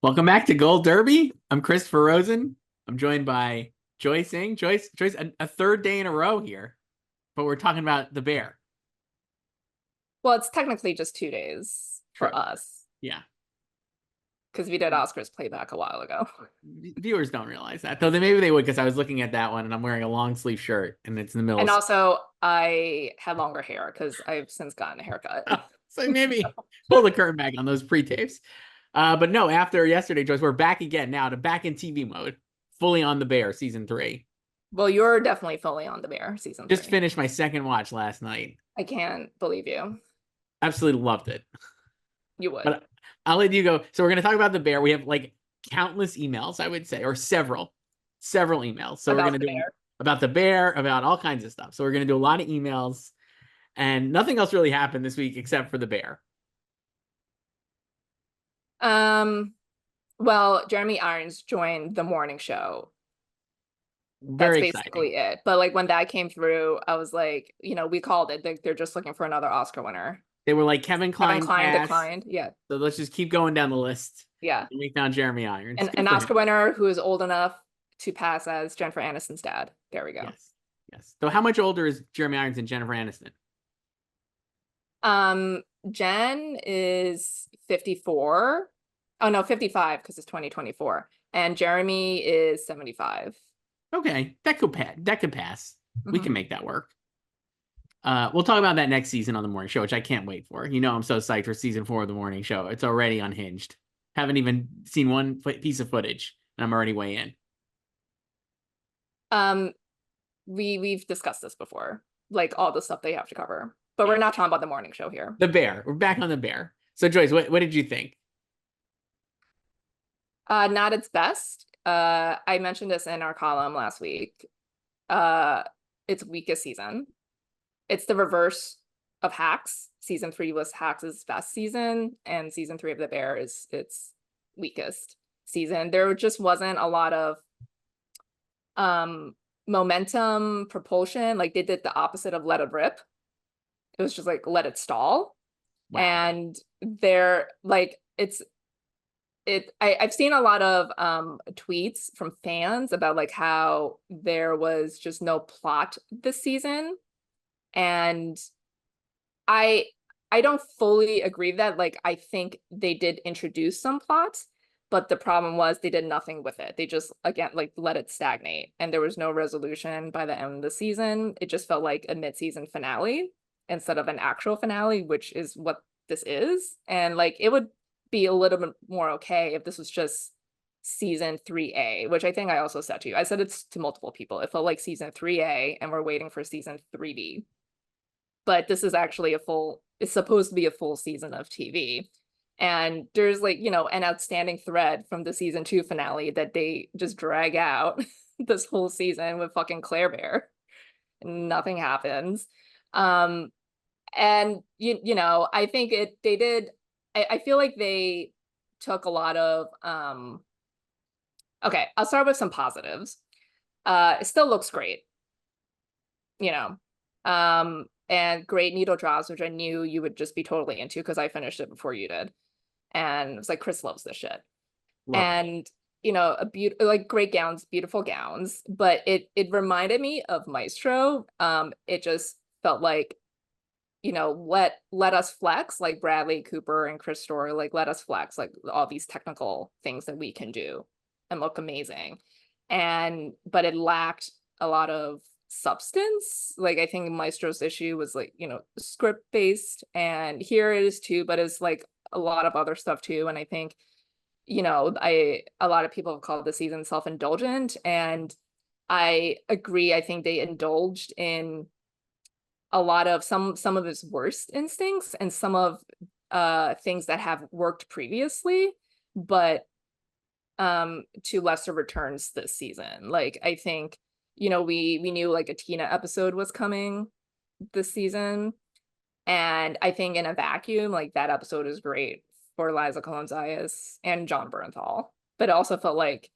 Welcome back to Gold Derby. I'm Christopher Rosen. I'm joined by Joyce Singh. Joyce, a third day in a row here, but we're talking about the bear. Well, it's technically just 2 days True. for us Yeah. because we did Oscars playback a while ago. Viewers don't realize that, though. Maybe they would because I was looking at that one and I'm wearing a long sleeve shirt and it's in the middle And of. also, I had longer hair because I've since gotten a haircut. So maybe pull the curtain back on those pre-tapes. But no, after yesterday, Joyce, we're back again now to back in TV mode, fully on the bear season 3. Well, you're definitely fully on the Bear season Just 3. finished my second watch last night. I can't believe you. Absolutely loved it. You would. But I'll let you go. So we're going to talk about the bear. We have like countless emails, I would say, or several emails. So we're About going the to do bear. about the bear, about all kinds of stuff. So we're going to do a lot of emails, and nothing else really happened this week except for the bear. Well, Jeremy Irons joined the morning show. That's Very exciting. basically it. But like when that came through, I was like, we called it. They're just looking for another Oscar winner. They were like Kevin Kevin Kline Kline cast. declined. Yeah. So let's just keep going down the list. Yeah. And we found Jeremy Irons. And Good an for Oscar him. winner who is old enough to pass as Jennifer Aniston's dad. There we go. Yes. Yes. So how much older is Jeremy Irons than Jennifer Aniston? Jen is 54. Oh no, 55 because it's 2024. And Jeremy is 75. Okay, that could pass. That could pass. We can Mhm. make that work. We'll talk about that next season on the morning show, which I can't wait for. I'm so psyched for season 4 of the morning show. It's already unhinged. Haven't even seen one piece of footage, and I'm already way in. We've discussed this before, like all the stuff they have to cover, but we're not talking about the morning show here. The bear. We're back on the bear. So Joyce, what did you think? Not its best. I mentioned this in our column last week. Its weakest season. It's the reverse of Hacks. Season 3 was Hacks' best season, and season 3 of The Bear is its weakest season. There just wasn't a lot of momentum, propulsion. Like they did the opposite of Let It Rip. It was just like let it stall. Wow. And they're like I've seen a lot of tweets from fans about like how there was just no plot this season. And I don't fully agree with that. Like I think they did introduce some plots, but the problem was they did nothing with it. They just again like let it stagnate, and there was no resolution by the end of the season. It just felt like a mid-season finale instead of an actual finale, which is what this is. And like it would be a little bit more okay if this was just season 3A, which I think I also said to you. I said it's to multiple people. It felt like season 3A and we're waiting for season 3B. But this is actually it's supposed to be a full season of TV. And there's like, an outstanding thread from the season 2 finale that they just drag out this whole season with fucking Claire Bear. Nothing happens. And I think they did. I feel like they took a lot of okay, I'll start with some positives. It still looks great, and great needle drops, which I knew you would just be totally into because I finished it before you did. And it was like, Chris loves this shit. Love it. And like great gowns, beautiful gowns, but it reminded me of Maestro. It just felt like, let us flex, like Bradley Cooper and Chris Story, like let us flex, like all these technical things that we can do and look amazing. But it lacked a lot of substance. Like I think Maestro's issue was like, script based, and here it is too, but it's like a lot of other stuff too. And I think, a lot of people have called the season self-indulgent, and I agree. I think they indulged in a lot of some of his worst instincts and some of things that have worked previously, but to lesser returns this season. Like I think, we knew like a Tina episode was coming this season, and I think in a vacuum, like that episode is great for Liza Colón-Zayas and John Bernthal, but it also felt like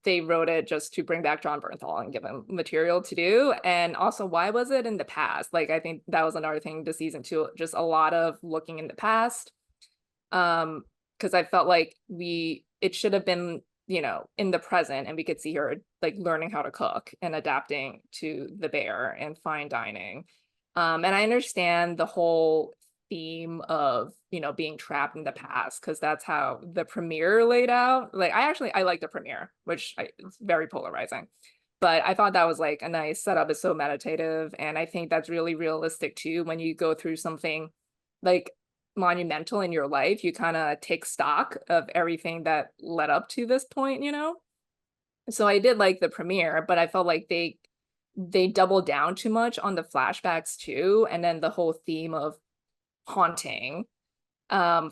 they wrote it just to bring back John Bernthal and give him material to do. And also, why was it in the past? Like I think that was another thing to season 2, just a lot of looking in the past. Because I felt like we it should have been, you know, in the present, and we could see her like learning how to cook and adapting to the bear and fine dining. And I understand the whole theme of, you know, being trapped in the past, because that's how the premiere laid out. Like I like the premiere, which it's very polarizing. But I thought that was like a nice setup. It's so meditative. And I think that's really realistic too. When you go through something like monumental in your life, you kind of take stock of everything that led up to this point, you know? So I did like the premiere, but I felt like they doubled down too much on the flashbacks too. And then the whole theme of haunting,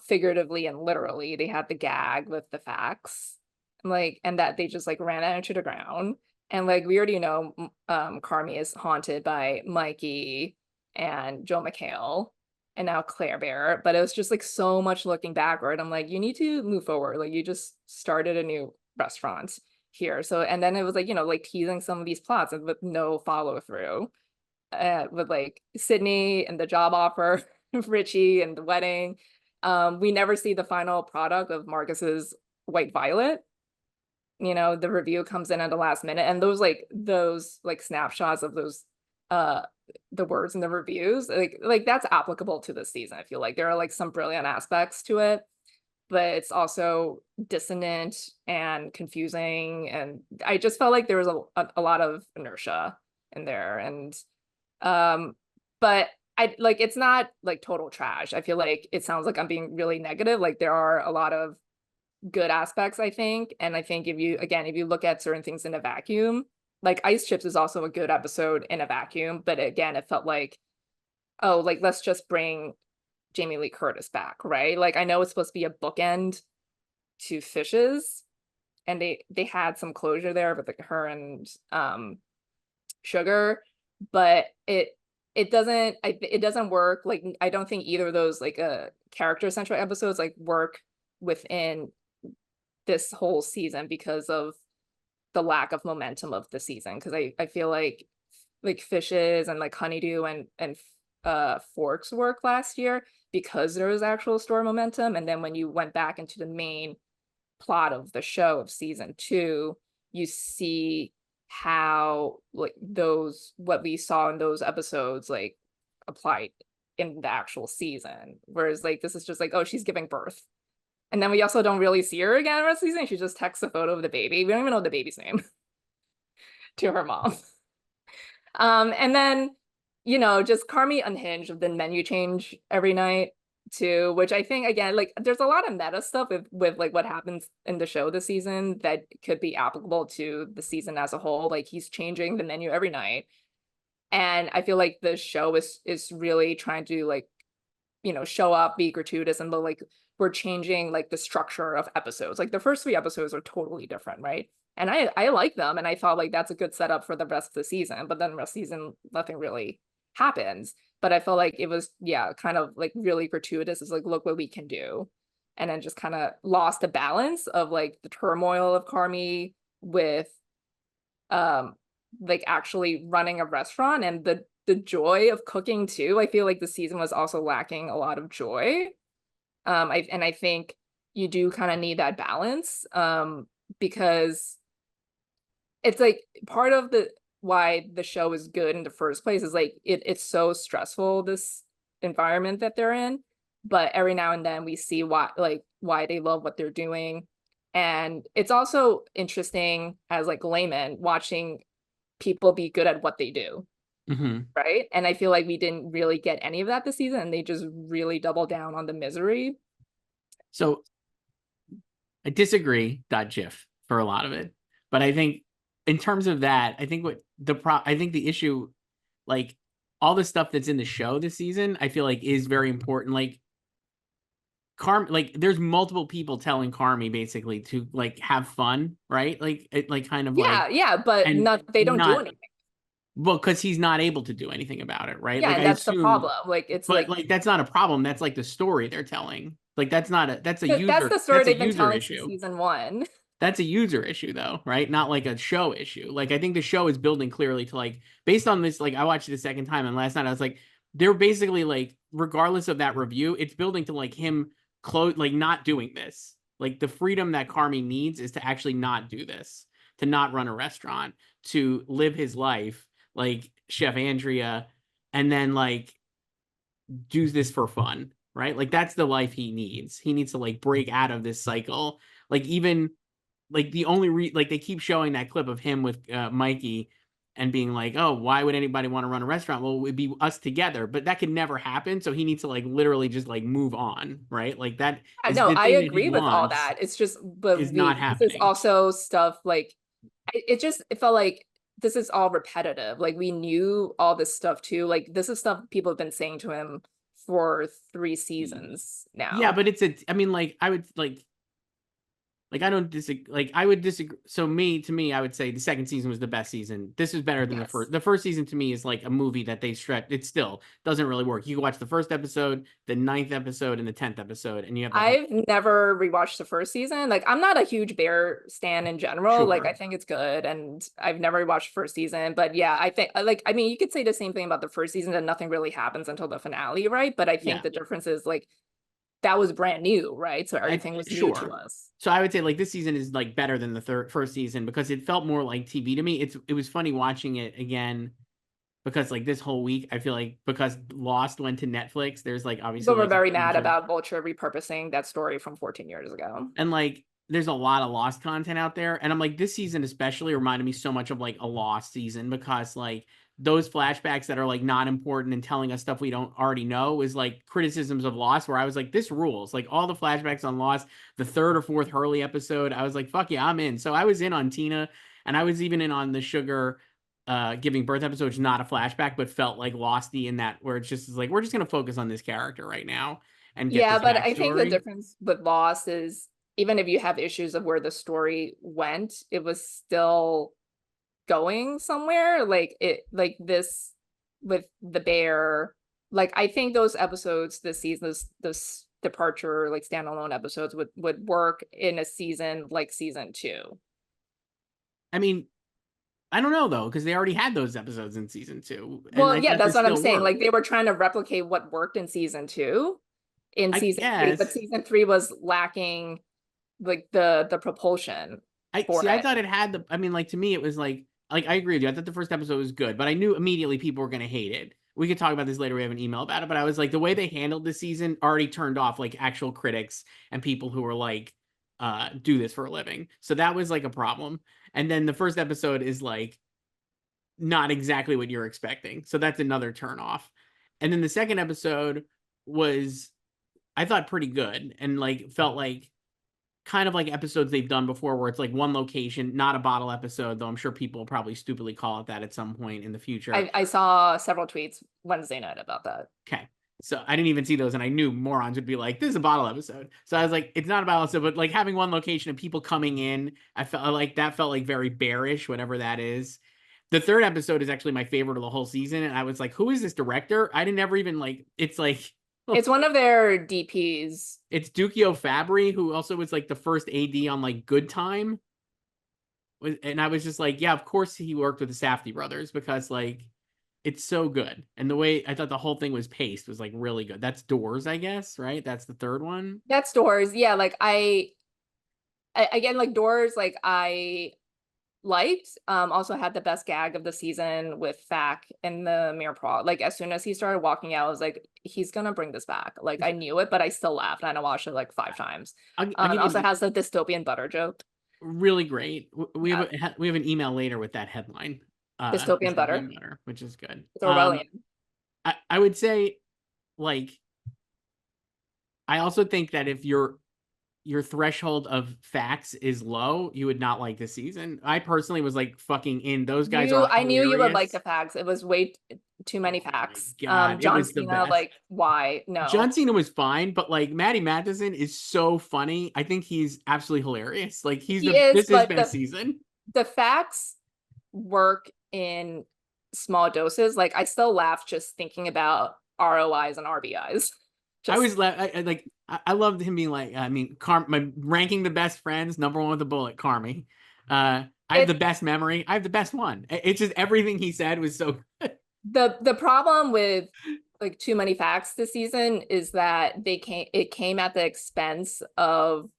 figuratively and literally. They had the gag with the facts. Like, and that they just like ran it into the ground. And like we already know, Carmi is haunted by Mikey and Joe McHale and now Claire Bear, but it was just like so much looking backward. I'm like, you need to move forward. Like you just started a new restaurant here. So, and then it was like, you know, like teasing some of these plots with no follow through, with like Sydney and the job offer, Richie and the wedding. We never see the final product of Marcus's White Violet. You know, the review comes in at the last minute, and those like snapshots of those the words in the reviews, like that's applicable to this season. I feel like there are like some brilliant aspects to it, but it's also dissonant and confusing, and I just felt like there was a lot of inertia in there. And but I like, it's not like total trash. I feel like it sounds like I'm being really negative. Like there are a lot of good aspects, I think. And I think if you look at certain things in a vacuum, like Ice Chips is also a good episode in a vacuum, but again, it felt like, oh, like let's just bring Jamie Lee Curtis back, right? Like I know it's supposed to be a bookend to Fishes, and they had some closure there with like her and Sugar, but it doesn't work. Like I don't think either of those like character centric episodes like work within this whole season because of the lack of momentum of the season. Because I feel like Fishes and like Honeydew and Forks work last year because there was actual story momentum, and then when you went back into the main plot of the show of season 2, you see how like those what we saw in those episodes like applied in the actual season, whereas like this is just like, oh, she's giving birth, and then we also don't really see her again the rest of the season. She just texts a photo of the baby. We don't even know the baby's name to her mom. And then, you know, just Carmi unhinged of the menu change every night too, which I think again, like there's a lot of meta stuff with like what happens in the show this season that could be applicable to the season as a whole. Like he's changing the menu every night. And I feel like the show is really trying to like, you know, show up, be gratuitous, and like we're changing like the structure of episodes. Like the first 3 episodes are totally different, right? And I like them, and I thought like that's a good setup for the rest of the season. But then the rest of the season, nothing really happens. But I felt like it was, yeah, kind of like really gratuitous. It's like, look what we can do. And then just kind of lost the balance of like the turmoil of Carmi with like actually running a restaurant and the joy of cooking too. I feel like the season was also lacking a lot of joy. I think you do kind of need that balance, because it's like part of the why the show is good in the first place is like it's so stressful, this environment that they're in, but every now and then we see why they love what they're doing. And it's also interesting as like layman watching people be good at what they do. Mm-hmm. Right. And I feel like we didn't really get any of that this season, and they just really double down on the misery. So I disagree, .gif, for a lot of it. But I think in terms of that, I think I think the issue, like all the stuff that's in the show this season, I feel like is very important. Like like there's multiple people telling Carmi basically to like have fun, right? Like it like kind of like, Yeah, but and they don't do not, anything. well, because he's not able to do anything about it, right? Yeah, Like I and that's the assume, problem. Like it's but like like that's not a problem. That's like the story they're telling. Like that's not a that's that's the story a they've been user telling since issue. season 1. That's a user issue though, right? Not like a show issue. Like I think the show is building clearly to like based on this, like I watched it a second time and last night I was like, they're basically like, regardless of that review, it's building to like him like not doing this. Like the freedom that Carmy needs is to actually not do this, to not run a restaurant, to live his life like Chef Andrea, and then like do this for fun, right? Like that's the life he needs. He needs to like break out of this cycle. Like even like the only like they keep showing that clip of him with Mikey and being like, oh, why would anybody want to run a restaurant? Well, it would be us together, but that could never happen. So he needs to like literally just like move on, right? Like that is No, the I thing that he agree with all wants that. It's just, but is not this is happening. also stuff like it felt like this is all repetitive. Like we knew all this stuff too. Like this is stuff people have been saying to him for 3 seasons Yeah, now. but I mean, like I would like I don't disagree. Like I would disagree. So to me, I would say the second season was the best season. This is better than the Yes. first. The first season to me is like a movie that they stretch. It still doesn't really work. You can watch the first episode, the ninth episode, and the 10th episode, and you have the whole. I've never rewatched the first season. Like I'm not a huge Bear stan in general. Like I Sure. think it's good and I've never watched the first season, but yeah, I think like I mean you could say the same thing about the first season that nothing really happens until the finale, right? But I think Yeah. the difference is like that was brand new, right? So everything was new to Sure. us. So I would say like this season is like better than the first season because it felt more like TV to me. It was funny watching it again because like this whole week I feel like because Lost went to Netflix, there's like obviously People were like a very bunch mad of about Vulture repurposing that story from 14 years ago. and like there's a lot of Lost content out there, and I'm like this season especially reminded me so much of like a Lost season because like those flashbacks that are like not important and telling us stuff we don't already know is like criticisms of Lost where I was like this rules, like all the flashbacks on Lost, the third or fourth Hurley episode, I was like fuck yeah, I'm in. So I was in on Tina, and I was even in on the Sugar giving birth episode, which is not a flashback but felt like Losty in that where it's just like we're just gonna focus on this character right now and get Yeah, this but I think the backstory. difference with Lost is even if you have issues of where the story went, it was still going somewhere. Like it, like this with the bear. Like I think those episodes this season, this departure, like standalone episodes would work in a season like season two. I mean, I don't know though, because they already had those episodes in season two, and Well, I yeah, thought they that's what I'm still saying. work. Like they were trying to replicate what worked in season two in I season three, but guess. season three was lacking like the propulsion I for see. I it. thought it had the. I mean, like to me, it was like I agree with you. I thought the first episode was good, but I knew immediately people were gonna hate it. We could talk about this later. We have an email about it, but I was like, the way they handled this season already turned off like actual critics and people who were like, do this for a living. So that was like a problem. And then the first episode is like not exactly what you're expecting. So that's another turn off. And then the second episode was I thought pretty good and like felt like kind of like episodes they've done before where it's like one location, not a bottle episode, though I'm sure people will probably stupidly call it that at some point in the future. I saw several tweets Wednesday night about that. Okay. So I didn't even see those, and I knew morons would be like, "This is a bottle episode." So I was like, "It's not a bottle episode," but like having one location and people coming in, I felt like that felt like very bearish, whatever that is. The third episode is actually my favorite of the whole season, and I was like, "Who is this director?" I didn't ever even like. It's like It's one of their DPs. it's Duccio Fabri, who also was like the first AD on like Good Time. And I was just like, yeah, of course he worked with the Safdie brothers because like it's so good. And the way I thought the whole thing was paced was like really good. That's Doors, I guess, right? That's the third one. That's Doors. Yeah, like again like Doors like I liked also had the best gag of the season with Fack in the mirror pro. Like as soon as he started walking out, I was like, he's gonna bring this back. Like I knew it, but I still laughed and I watched it like 5 times. I'll It give you also has the dystopian butter joke. really great. Yeah, We have an email later with that headline. dystopian butter. Dystopian Butter, which is good. It's Orwellian. I would say like I also think that if your threshold of facts is low, you would not like this season. I personally was like fucking in. Those guys are I knew you would like hilarious. the facts. It was way too many Oh my facts. god, it John was the Cena, best. like, why? No. John Cena was fine, but like Maddie Matheson is so funny. I think he's absolutely hilarious. Like He is, this is his but best season. the facts work in small doses. Like I still laugh just thinking about ROIs and RBIs. I Just was I loved him being like, I mean, my ranking the best friends, number one with a bullet, Carmy. I have the it best memory. I have the best one. It's just everything he said was so good. the problem with like too many facts this season is that it came at the expense of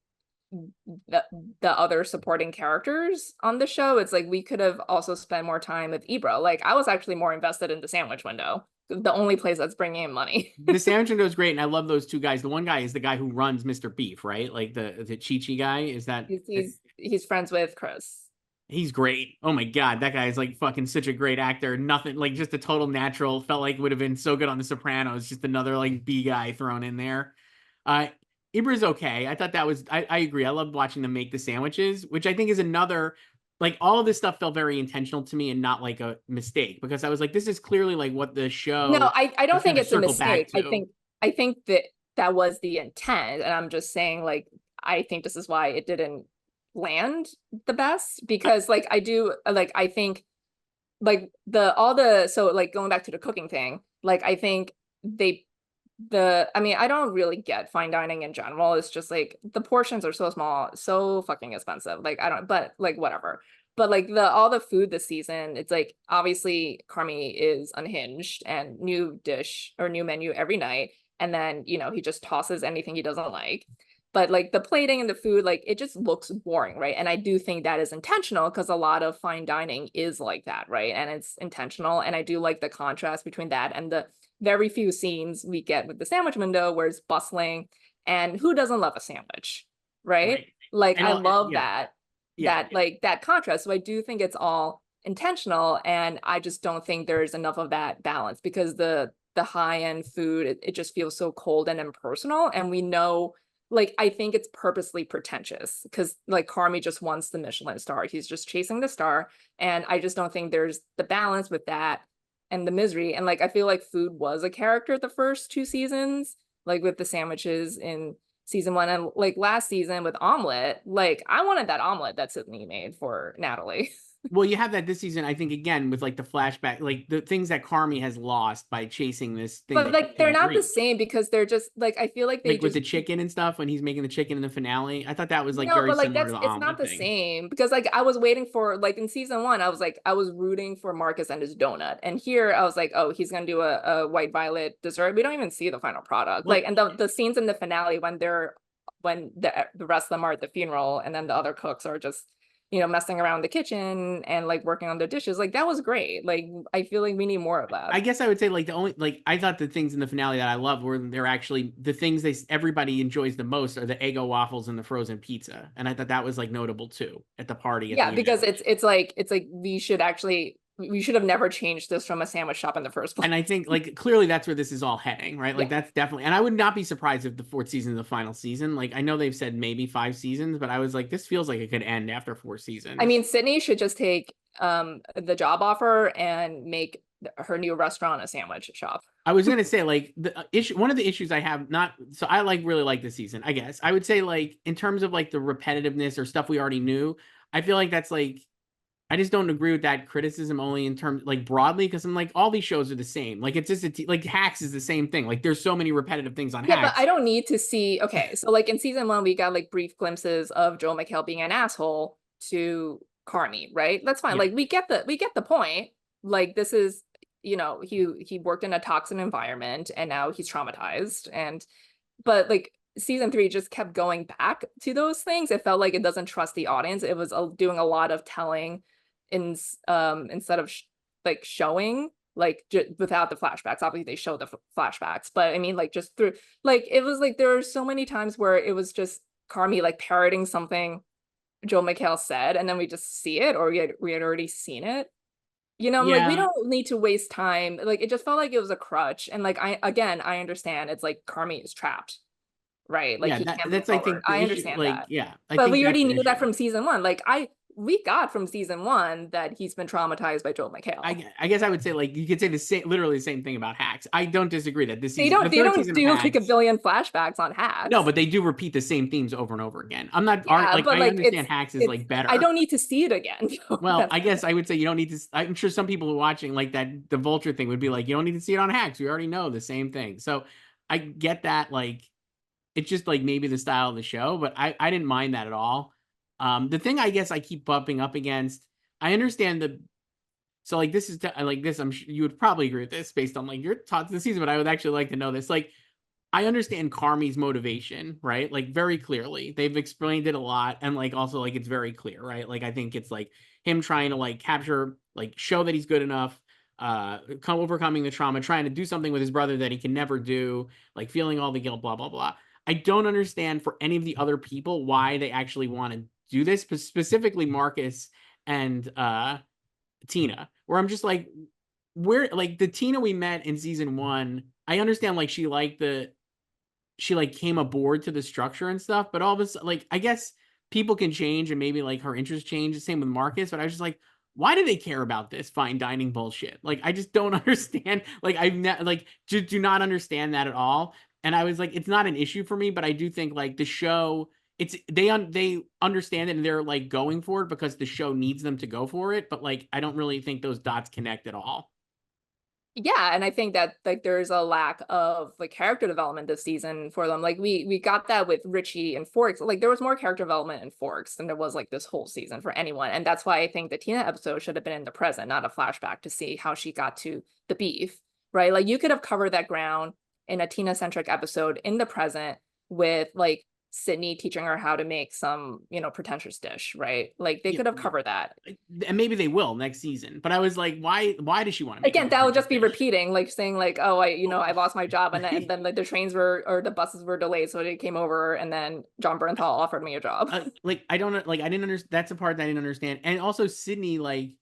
the, the other supporting characters on the show. It's like we could have also spent more time with Ebro. Like I was actually more invested in the sandwich window, the only place that's bringing in money. The sandwich window is great, and I love those two guys. The one guy is the guy who runs Mr. Beef, right? Like the Chi-Chi guy. Is that He's friends with Chris. he's great. Oh my God, that guy is like fucking such a great actor. Nothing like just a total natural. Felt like would have been so good on The Sopranos. Just another like B guy thrown in there. Uh, Ibra's okay. I thought that was. I agree. I loved watching them make the sandwiches, which I think is another. Like all of this stuff felt very intentional to me and not like a mistake because I was like, this is clearly like what the No, show I don't is going think to it's a circle back mistake. to. I think that that was the intent, and I'm just saying like I think this is why it didn't land the best because like I do like I think like the all the so like going back to the cooking thing, like I think they I mean I don't really get fine dining in general. It's just like the portions are so small, so fucking expensive. Like I don't, but like whatever. But like the all the food this season, it's like obviously Carmi is unhinged and new dish or new menu every night. And then, you know, he just tosses anything he doesn't like. But like the plating and the food, like it just looks boring, right? And I do think that is intentional because a lot of fine dining is like that, right? And it's intentional. And I do like the contrast between that and the very few scenes we get with the sandwich window where it's bustling. And who doesn't love a sandwich, right? Right. Like And I love yeah, that yeah. like that contrast. So I do think it's all intentional, and I just don't think there's enough of that balance because the high end food it just feels so cold and impersonal, and we know like I think it's purposely pretentious because like Carmi just wants the Michelin star. He's just chasing the star, and I just don't think there's the balance with that and the misery. And like I feel like food was a character the first two seasons, like with the sandwiches in season one and like last season with omelet. Like I wanted that omelet that Sydney made for Natalie. Well, you have that this season, I think, again, with like the flashback, like the things that Carmi has lost by chasing this thing But that he like they're can't not the reach. same because they're just like I feel like they Like with just the chicken and stuff when he's making the chicken in the finale. I thought that was like no, very but like similar to that's the it's not omelet the thing. same because like I was waiting for like in season one, I was like I was rooting for Marcus and his donut. And here I was like, oh, he's gonna do a white violet dessert. We don't even see the final product. Well, Like and the scenes in the finale when they're when the rest of them are at the funeral and then the other cooks are just, you know, messing around the kitchen and like working on their dishes. Like that was great. Like I feel like we need more of that. I guess I would say like the only like I thought the things in the finale that I loved were they're actually the things everybody enjoys the most are the Eggo waffles and the frozen pizza, and I thought that was like notable too at the party at Yeah, the end. because it's like we should have never changed this from a sandwich shop in the first place. And I think like clearly that's where this is all heading, right? Like Yeah. that's definitely, and I would not be surprised if the fourth season is the final season. Like I know they've said maybe 5 seasons, but I was like, this feels like it could end after 4 seasons. I mean, Sydney should just take the job offer and make her new restaurant a sandwich shop. I was gonna say like the issue, one of the issues I have not, so I like really like the season. I guess I would say like in terms of like the repetitiveness or stuff we already knew, I feel like that's like I just don't agree with that criticism only in terms like broadly because I'm like all these shows are the same. Like it's just like Hacks is the same thing. Like there's so many repetitive things on Yeah, but I Hacks. don't need to see. Okay, so like in season one, we got like brief glimpses of Joel McHale being an asshole to Carmi, right? That's fine. Yeah. Like we get the point. Like this is, you know, he worked in a toxic environment and now he's traumatized. And but like season three just kept going back to those things. It felt like it doesn't trust the audience. It was doing a lot of telling in instead of like showing like without the flashbacks. Obviously they show the flashbacks, but I mean like just through like it was like there were so many times where it was just Carmi like parroting something Joel McHale said, and then we just see it, or we had already seen it. You know, I'm like we Yeah. don't need to waste time. Like it just felt like it was a crutch, and like I understand it's like Carmi is trapped, right? Like Yeah. he can't move That's I forward. think the I issue. understand Like, that, yeah, I but think we that's already an knew that issue. from season one. Like we got from season one that he's been traumatized by Joel McHale. I guess I would say like you could say the same, literally the same thing about Hacks. I don't disagree that this season, the They third don't season of do like a Hacks, billion flashbacks on no, hacks. but they do repeat the same themes over and over again. I'm not Yeah, like but I like understand Hacks is like I better. don't need to see it again. Well, That's I guess I would say you don't need to. I'm sure some people watching like that the Vulture thing would be like, you don't need to see it on Hacks. We already know the same thing. So I get that. Like it's just like maybe the style of the show, but I didn't mind that at all. The thing I guess I keep bumping up against. I understand the so like this is like this. I'm sure you would probably agree with this based on like your thoughts of the season, but I would actually like to know this. Like I understand Carmi's motivation, right? Like very clearly. They've explained it a lot. And like also like it's very clear, right? Like I think it's like him trying to like capture, like show that he's good enough, overcoming the trauma, trying to do something with his brother that he can never do, like feeling all the guilt, blah, blah, blah. I don't understand for any of the other people why they actually want to do this, but specifically Marcus and Tina, where I'm just like, where like the Tina we met in season 1, I understand like she like came aboard to the structure and stuff, but all of a sudden, like I guess people can change and maybe like her interests change. The same with Marcus, but I was just like, why do they care about this fine dining bullshit? Like I just don't understand. Like like just do not understand that at all. And I was like, it's not an issue for me, but I do think like the show, it's they understand it and they're like going for it because the show needs them to go for it. But like I don't really think those dots connect at all. Yeah, and I think that like there's a lack of like character development this season for them. Like we got that with Richie and Forks. Like there was more character development in Forks than there was like this whole season for anyone. And that's why I think the Tina episode should have been in the present, not a flashback to see how she got to the beef, right? Like you could have covered that ground in a Tina-centric episode in the present with like Sydney teaching her how to make some, pretentious dish, right? Like they Yeah, could have covered that. and maybe they will next season. But I was like, why does she want to make a Again, that would pretentious just be dish? repeating, like saying like, oh, I lost my job, and then like the trains were or the buses were delayed, so they came over, and then John Bernthal offered me a job. Like I don't like I didn't understand. That's the part that I didn't understand. And also Sydney, like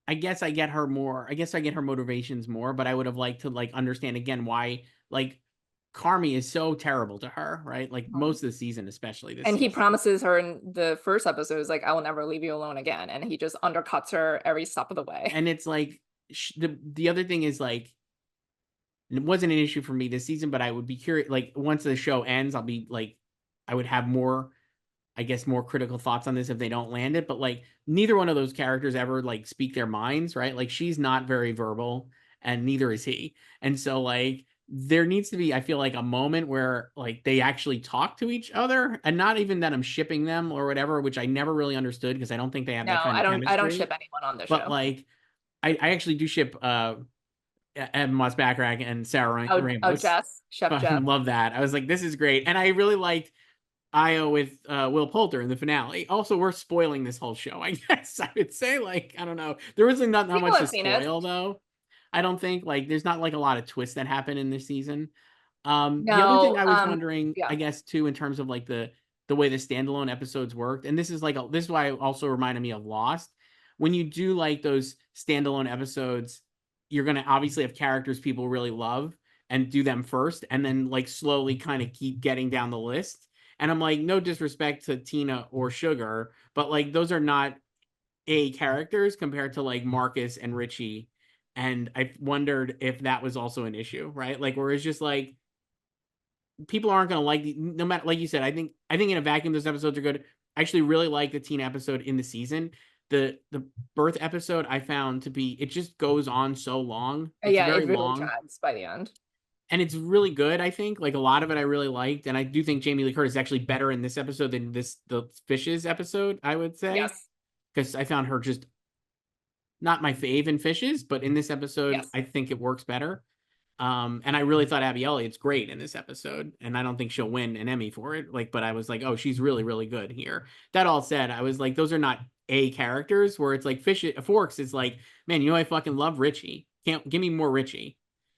I guess I get her more. I guess I get her motivations more. But I would have liked to like understand again why like Carmi is so terrible to her, right? Like most of the season, especially this And he season. promises her in the first episode, is like, I will never leave you alone again, and he just undercuts her every step of the way. And it's like the other thing is like it wasn't an issue for me this season, but I would be curious. Like once the show ends, I'll be like, I would have more, I guess, more critical thoughts on this if they don't land it. But like neither one of those characters ever like speak their minds, right? Like she's not very verbal, and neither is he. And so like there needs to be, I feel like, a moment where like they actually talk to each other, and not even that I'm shipping them or whatever, which I never really understood because I don't think they have No, that kind I of don't chemistry. ship anyone on the But show. like I actually do ship Moss-Bachrach and Sarah Oh, Ramos. Jess, Chef Jeff. Fucking love that. I was like, this is great. And I really liked Io with Will Poulter in the finale. Also, we're spoiling this whole show, I guess. I would say, like, I don't know. There wasn't not People much to have seen it. spoil though. I don't think like there's not like a lot of twists that happen in this season. The other thing No, I was wondering, yeah. I guess, too, in terms of like the way the standalone episodes worked, and this is like this is why it also reminded me of Lost. When you do like those standalone episodes, you're gonna obviously have characters people really love and do them first, and then like slowly kind of keep getting down the list. And I'm like, no disrespect to Tina or Sugar, but like those are not A characters compared to like Marcus and Richie. And I wondered if that was also an issue, right? Like, where it's just like people aren't going to like no matter, like you said. I think in a vacuum those episodes are good. I actually really like the teen episode in the season. The birth episode I found to be, it just goes on so long. It's Yeah, very it really long drags by the end. and it's really good. I think like a lot of it I really liked, and I do think Jamie Lee Curtis is actually better in this episode than the Fishes episode, I would say, Yes, because I found her just not my fave in Fishes, but in this episode yes. I think it works better. And I really thought Abby Elliott's great in this episode, and I don't think she'll win an Emmy for it. Like, but I was like, oh, she's really, really good here. That all said, I was like, those are not A characters where it's like Forks is like, man, I fucking love Richie. Can't give me more Richie.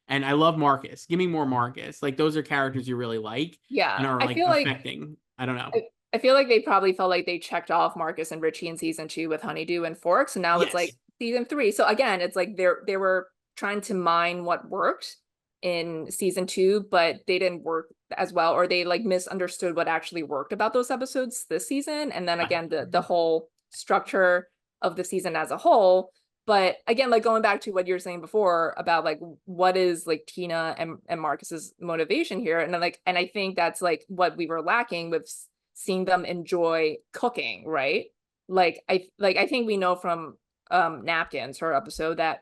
And I love Marcus. Give me more Marcus. Like those are characters you really like and Yeah, are I like feel like affecting. I don't know. I feel like they probably felt like they checked off Marcus and Richie in season 2 with Honeydew and Forks, and now it's Yes. like season 3. So again, it's like they were trying to mine what worked in season 2, but they didn't work as well, or they like misunderstood what actually worked about those episodes this season. And then I, again, the whole structure of the season as a whole. But again, like going back to what you were saying before about like what is like Tina and Marcus's motivation here, and then like, and I think that's like what we were lacking with seeing them enjoy cooking, right? I think we know from Napkins, her episode, that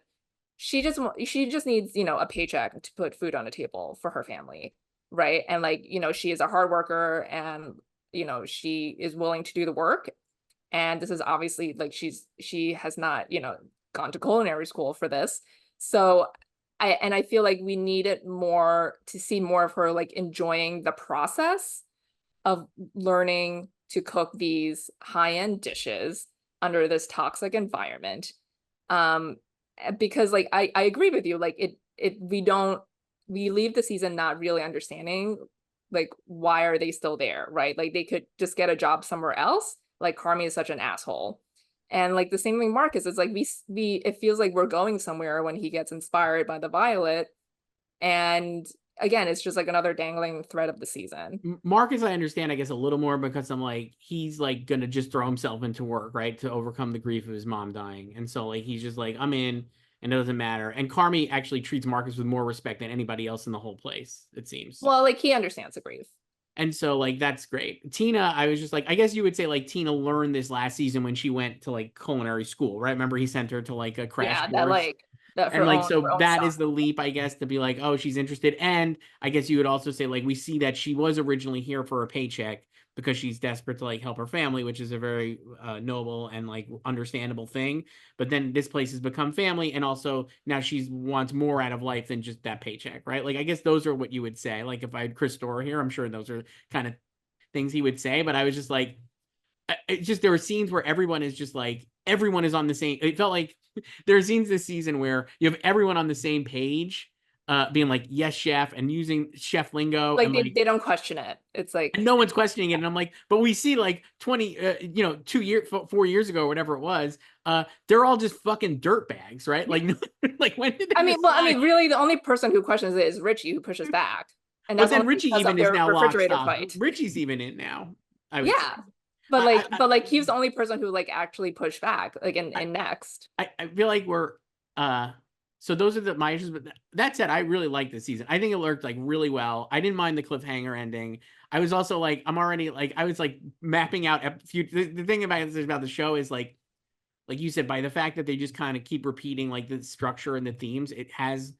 she just needs, a paycheck to put food on the table for her family, right? And like, she is a hard worker, and she is willing to do the work. And this is obviously like she has not, gone to culinary school for this. So I feel like we needed more to see more of her like enjoying the process of learning to cook these high-end dishes under this toxic environment. Because like I agree with you, like we leave the season not really understanding like why are they still there, right? Like they could just get a job somewhere else. Like Carmi is such an asshole. And like the same thing Marcus is like we it feels like we're going somewhere when he gets inspired by the violet. And again, it's just like another dangling thread of the season. Marcus, I understand, I guess, a little more because I'm like, he's like gonna just throw himself into work, right, to overcome the grief of his mom dying, and so like he's just like, I'm in, and it doesn't matter. And Carmi actually treats Marcus with more respect than anybody else in the whole place, it seems. Well, like he understands the grief. And so like that's great. Tina, I was just like, I guess you would say like Tina learned this last season when she went to like culinary school, right? Remember he sent her to like a crash Yeah, that course. like that And like, her so own that stuff. is the leap, I guess, to be like, oh, she's interested. And I guess you would also say, like, we see that she was originally here for a paycheck because she's desperate to like help her family, which is a very noble and like understandable thing. But then this place has become family. And also now she wants more out of life than just that paycheck, right? Like, I guess those are what you would say. Like, if I had Chris Storer here, I'm sure those are kind of things he would say. But I was just like, it's just, there were scenes where everyone is just like, everyone is on the same, it felt like there are scenes this season where you have everyone on the same page, being like, yes, chef, and using chef lingo, Like and like, they don't question it. It's like and no one's questioning it. And I'm like, but we see like 20, 4 years ago, or whatever it was, they're all just fucking dirt bags, right? Like, like when did they decide? really the only person who questions it is Richie who pushes back. And But that's then only Richie because of even is their now lock refrigerator stock. fight. Richie's even in now, I would say. Yeah. But I, like I, but like he was the only person who like actually pushed back, like in next. I feel like we're so those are my issues. But that said, I really like this season. I think it worked like really well. I didn't mind the cliffhanger ending. I was also like, I'm already like, I was like mapping out the thing about the show is like you said, by the fact that they just kind of keep repeating like the structure and the themes, it has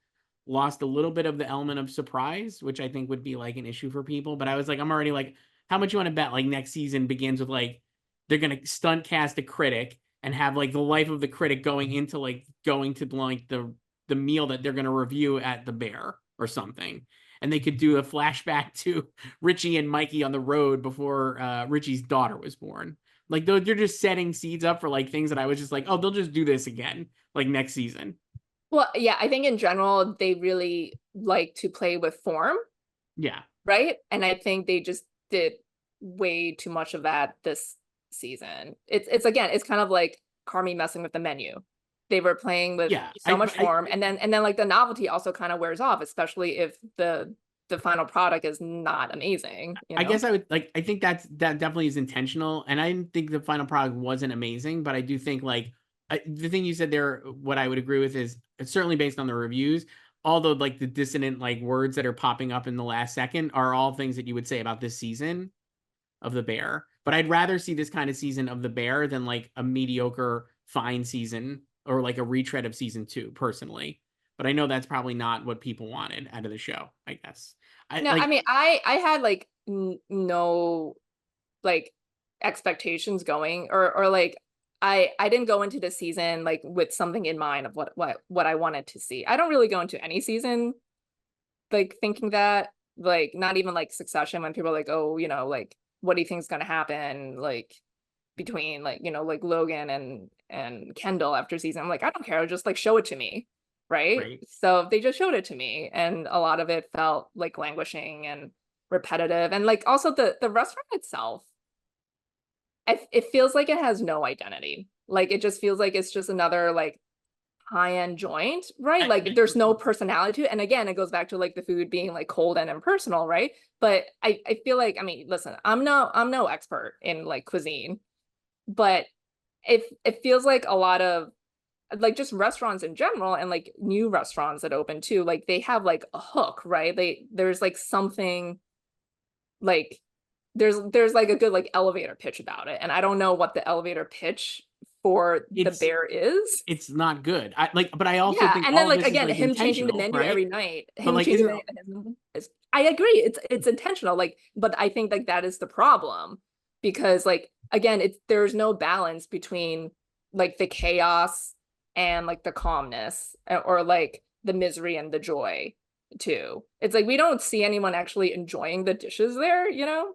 lost a little bit of the element of surprise, which I think would be like an issue for people. But I was like, I'm already like, how much you want to bet like next season begins with like they're gonna stunt cast a critic and have like the life of the critic going into like going to like the meal that they're gonna review at the Bear or something. And they could do a flashback to Richie and Mikey on the road before Richie's daughter was born. Like they're just setting seeds up for like things that I was just like, oh, they'll just do this again like next season. Well, yeah, I think in general they really like to play with form, Yeah. right? And I think they just did way too much of that this season. It's again, it's kind of like Carmi messing with the menu. They were playing with Yeah. so much form, and then like the novelty also kind of wears off, especially if the final product is not amazing. I guess I would like, I think that definitely is intentional. And I didn't think the final product wasn't amazing, but I do think like the thing you said there, what I would agree with is it's certainly based on the reviews. Although like the dissonant like words that are popping up in the last second are all things that you would say about this season of the Bear. But I'd rather see this kind of season of the Bear than like a mediocre fine season or like a retread of season 2 personally. But I know that's probably not what people wanted out of the show, I guess. No, I mean, I had like no like expectations going, or like I didn't go into the season like with something in mind of what I wanted to see. I don't really go into any season like thinking that, like not even like Succession, when people are like, oh, like what do you think is gonna happen like between like like Logan and Kendall after season. I'm like, I don't care, just like show it to me. Right. So they just showed it to me, and a lot of it felt like languishing and repetitive, and like also the restaurant itself, it feels like it has no identity. Like it just feels like it's just another like high-end joint, right? Like there's no personality to it. And again, it goes back to like the food being like cold and impersonal, right? But I feel like, I mean, listen, I'm no expert in like cuisine, but it feels like a lot of like just restaurants in general, and like new restaurants that open too, like they have like a hook, right? There's like something like there's like a good like elevator pitch about it, and I don't know what the elevator pitch for the Bear is. It's not good. But I also think and then all like this is, again, like, him changing the menu right? every night, But like, I agree, it's intentional, like, but I think like that is the problem, because like again, there's no balance between like the chaos and like the calmness, or like the misery and the joy too. It's like we don't see anyone actually enjoying the dishes there, you know?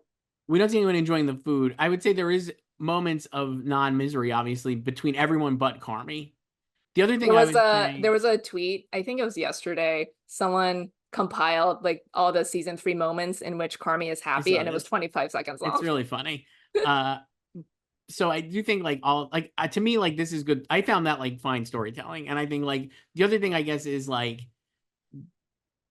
We don't see anyone enjoying the food. I would say there is moments of non-misery, obviously, between everyone but Carmy. The other thing I would There say, was a tweet, I think it was yesterday, someone compiled like all the season 3 moments in which Carmy is I happy, saw and it was this. 25 seconds It's long. really funny. Uh, so I do think like all like to me like this is good. I found that like fine storytelling, and I think like the other thing I guess is like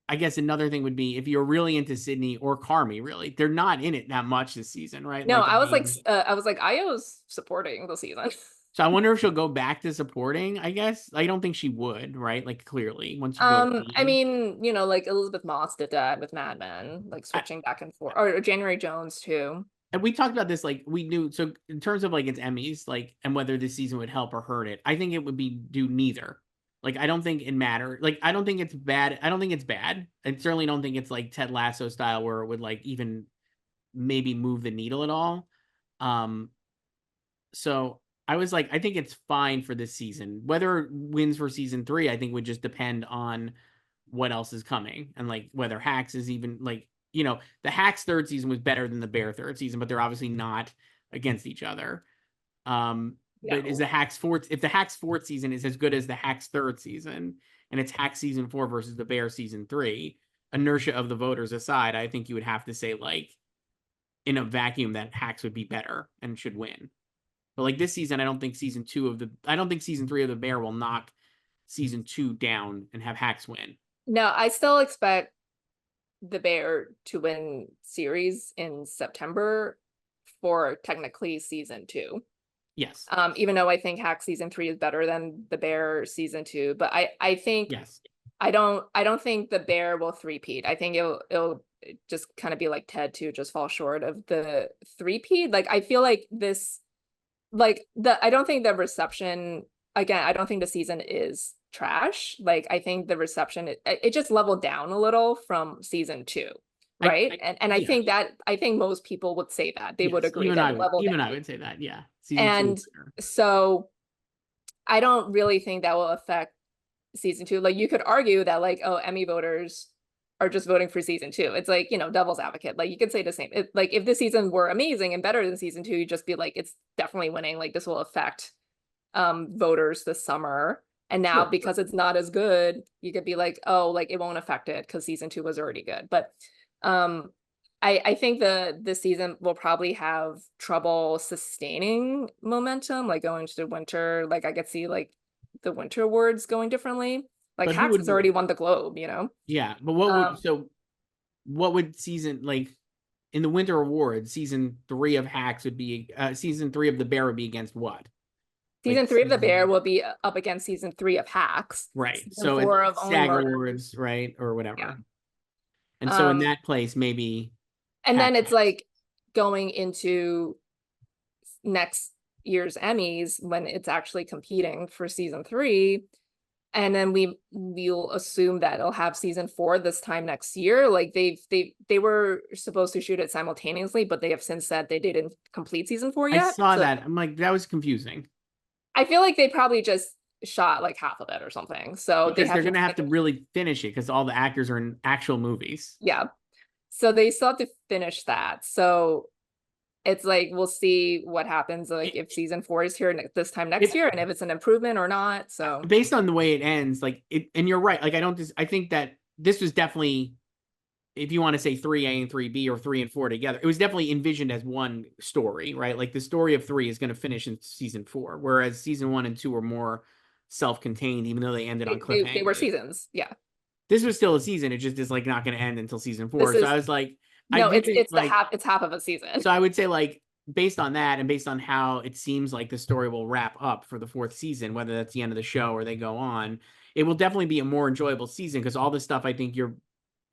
I guess another thing would be if you're really into Sydney or Carmy, really, they're not in it that much this season, right? No, Like I I was like, mean, Io's supporting the season. so I wonder if she'll go back to supporting. I guess I don't think she would, right? Like clearly, once you go to I lead. mean, you know, like Elizabeth Moss did that with Mad Men, like switching back and forth, or January Jones too. And we talked about this, like we knew. So in terms of like its Emmys, like and whether this season would help or hurt it, I think it would be do neither. Like I don't think it matter. Like I don't think it's bad. I don't think it's bad. I certainly don't think it's like Ted Lasso style where it would like even maybe move the needle at all. Um, so I was like, I think it's fine for this season. Whether it wins for season 3, I think would just depend on what else is coming and like whether Hacks is even like the Hacks third season was better than the Bear third season, but they're obviously not against each other. But is No. the Hacks fourth if the Hacks fourth season is as good as the Hacks third season and it's Hacks season 4 versus the Bear season 3, inertia of the voters aside, I think you would have to say like in a vacuum that Hacks would be better and should win. But like this season, I don't think season 3 of the Bear will knock season 2 down and have Hacks win. No, I still expect the Bear to win series in September for technically season 2. Yes. Even though I think Hack season 3 is better than the Bear season 2, but I think Yes. I don't think the Bear will three-peat. I think it'll just kind of be like Ted 2, just fall short of the three-peat. Like I feel like this, like I don't think the reception, again, I don't think the season is trash. Like I think the reception it just leveled down a little from season 2, right? And Yeah. I think most people would say that. They would Yes. agree that it leveled Even down. I would say that. Yeah. Season 2 And is better. so I don't really think that will affect season 2. Like you could argue that like, oh, Emmy voters are just voting for season 2. It's like, devil's advocate. Like you could say the same. Like if this season were amazing and better than season 2, you'd just be like, it's definitely winning. Like this will affect voters this summer. And now Sure. because it's not as good, you could be like, oh, like it won't affect it because season 2 was already good. But um I think this season will probably have trouble sustaining momentum, like going to the winter. Like I could see like the winter awards going differently. Like But who Hacks would has already won the Globe, Yeah, but Um, what would season like in the Winter Awards, season 3 of Hacks would be season 3 of The Bear would be against what? Like season 3 of The Bear season will be up against season 3 of Hacks. right. Season So in 4 of Only SAG Murders. Awards, right, or Yeah. whatever. And so in Um, that place, maybe and then Hacks. it's like going into next year's Emmys when it's actually competing for season 3. And then we'll assume that it'll have season 4 this time next year. Like they were supposed to shoot it simultaneously, but they have since said they didn't complete season 4 I yet. saw So that. I'm like, that was confusing I feel like they probably just shot like half of it or something. So they because have they're to gonna have to finish. really finish it because all the actors are in actual movies. Yeah. So they still have to finish that. So it's like we'll see what happens like It, if season 4 is here this time next it year and if it's an improvement or not. So based on the way it ends, like it, and you're right. Like I think that this was definitely if you want to say 3A and 3B or 3 and 4 together, it was definitely envisioned as one story, right? Like the story of 3 is going to finish in season 4, whereas season 1 and 2 were more self-contained, even though they ended on they were cliffhangers. seasons. Yeah. This was still a season. It just is like not going to end until season This 4. So is I was like, I no, do think like, it's half of a season. so I would say like, based on that and based on how it seems like the story will wrap up for the 4th season, whether that's the end of the show or they go on, it will definitely be a more enjoyable season because all the stuff I think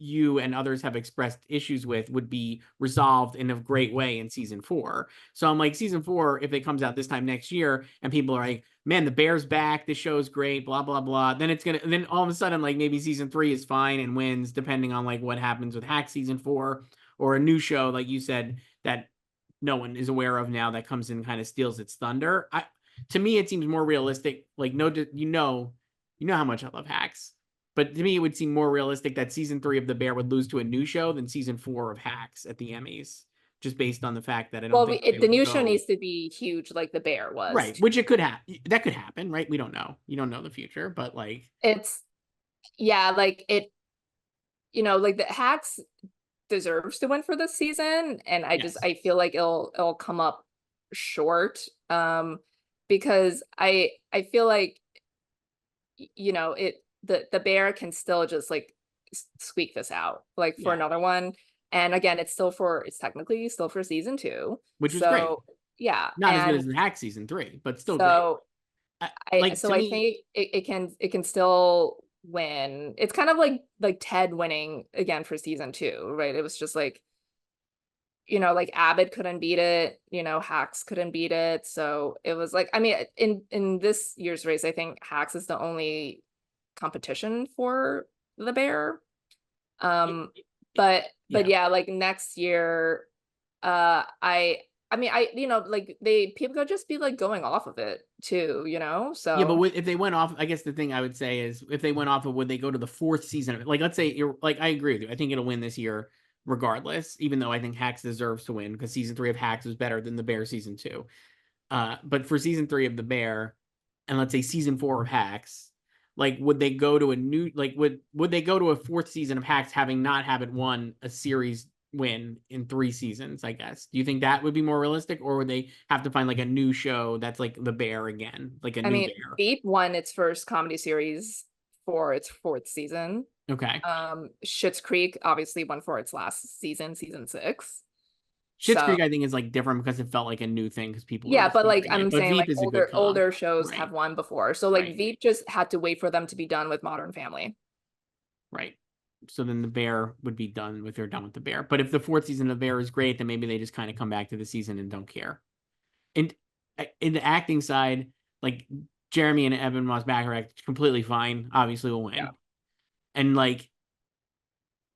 you and others have expressed issues with would be resolved in a great way in season 4. So I'm like, season 4, if it comes out this time next year and people are like, man, the Bear's back, this show's great, blah, blah, blah. Then all of a sudden, like maybe season 3 is fine and wins depending on like what happens with Hack season 4 or a new show, like you said, that no one is aware of now that comes in and kind of steals its thunder. To me, it seems more realistic. Like, no, you know how much I love Hacks. But to me, it would seem more realistic that season 3 of The Bear would lose to a new show than season 4 of Hacks at the Emmys, just based on the fact that I don't Well, think they the would new show go needs to be huge, like The Bear was. right, which it could happen. That could happen, right? We don't know. You don't know the future, but like It's yeah, like it, like the Hacks deserves to win for this season, and yes, I feel like it'll come up short, because I feel like it the Bear can still just like squeak this out like for yeah, another one, and again it's technically still for season 2, which was great. so yeah, Not as good and as the Hack season 3, but still great. so Like to I me, think it can still win. It's kind of like Ted winning again for season 2, right? It was just like, like Abbott couldn't beat it, Hacks couldn't beat it. So it was like, I mean, in this year's race, I think Hacks is the only competition for the Bear. Um, but yeah. yeah, like next year, I mean, like people could just be like going off of it too, Yeah, but so. if they went off, I guess the thing I would say is if they went off of would they go to the 4th season of it? Like, let's say you're like, I agree with you. I think it'll win this year regardless, even though I think Hacks deserves to win because season 3 of Hacks was better than The Bear season 2. But for season 3 of The Bear, and let's say season 4 of Hacks, like would they go to a new like would they go to a 4th season of Hacks having not have it won a series win in 3 seasons, I guess? Do you think that would be more realistic, or would they have to find like a new show that's like The Bear again, like a I new mean, Bear? Veep won its first comedy series for its 4th season. Okay. Schitt's Creek obviously won for its last season, season 6. Schitt's So Creek, I think, is like different because it felt like a new thing because people were yeah, but like discovering it. I'm But saying Veep like is a good comp. older shows have Right. won before. So like Right. Veep just had to wait for them to be done with Modern Family. Right. So then the Bear would be done if they're done with the Bear. But if the 4th season of the Bear is great, then maybe they just kind of come back to the season and don't care. And in the acting side, like Jeremy and Evan Moss-Bachrach, completely fine. Obviously will Yeah. win. And like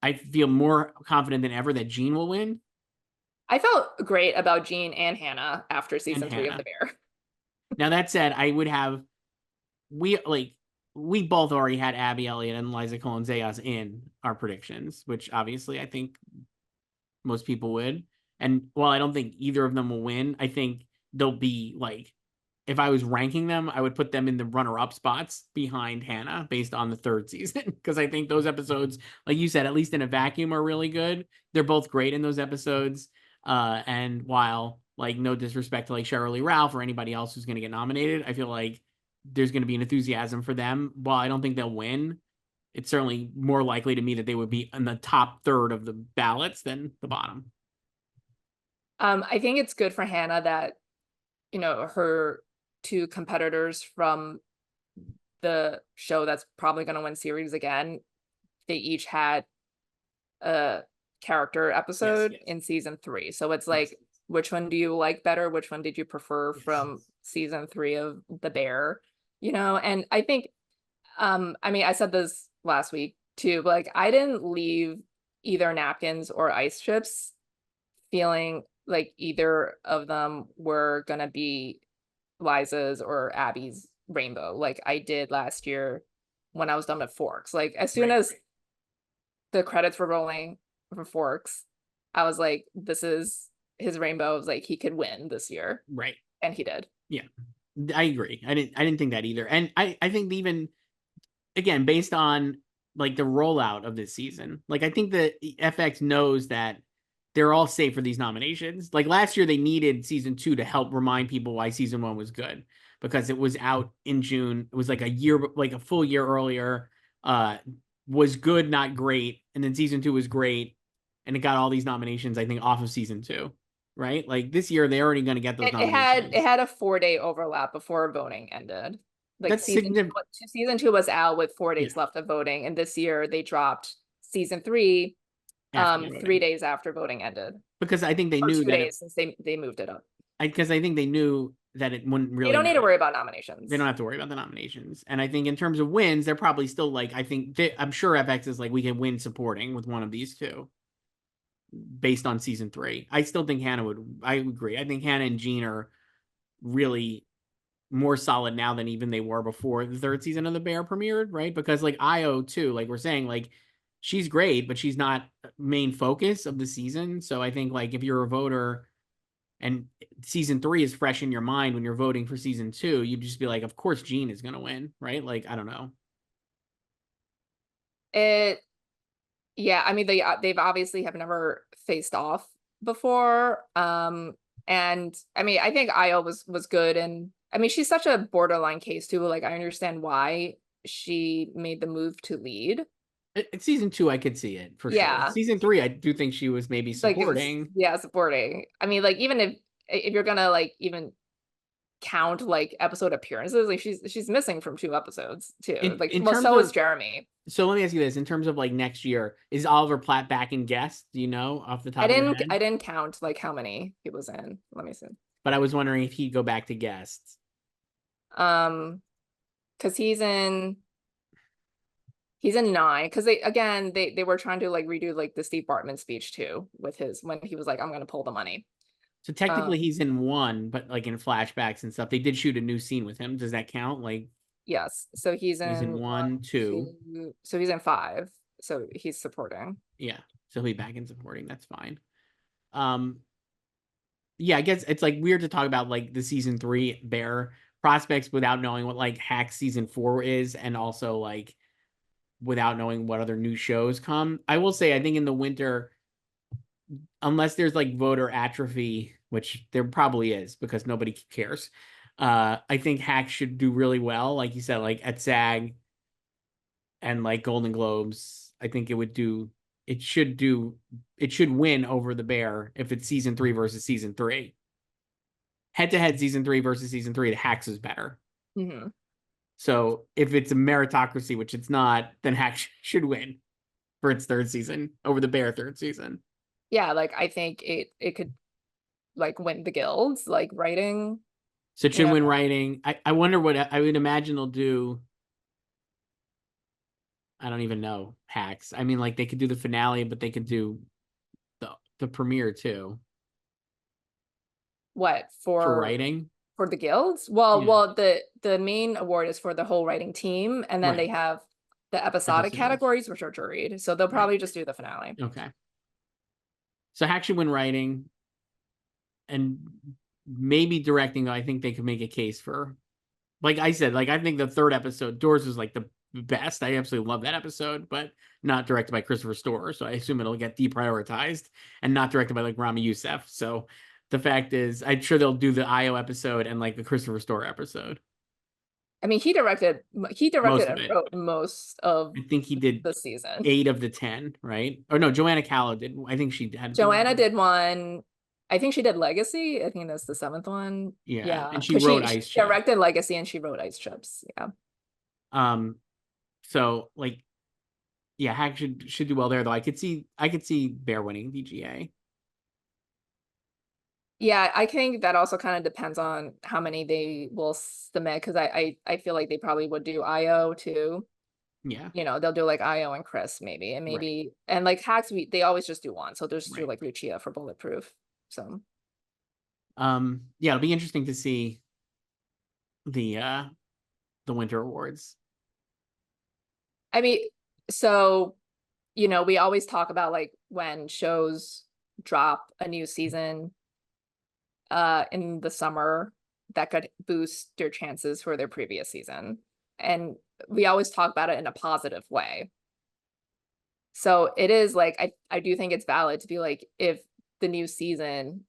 I feel more confident than ever that Gene will win I felt great about Gene and Hannah after and season 3 of The Hannah. Bear. Now that said, I would have we like we both already had Abby Elliott and Liza Colón-Zayas in our predictions, which obviously I think most people would. And while I don't think either of them will win, I think they'll be like, if I was ranking them, I would put them in the runner-up spots behind Hannah based on the 3rd season because I think those episodes, like you said, at least in a vacuum, are really good. They're both great in those episodes. And while like no disrespect to like Sheryl Lee Ralph or anybody else who's going to get nominated, I feel like there's going to be an enthusiasm for them. While I don't think they'll win, it's certainly more likely to me that they would be in the top 3rd of the ballots than the bottom. I think it's good for Hannah that, her 2 competitors from the show that's probably going to win series again, they each had a character Yes, episode yes. in season 3. So it's Yes. like, which one do you like better? Which one did you prefer Yes. from season 3 of The Bear? And I think, I mean, I said this last week too, but like I didn't leave either Napkins or Ice Chips feeling like either of them were gonna be Liza's or Abby's rainbow, like I did last year when I was done with Forks. Like as soon Right. as the credits were rolling for Forks, I was like, this is his rainbow. I was like, he could win this year. Right. And he did. Yeah. I agree. I didn't think that either. And I think even again, based on like the rollout of this season, like I think that FX knows that they're all safe for these nominations. Like last year, they needed season 2 to help remind people why season 1 was good because it was out in June. It was like a year, like a full year earlier. Uh, was good, not great, and then season 2 was great, and it got all these nominations. I think off of season 2, right? Like this year, they're already going to get those It nominations. had a 4-day overlap before voting ended. Like That's significant. season two was out with 4 days Yeah, left of voting, and this year they dropped season 3 after 3 days after voting ended. because I think they Or knew two that it days since they moved it up. because I think they knew that it wouldn't You really don't need to matter. worry about They don't nominations. have to worry about the nominations. And I think in terms of wins, they're probably still like, I think I'm sure FX is like, we can win supporting with one of these two based on season 3. I still think I agree. I think Hannah and Gene are really more solid now than even they were before the third season of The Bear premiered, right? Because like Io too, like we're saying, like she's great, but she's not main focus of the season. So I think like if you're a voter and season 3 is fresh in your mind when you're voting for season 2, you'd just be like, of course Jean is gonna win, right? Like I don't know. Yeah, I mean they've obviously have never faced off before. And I mean I think Io was good, and I mean she's such a borderline case too. Like I understand why she made the move to lead. Season 2, I could see it for sure. Yeah, Season 3, I do think she was maybe like it was, supporting. yeah, supporting. I mean like even if you're gonna like even count like episode appearances, like she's missing from 2 episodes too. Like In well, terms so is of, Jeremy. so let me ask you this: in terms of like next year, is Oliver Platt back in guest? Do you know off the top of your head? I didn't count like how many he was in. Let me see. But I was wondering if he'd go back to guest. Because he's in 9, because they were trying to like redo like the Steve Bartman speech too with his when he was like, I'm gonna pull the money. So technically he's in 1, but like in flashbacks and stuff, they did shoot a new scene with him. Does that count? Like Yes, so he's in in 1, 2. 2, so he's in 5, so he's supporting. Yeah. So he'll be back in supporting. That's fine. Yeah, I guess it's like weird to talk about like the season 3 Bear prospects without knowing what like Hack season 4 is, and also like without knowing what other new shows come. I will say, I think in the winter, unless there's like voter atrophy, which there probably is because nobody cares, I think Hack should do really well. Like you said, like at SAG and like Golden Globes, I think it should win over the Bear if it's season 3 versus season 3. Head to head, season 3 versus season 3, the Hacks is better. Mm-hmm. So if it's a meritocracy, which it's not, then Hack should win for its 3rd season over the Bear 3rd season. Yeah, like I think it could like win the guilds, like writing. So it should win writing. I wonder what I would imagine they'll do. I don't even know Hacks. I mean, like they could do the finale, but they could do the premiere too. What For writing? For the guilds? Well, Yeah. well, the main award is for the whole writing team, and then they Right. have the episodic Episodes. categories, which are juried. So they'll probably just do the finale. Okay. So Hack should win writing, and maybe directing. Though I think they could make a case for, like I said, like I think the 3rd episode, Doors, is like the best. I absolutely love that episode, but not directed by Christopher Storer, so I assume it'll get deprioritized, and not directed by like Rami Youssef. So the fact is, I'm sure they'll do the Io episode and like the Christopher Storer episode. I mean, he directed Most of and it. wrote most of I think he did the season. 8 of the 10, right? Or no, Joanna Callow did. I think she had. Joanna did one. I think she did Legacy. I think that's the 7th one. Yeah, and she 'cause wrote she Ice Chef. directed Legacy and she wrote Ice Chips. Yeah. So like, yeah, Hack should do well there though. I could see Bear winning VGA. Yeah, I think that also kind of depends on how many they will submit, because I feel like they probably would do IO too. Yeah. They'll do like IO and Chris maybe, and maybe Right. and like Hacks they always just do one, so there's do Right. like Lucia for Bulletproof. So yeah, it'll be interesting to see the winter awards. I mean, so we always talk about like when shows drop a new season in the summer that could boost their chances for their previous season. And we always talk about it in a positive way. So it is like I do think it's valid to be like, if the new season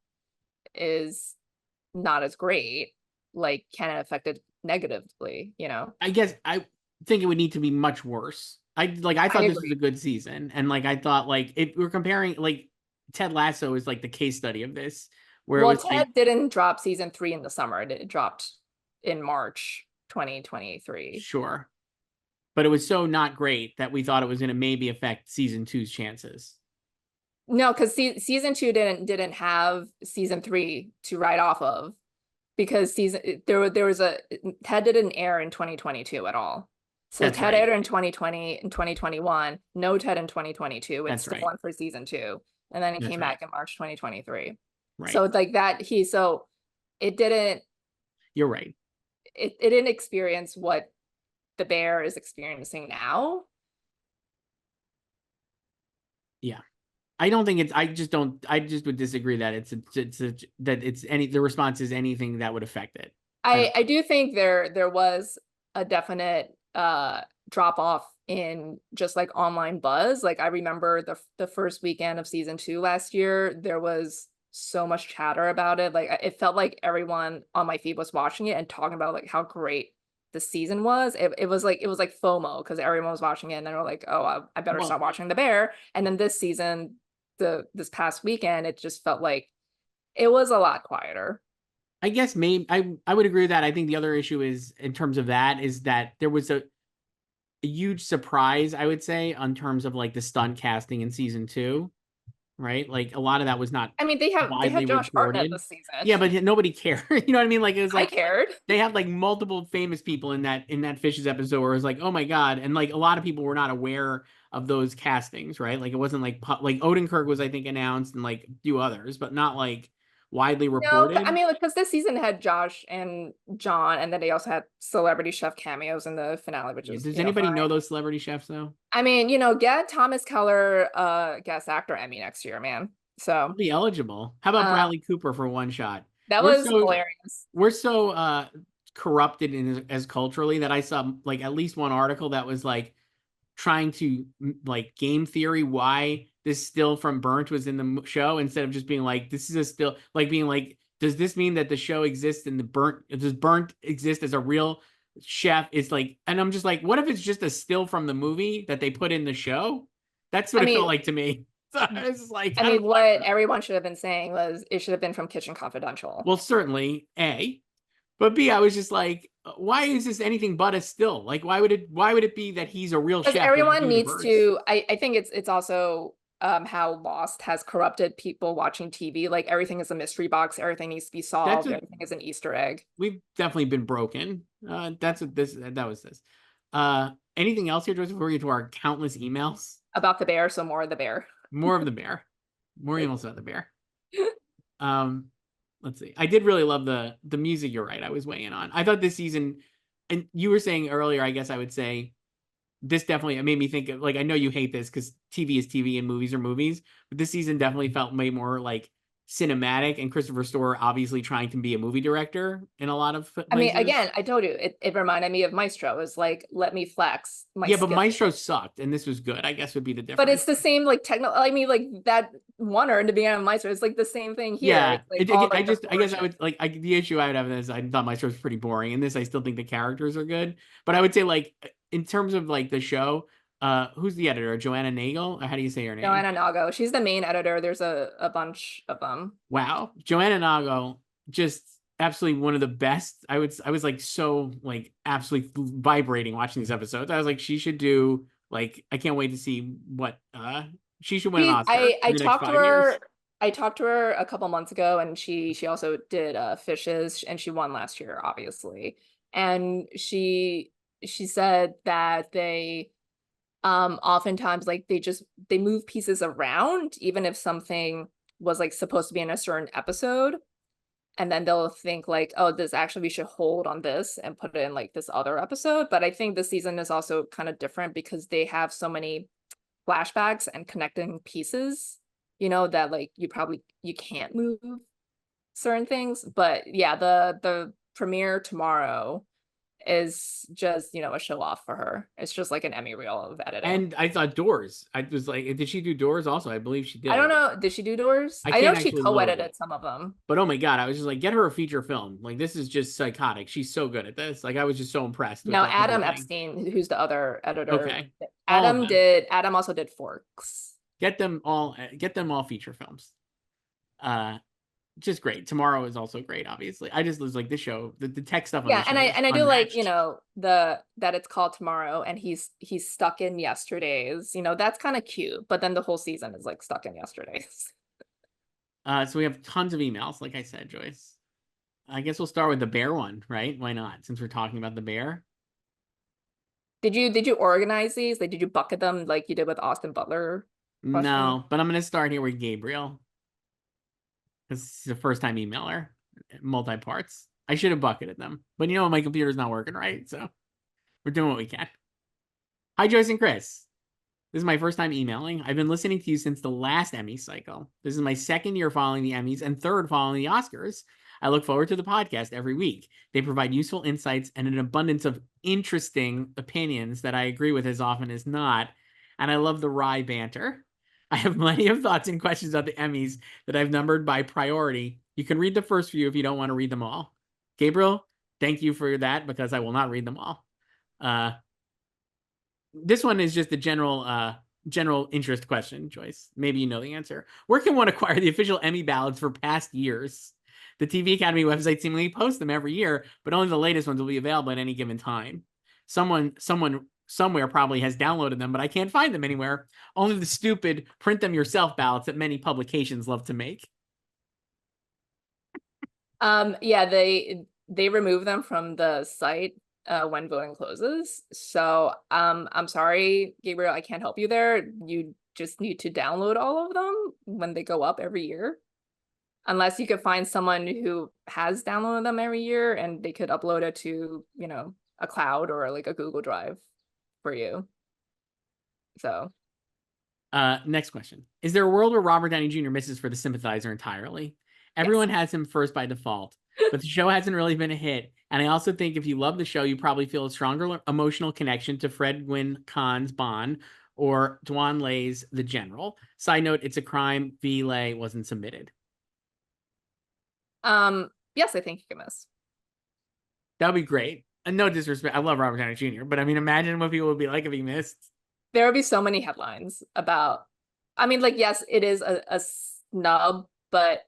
is not as great, like can it affect it negatively, I guess I think it would need to be much worse. I thought this was a good season, and like I thought like if we're comparing, like Ted Lasso is like the case study of this, where it was Ted didn't drop season 3 in the summer. It dropped in March 2023. Sure. But it was so not great that we thought it was going to maybe affect season 2's chances. No, because season 2 didn't have season 3 to write off of, because there was Ted didn't air in 2022 at all. So That's Ted right. aired in 2020 and 2021. No Ted in 2022. It's That's the right. one for season 2, and then it That's came right. back in March 2023. Right. So like that it didn't. You're right. it didn't experience what the bear is experiencing now. Yeah. I don't think it's. I just don't. I just would disagree that the response is anything that would affect it. I do think there was a definite drop off in just like online buzz. Like I remember the first weekend of season 2 last year, there was so much chatter about it. Like it felt like everyone on my feed was watching it and talking about like how great the season was. It was like FOMO because everyone was watching it and they were like, oh, I better stop watching The Bear. And then this season, this past weekend, it just felt like it was a lot quieter. I guess maybe I would agree with that. I think the other issue is in terms of that is that there was a huge surprise, I would say, on terms of like the stunt casting in season 2, right? Like a lot of that was not I mean, they widely had Josh Hartnett reported. this season. Yeah, but nobody cared. You know what I mean? Like it was I like cared. they had like multiple famous people in that Fishes episode where it was like, oh my God. And like a lot of people were not aware of those castings, right? Like it wasn't like Odenkirk was, I think, announced and like a few others, but not like widely No, I reported. mean, because this season had Josh and John, and then they also had celebrity chef cameos in the finale, which Yeah, is does anybody fine. know those celebrity chefs though? I mean, get Thomas Keller guest actor Emmy next year, man. So Be eligible. How about Bradley Cooper for one shot? that We're was so hilarious. we're so corrupted in as culturally that I saw like at least one article that was like trying to like game theory why this still from Burnt was in the show instead of just being like this is a still, like being like, does this mean that the show exists in the Burnt, does Burnt exist as a real chef? It's like, and I'm just like, what if it's just a still from the movie that they put in the show? That's what I it felt mean, like to me. So it's like, I mean, what everyone should have been saying was it should have been from Kitchen Confidential. well, certainly A, but B, I was just like, why is this anything but a still? Like, why would it be that he's a real Because chef in the everyone needs universe? to, I think it's also how Lost has corrupted people watching TV. Like everything is a mystery box, everything needs to be That's solved, what everything is an Easter egg. we've definitely been broken. That's what that was this. Anything else here, Joyce, before we get to our countless emails? About the bear, so more of the bear. More of the bear. More emails about the bear. Um, let's see. I did really love the music. You're right. I was weighing on. I thought this season, and you were saying earlier, I guess I would say this definitely made me think of, like, I know you hate this because TV is TV and movies are movies, but this season definitely felt way more like cinematic, and Christopher Storer obviously trying to be a movie director in a lot of I mean, places. again, I told you, it reminded me of Maestro. It was like, let me flex my Yeah, but skill. Maestro sucked, and this was good, I guess would be the But difference. it's the same like techno. I mean, like that Wonder in the beginning of Maestro. It's like the same thing here. Yeah, It's like all I like the just, I guess I flourishes. would like, the issue I would have is I thought Maestro was pretty boring. In this, I still think the characters are good, but I would say like in terms of like the show, who's the editor? Joanna Nagel? How do you say her name? Joanna Nago. She's the main editor. There's a bunch of them. Wow, Joanna Nagel, just absolutely one of the best. I was like so like absolutely vibrating watching these episodes. I was like, she should do like, I can't wait to see what she should win an Oscar I in the next talked to 5 years. her. I talked to her a couple months ago, and she also did Fishes, and she won last year, obviously. And she said that they oftentimes like they move pieces around, even if something was like supposed to be in a certain episode, and then they'll think like, oh, this actually we should hold on this and put it in like this other episode. But I think this season is also kind of different because they have so many flashbacks and connecting pieces, that like you can't move certain things. But yeah, the premiere tomorrow is just, a show off for her. It's just like an Emmy reel of editing. And I thought Doors. I was like, did she do Doors also? I believe she I don't did. know. Did she do Doors? I I know can't she actually load it. co-edited some of them. But oh my God, I was just like, get her a feature film. Like, this is just psychotic. She's so good at this. Like, I was just so impressed with No, like the whole Adam thing. Epstein, who's the other editor. Okay. All of them. Adam also did Forks. Get them all feature films. Just great. Tomorrow is also great, obviously. I just was like, this show, the tech stuff on Yeah, the show is and I do like, unmatched. that it's called Tomorrow and he's stuck in yesterday's. That's kind of cute, but then the whole season is like stuck in yesterday's. So we have tons of emails, like I said, Joyce. I guess we'll start with the bear one, right? Why not? Since we're talking about the bear. Did you organize these? Like, did you bucket them like you did with Austin Butler question? No, but I'm gonna start here with Gabriel. This is a first time emailer, multi-parts. I should have bucketed them, but you know, my computer's not working right, so we're doing what we can. Hi, Joyce and Chris. This is my first time emailing. I've been listening to you since the last Emmy cycle. This is my second year following the Emmys and third following the Oscars. I look forward to the podcast every week. They provide useful insights and an abundance of interesting opinions that I agree with as often as not. And I love the wry banter. I have plenty of thoughts and questions about the Emmys that I've numbered by priority. You can read the first few if you don't want to read them all. Gabriel, thank you for that because I will not read them all. This one is just a general interest question, Joyce. Maybe you know the answer. Where can one acquire the official Emmy ballots for past years? The TV Academy website seemingly posts them every year, but only the latest ones will be available at any given time. Someone somewhere probably has downloaded them, but I can't find them anywhere. Only the stupid print them yourself ballots that many publications love to make. Yeah, they remove them from the site when voting closes. So I'm sorry, Gabriel, I can't help you there. You just need to download all of them when they go up every year. Unless you could find someone who has downloaded them every year and they could upload it to, you know, a cloud or like a Google Drive for you. So next question. Is there a world where Robert Downey Jr. misses for the sympathizer entirely? Everyone has him first by default, but the show hasn't really been a hit. And I also think if you love the show, you probably feel a stronger emotional connection to Fred Gwynne Khan's Bond or Dwan Lay's The General. Side note, it's a crime V. Lay wasn't submitted. Yes, I think you can miss. That would be great. And no disrespect, I love Robert Downey Jr., but I mean, imagine what people would be like if he missed. There would be so many headlines about, I mean, like, yes, it is a snub, but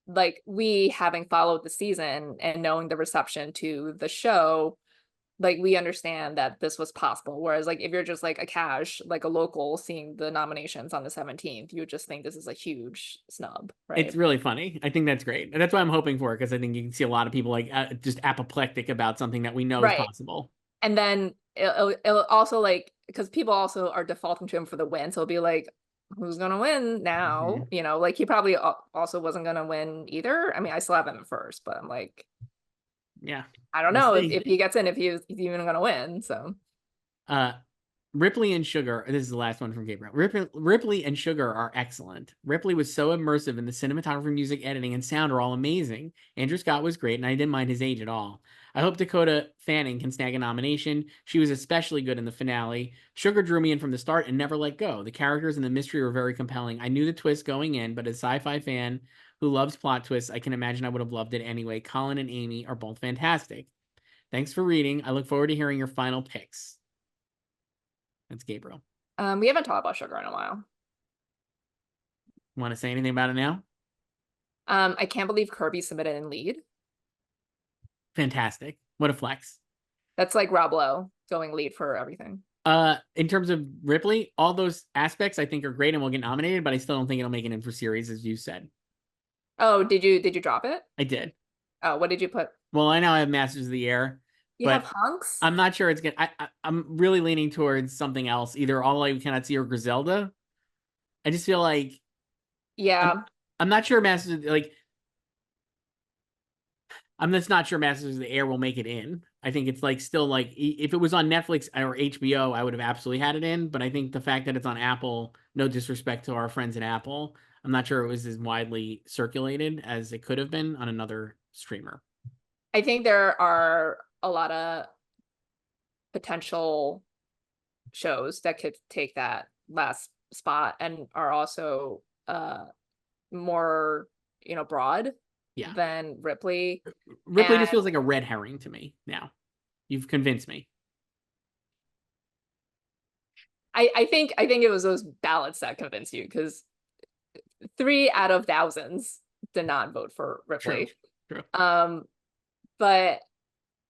like we having followed the season and knowing the reception to the show, like we understand that this was possible. Whereas like if you're just like a cash, like a local seeing the nominations on the 17th, you would just think this is a huge snub, right? It's really funny. I think that's great. And that's what I'm hoping for, because I think you can see a lot of people like just apoplectic about something that we know is possible. And then it'll also like, because people also are defaulting to him for the win. So it'll be like, who's gonna win now? You know, like he probably also wasn't gonna win either. I mean, I still have him at first, but I'm like, yeah, I don't know if he gets in, if he's even gonna win. So Ripley and Sugar, this is the last one from Gabriel. Ripley and Sugar are excellent. Ripley was so immersive, and the cinematography, music, editing, and sound are all amazing. Andrew Scott was great, and I didn't mind his age at all. I hope Dakota Fanning can snag a nomination. She was especially good in the finale. Sugar drew me in from the start and never let go. The characters and the mystery were very compelling. I knew the twist going in, but as a sci-fi fan who loves plot twists, I can imagine I would have loved it anyway. Colin and Amy are both fantastic. Thanks for reading. I look forward to hearing your final picks. That's Gabriel. We haven't talked about Sugar in a while. Want to say anything about it now? I can't believe Kirby submitted in lead. Fantastic. What a flex. That's like Rob Lowe going lead for everything. In terms of Ripley, all those aspects I think are great and will get nominated, but I still don't think it'll make it in for series, as you said. Oh, did you drop it? I did. Oh, what did you put? Well, I now have Masters of the Air. You have Hunks? I'm not sure it's gonna. I'm really leaning towards something else, either All I Cannot See or Griselda. I just feel like, yeah, I'm not sure Masters like. I'm just not sure Masters of the Air will make it in. I think it's like still like if it was on Netflix or HBO, I would have absolutely had it in. But I think the fact that it's on Apple, no disrespect to our friends at Apple, I'm not sure it was as widely circulated as it could have been on another streamer. I think there are a lot of potential shows that could take that last spot and are also more, you know, broad than Ripley. Ripley just feels like a red herring to me now. You've convinced me. I think it was those ballots that convinced you, because 3 out of thousands did not vote for Ripley. True. But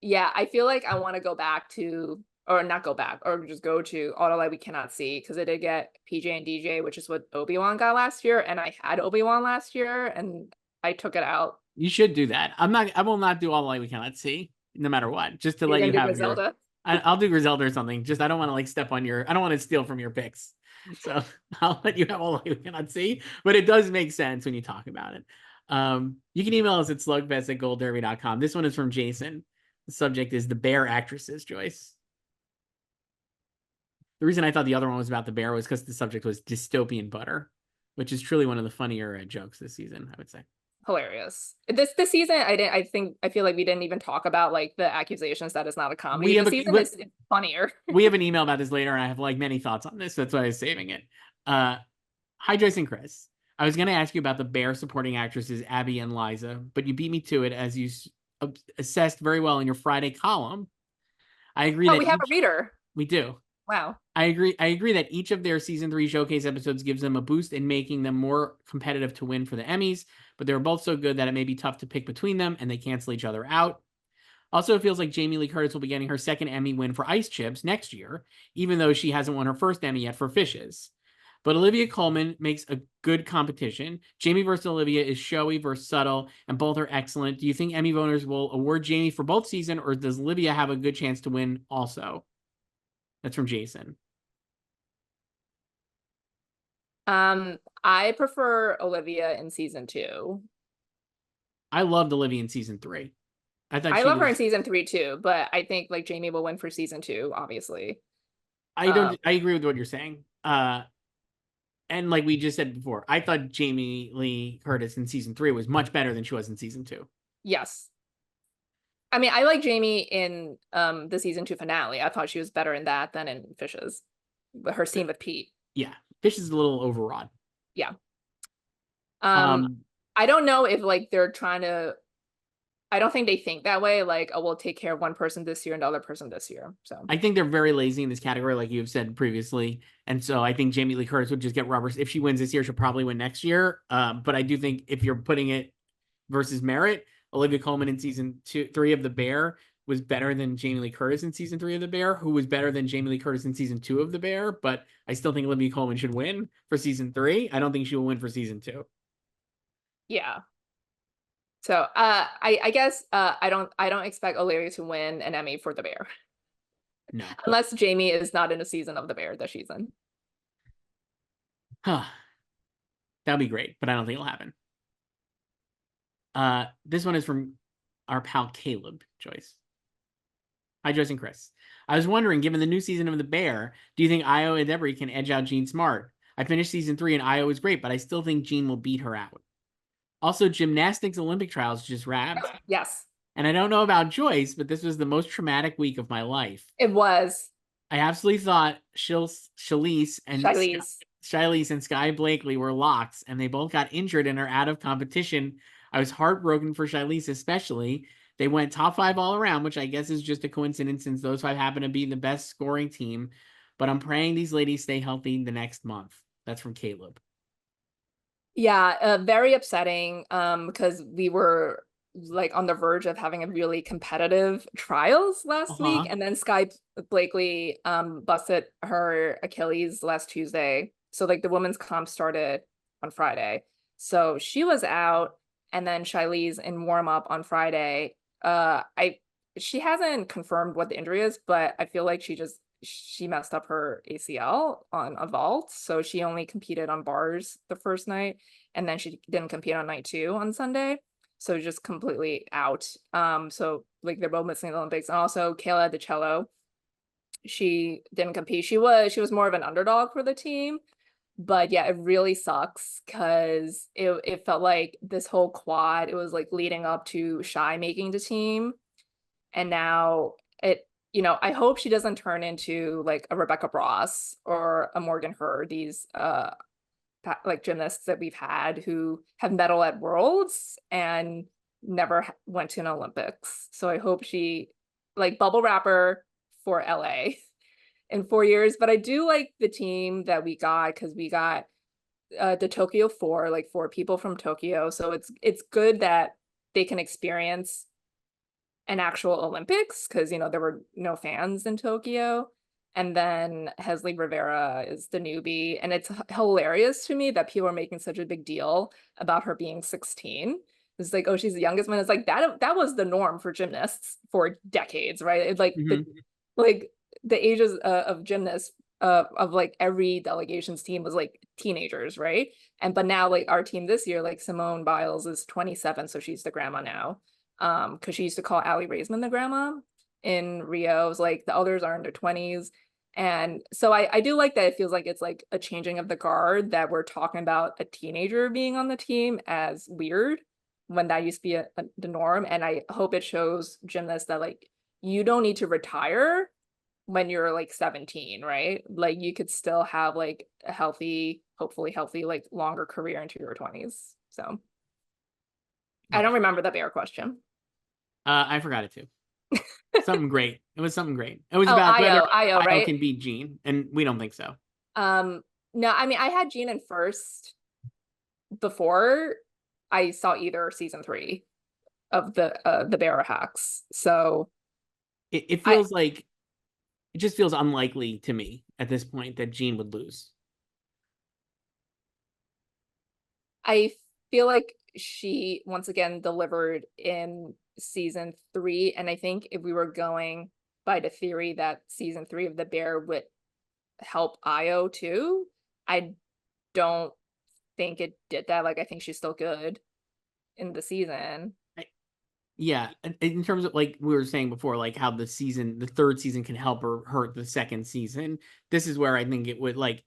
yeah, I feel like I want to go back to, or not go back, or just go to All the Light We Cannot See, because it did get PJ and DJ, which is what Obi-Wan got last year, and I had Obi-Wan last year, and I took it out. You should do that. I will not do All the Light We Cannot See, no matter what. Just to let you have Griselda. I'll do Griselda or something. Just I don't want to like step on your. I don't want to steal from your picks. So I'll let you have All the Light We Cannot See. But it does make sense when you talk about it. You can email us at slugfest@goldderby.com. This one is from Jason. The subject is the bear actresses, Joyce. The reason I thought the other one was about the bear was because the subject was dystopian butter, which is truly one of the funnier jokes this season, I would say. Hilarious. This season, I feel like we didn't even talk about like the accusations that it's not a comedy. We have the season is funnier. We have an email about this later, and I have like many thoughts on this. So that's why I was saving it. Hi, Joyce and Chris. I was going to ask you about the bear supporting actresses Abby and Liza, but you beat me to it as you assessed very well in your Friday column. I agree that we have a reader. We do. Wow. I agree that each of their season 3 showcase episodes gives them a boost in making them more competitive to win for the Emmys, but they were both so good that it may be tough to pick between them, and they cancel each other out. Also, it feels like Jamie Lee Curtis will be getting her second Emmy win for Ice Chips next year, even though she hasn't won her first Emmy yet for Fishes. But Olivia Colman makes a good competition. Jamie versus Olivia is showy versus subtle, and both are excellent. Do you think Emmy voters will award Jamie for both seasons, or does Olivia have a good chance to win also? That's from Jason. I prefer Olivia in season 2. I loved Olivia in season 3. I love her in season 3 too, but I think like Jamie will win for season 2, obviously. I agree with what you're saying. And like we just said before, I thought Jamie Lee Curtis in season 3 was much better than she was in season 2. Yes. I mean, I like Jamie in the season 2 finale. I thought she was better in that than in Fishes. Her scene with Pete. Yeah. Fishes is a little overwrought. Yeah. I don't know if like they're trying to, I don't think they think that way. Like, oh, we'll take care of one person this year and the other person this year. So I think they're very lazy in this category, like you've said previously. And so I think Jamie Lee Curtis would just get rubbers. If she wins this year, she'll probably win next year. But I do think if you're putting it versus merit, Olivia Colman in season 3 of The Bear was better than Jamie Lee Curtis in season 3 of The Bear, who was better than Jamie Lee Curtis in season 2 of The Bear. But I still think Olivia Colman should win for season 3. I don't think she will win for season 2. Yeah. So I guess I don't expect Olivia to win an Emmy for The Bear. No. Unless Jamie is not in a season of The Bear this season. Huh. That'd be great, but I don't think it'll happen. This one is from our pal Caleb, Joyce. Hi, Joyce and Chris. I was wondering, given the new season of The Bear, do you think Io and Debbie can edge out Jean Smart? I finished season 3 and Io was great, but I still think Jean will beat her out. Also, gymnastics Olympic trials just wrapped. Yes. And I don't know about Joyce, but this was the most traumatic week of my life. It was. I absolutely thought Shilese and Sky Blakely were locks, and they both got injured and are out of competition. I was heartbroken for Shilese especially. They went top 5 all around, which I guess is just a coincidence since those 5 happen to be the best scoring team. But I'm praying these ladies stay healthy the next month. That's from Caleb. Yeah, very upsetting because we were like on the verge of having a really competitive trials last week, and then Sky Blakely busted her Achilles last Tuesday. So like the women's comp started on Friday. So she was out, and then Shilese in warm up on Friday. She hasn't confirmed what the injury is, but I feel like she messed up her ACL on a vault. So she only competed on bars the first night, and then she didn't compete on night 2 on Sunday. So just completely out. So like they're both missing the Olympics. And also Kayla DiCello, she didn't compete. She was more of an underdog for the team. But yeah, it really sucks because it felt like this whole quad, it was like leading up to Shy making the team. And now I hope she doesn't turn into like a Rebecca Ross or a Morgan Hurd, these like gymnasts that we've had who have medal at Worlds and never went to an Olympics. So I hope she like bubble wrapper for LA in 4 years. But I do like the team that we got because we got the Tokyo 4, like 4 people from Tokyo. So it's good that they can experience an actual Olympics because there were no fans in Tokyo. And then Hesley Rivera is the newbie, and it's hilarious to me that people are making such a big deal about her being 16. It's like, oh, she's the youngest one. It's like that was the norm for gymnasts for decades, right? It's like like the ages of gymnasts of like every delegation's team was like teenagers, right? And but now like our team this year, like Simone Biles is 27, so she's the grandma now. Because she used to call Allie Raisman the grandma in Rio. It was like the others are in their 20s. And so I do like that it feels like it's like a changing of the guard that we're talking about a teenager being on the team as weird when that used to be the norm. And I hope it shows gymnasts that like you don't need to retire when you're like 17, right? Like you could still have like a healthy, hopefully healthy, like longer career into your 20s. So I don't remember the bear question. I forgot it too. Something great. It was something great. It was Oh, about whether Io, Io right? can beat Jean, and we don't think so. No, I mean I had Jean in first before I saw either season 3 of the Bear hacks. So It I feels like it just feels unlikely to me at this point that Jean would lose. I feel like she once again delivered in season 3, and I think if we were going by the theory that season 3 of the Bear would help Io too, I don't think it did that. Like I think she's still good in the season. Yeah, in terms of like we were saying before, like how the third season can help or hurt the second season. This is where I think it would like.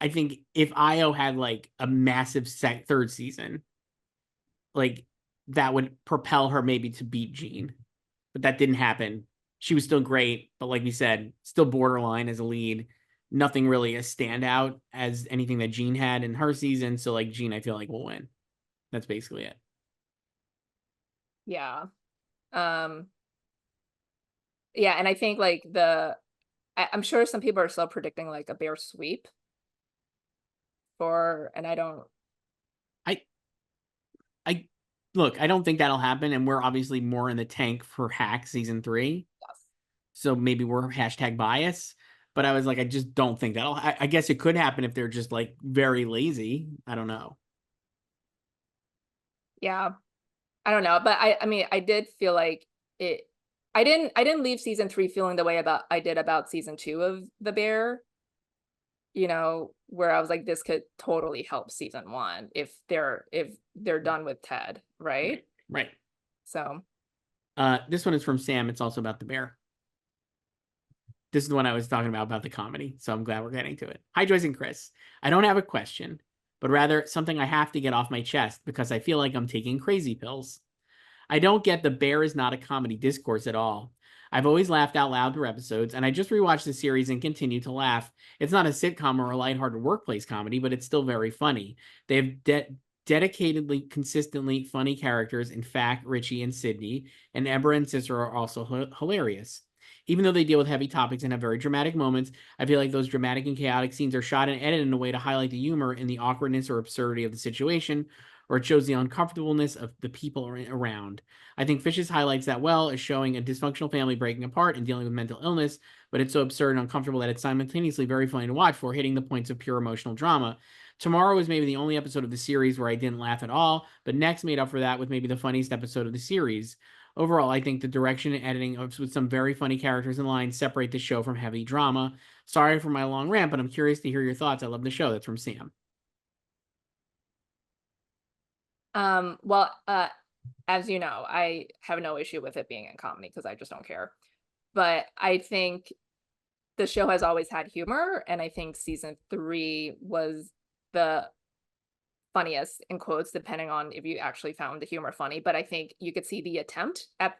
I think if Io had like a massive third season, like that would propel her maybe to beat Jean, but that didn't happen. She was still great, but like we said, still borderline as a lead. Nothing really a standout as anything that Jean had in her season. So like Jean, I feel like will win. That's basically it. Yeah. Um yeah, and I think like I'm sure some people are still predicting like a Bear sweep and I don't. I I look, I don't think that'll happen, and we're obviously more in the tank for Hack season 3, Yes. so maybe we're hashtag bias. But I was like, I just don't think that'll. I guess it could happen if they're just like very lazy. I don't know. Yeah. I don't know, but I mean I did feel like it I didn't leave season 3 feeling the way about I did about season 2 of The Bear, where I was like this could totally help season 1 if they're done with Ted, right? Right, right. So, This one is from Sam. It's also about the bear. This is the one I was talking about the comedy. So I'm glad we're getting to it. Hi, Joyce and Chris. I don't have a question, but rather something I have to get off my chest because I feel like I'm taking crazy pills. I don't get the bear is not a comedy discourse at all. I've always laughed out loud through episodes, and I just rewatched the series and continue to laugh. It's not a sitcom or a lighthearted workplace comedy, but it's still very funny. They have dedicatedly, consistently funny characters in fact, Richie and Sydney, and Ebra and Cicero are also hilarious. Even though they deal with heavy topics and have very dramatic moments, I feel like those dramatic and chaotic scenes are shot and edited in a way to highlight the humor in the awkwardness or absurdity of the situation, or it shows the uncomfortableness of the people around. I think Fishes highlights that well as showing a dysfunctional family breaking apart and dealing with mental illness, but it's so absurd and uncomfortable that it's simultaneously very funny to watch for, hitting the points of pure emotional drama. Tomorrow was maybe the only episode of the series where I didn't laugh at all, but Next made up for that with maybe the funniest episode of the series. Overall, I think the direction and editing with some very funny characters and lines separate the show from heavy drama. Sorry for my long rant, but I'm curious to hear your thoughts. I love the show. That's from Sam. well, as you know, I have no issue with it being in comedy because I just don't care. But I think the show has always had humor, and I think season 3 was the funniest in quotes, depending on if you actually found the humor funny. But I think you could see the attempt at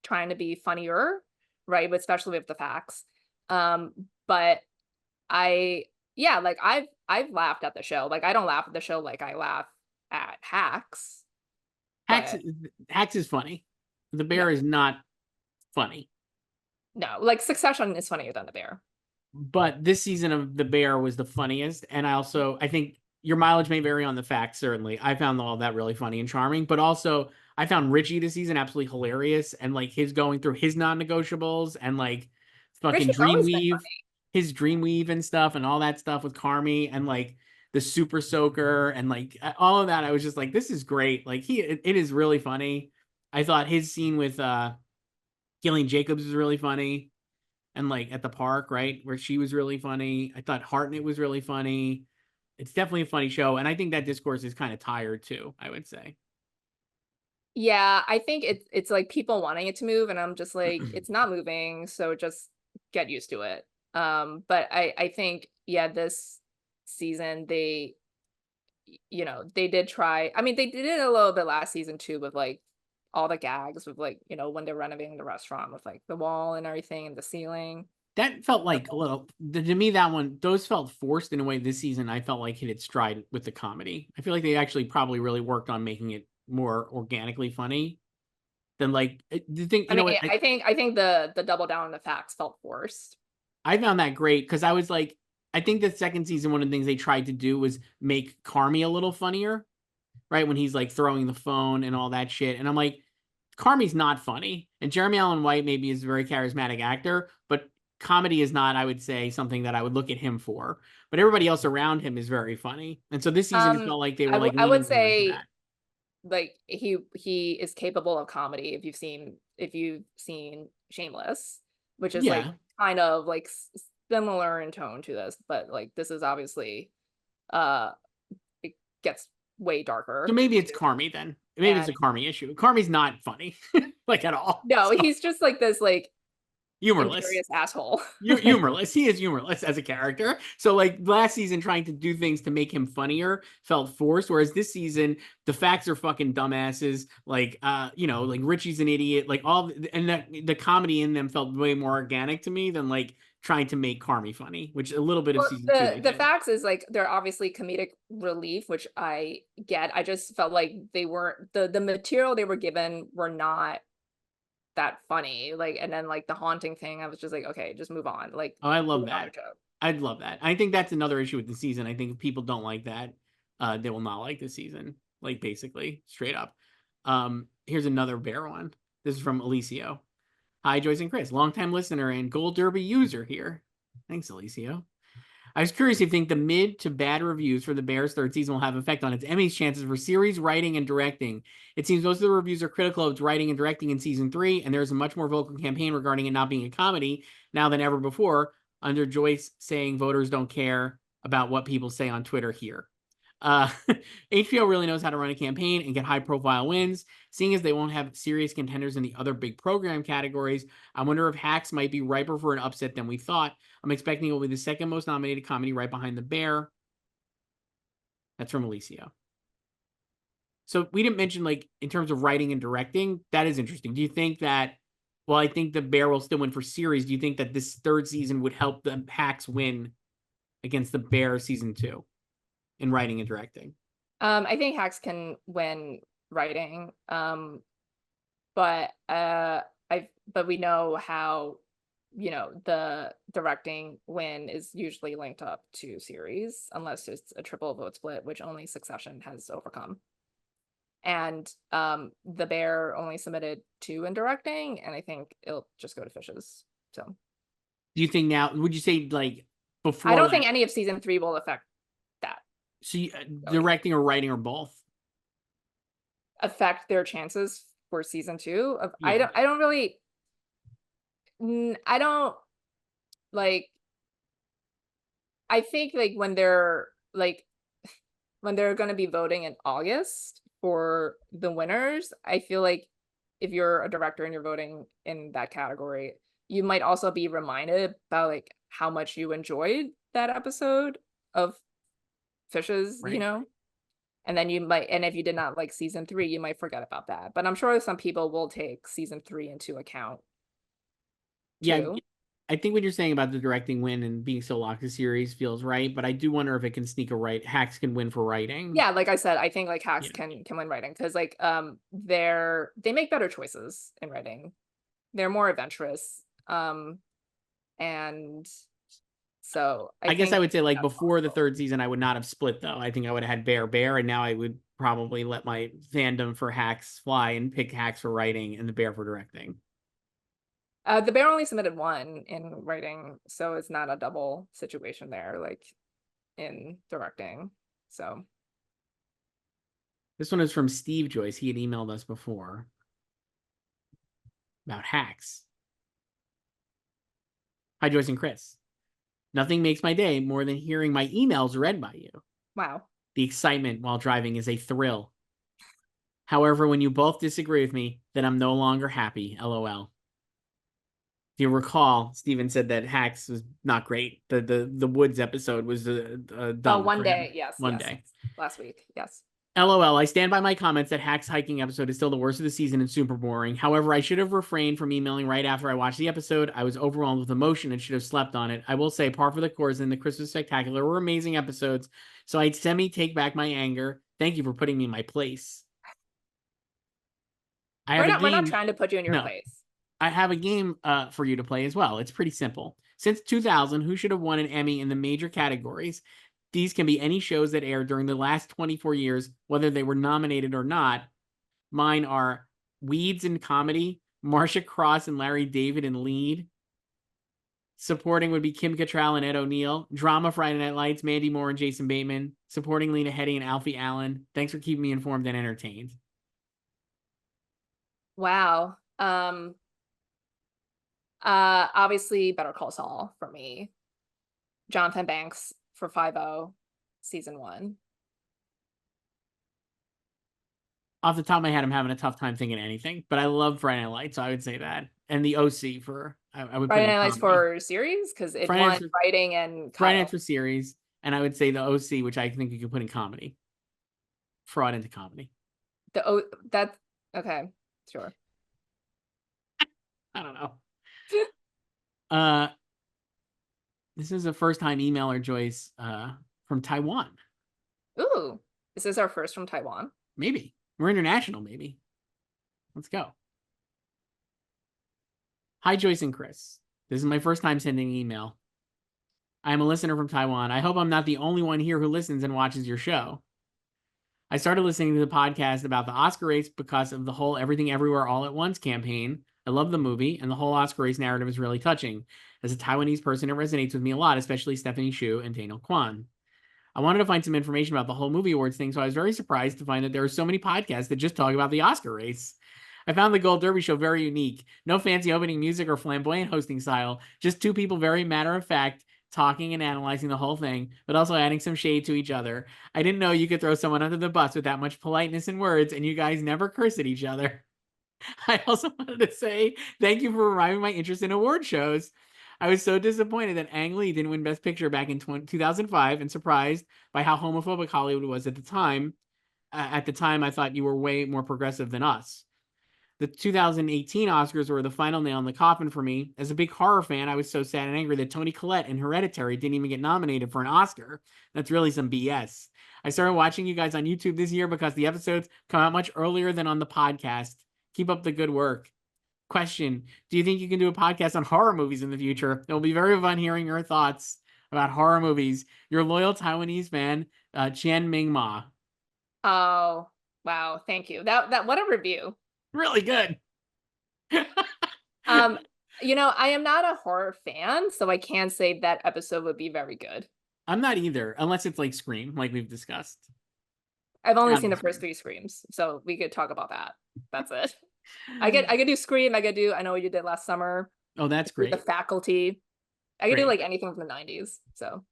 trying to be funnier, right? But especially with the facts. But I yeah, like I've laughed at the show. Like I don't laugh at the show like I laugh at hacks, Hacks, but Hacks is funny. The yeah, bear is not funny. no, like Succession is funnier than the Bear. But this season of The Bear was the funniest. And I think your mileage may vary on the facts, certainly. I found all that really funny and charming. But also, I found Richie this season absolutely hilarious. And like his going through his non negotiables and like fucking Richie's always been Dreamweave, funny. his Dreamweave and stuff, and all that stuff with Carmy and like the Super Soaker and like all of that. I was just like, this is great. Like, it is really funny. I thought his scene with Gillian Jacobs was really funny. and like at the park, right, where she was really funny. I thought Hartnett was really funny. It's definitely a funny show, and I think that discourse is kind of tired too, I would say. Yeah, I think it's like people wanting it to move, and I'm just like, it's not moving, so just get used to it. But I think, yeah, this season they did try. I mean, they did it a little bit last season too, with like all the gags with like, when they're renovating the restaurant with like the wall and everything and the ceiling. That felt like a little to me. That one, those felt forced in a way. This season, I felt like hit its stride with the comedy. I feel like they actually probably really worked on making it more organically funny than like the thing. I You know mean, what? I think the double down on the facts felt forced. I found that great because I was like, I think the second season, one of the things they tried to do was make Carmy a little funnier, right? When he's like throwing the phone and all that shit. And I'm like, Carmy's not funny. And Jeremy Allen White maybe is a very charismatic actor, but comedy is not, I would say, something that I would look at him for. But everybody else around him is very funny. And so this season it felt like they were like I would leaning more into that. say like he is capable of comedy if you've seen Shameless, which is like Yeah. kind of like similar in tone to this, but like this is obviously uh it gets way So darker maybe it's too. Carmy then. Maybe it's And a Carmy issue. Carmy's not funny, like at all. no, So he's just like this like humorless. imperious asshole. Humorless. He is humorless as a character. So like last season, trying to do things to make him funnier felt forced. Whereas this season, the facts are fucking dumbasses. Like like Richie's an idiot. Like and the comedy in them felt way more organic to me than like trying to make Carmy funny, which a little bit of Well, season two the they the did. facts is like they're obviously comedic relief, which I get. I just felt like they weren't the material they were given were not that funny. Like, and then like the haunting thing, I was just like, okay, just move on. Like, Oh, I love move on that. the joke. I'd love that. I think that's another issue with the season. I think if people don't like that, they will not like the season. Like basically, straight up. Here's another bear one. This is from Alicio. Hi, Joyce and Chris, longtime listener and Gold Derby user here. Thanks, Alicio. I was curious if you think the mid to bad reviews for the Bears' third season will have effect on its Emmys chances for series writing and directing. It seems most of the reviews are critical of its writing and directing in season 3, and there is a much more vocal campaign regarding it not being a comedy now than ever before, under Joyce saying voters don't care about what people say on Twitter here. Uh, HBO really knows how to run a campaign and get high profile wins. Seeing as they won't have serious contenders in the other big program categories, I wonder if Hacks might be riper for an upset than we thought. I'm expecting it will be the second most nominated comedy right behind The Bear. That's from Alicia. So we didn't mention, like, in terms of writing and directing, that is interesting. Do you think that, well, I think The Bear will still win for series. Do you think that this third season would help the Hacks win against The Bear season 2 in writing and directing? I think Hacks can win writing. But but we know how the directing win is usually linked up to series unless it's a triple vote split, which only Succession has overcome. And the Bear only submitted 2 in directing, and I think it'll just go to Fishes. So Do you think now, would you say, like, I before don't that, think any of season 3 will affect that, really directing or writing or both? affect their chances for season 2 of Yeah. I don't really I don't like I think like when they're going to be voting in August for the winners, I feel like if you're a director and you're voting in that category, you might also be reminded about like how much you enjoyed that episode of Fishes, Right. and then you might, and if you did not like season 3, you might forget about that. But I'm sure some people will take season 3 into account Yeah, too. I think what you're saying about the directing win and being so locked to series feels right, but I do wonder if it can sneak a right. Hacks can win for writing. Yeah, like I said, I think like Hacks Yeah. can win writing because like they make better choices in writing. They're more adventurous. And so I I guess I think would say, like, that's before the possible. third season, I would not have split though. I think I would have had Bear, and now I would probably let my fandom for Hacks fly and pick Hacks for writing and the Bear for directing. The Bear only submitted 1 in writing, so it's not a double situation there, like in directing. So This one is from Steve Joyce. He had emailed us before about Hacks. Hi, Joyce and Chris. Nothing makes my day more than hearing my emails read by you. Wow. The excitement while driving is a thrill. However, when you both disagree with me, then I'm no longer happy. LOL. If you recall, Steven said that Hacks was not great. The Woods episode was dumb. One for day. him. Yes. One Yes. day. Last week. Yes. LOL, I stand by my comments that Hack's hiking episode is still the worst of the season and super boring. However, I should have refrained from emailing right after I watched the episode. I was overwhelmed with emotion and should have slept on it. I will say, par for the course and the Christmas Spectacular were amazing episodes, so I'd take back my anger. Thank you for putting me in my place. I have We're not trying to put you in your No. place. I have a game for you to play as well. It's pretty simple. Since 2000, who should have won an Emmy in the major categories? These can be any shows that aired during the last 24 years, whether they were nominated or not. Mine are Weeds in Comedy, Marcia Cross and Larry David in Lead. Supporting would be Kim Cattrall and Ed O'Neill. Drama, Friday Night Lights, Mandy Moore and Jason Bateman. Supporting, Lena Headey and Alfie Allen. Thanks for keeping me informed and entertained. Wow. Obviously Better Call Saul for me. Jonathan Banks for 5-0 season 1. Off the top of my head, I'm having a tough time thinking of anything, but I love Friday Night Lights, so I would say that. And the OC for I would Friday put Night Lights comedy. for series because it won writing and Friday Night for series, and I would say the OC, which I think you could put in comedy. Fraud into comedy. That's okay, sure. I don't know. This is a first-time emailer, Joyce, from Taiwan. Ooh, is this our first from Taiwan? Maybe. We're international, maybe. Let's go. Hi, Joyce and Chris. This is my first time sending an email. I am a listener from Taiwan. I hope I'm not the only one here who listens and watches your show. I started listening to the podcast about the Oscar race because of the whole Everything Everywhere All at Once campaign. I love the movie, and the whole Oscar race narrative is really touching. As a Taiwanese person, it resonates with me a lot, especially Stephanie Hsu and Daniel Kwan. I wanted to find some information about the whole movie awards thing, so I was very surprised to find that there are so many podcasts that just talk about the Oscar race. I found the Gold Derby show very unique. No fancy opening music or flamboyant hosting style, just two people very matter-of-fact talking and analyzing the whole thing, but also adding some shade to each other. I didn't know you could throw someone under the bus with that much politeness in words, and you guys never curse at each other. I also wanted to say thank you for reviving my interest in award shows. I was so disappointed that Ang Lee didn't win Best Picture back in 2005 and surprised by how homophobic Hollywood was at the time. At the time, I thought you were way more progressive than us. The 2018 Oscars were the final nail in the coffin for me. As a big horror fan, I was so sad and angry that Toni Collette in Hereditary didn't even get nominated for an Oscar. That's really some BS. I started watching you guys on YouTube this year because the episodes come out much earlier than on the podcast. Keep up the good work. Question: do you think you can do a podcast on horror movies in the future? It will be very fun hearing your thoughts about horror movies. Your loyal Taiwanese fan, Chen Ming Ma. Oh, wow. Thank you. That what a review. Really good. I am not a horror fan, so I can't say that episode would be very good. I'm not either, unless it's like Scream, like we've discussed. I've only seen the first 3 Screams, so we could talk about that. That's it. I could do Scream. I know what you did last summer. Oh, that's great. The Faculty. I could do like anything from the 90s. So.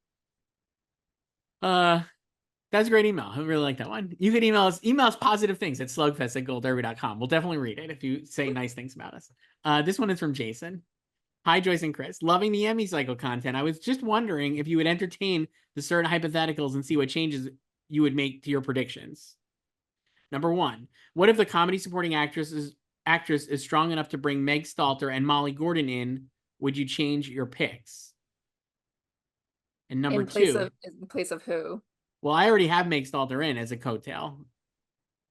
That's a great email. I really like that one. You can email us positive things at slugfest@goldderby.com. We'll definitely read it if you say nice things about us. This one is from Jason. Hi, Joyce and Chris. Loving the Emmy cycle content. I was just wondering if you would entertain the certain hypotheticals and see what changes you would make to your predictions. Number 1, what if the comedy supporting actress is strong enough to bring Meg Stalter and Molly Gordon in? Would you change your picks? And number 2, in place of who? Well, I already have Meg Stalter in as a coattail.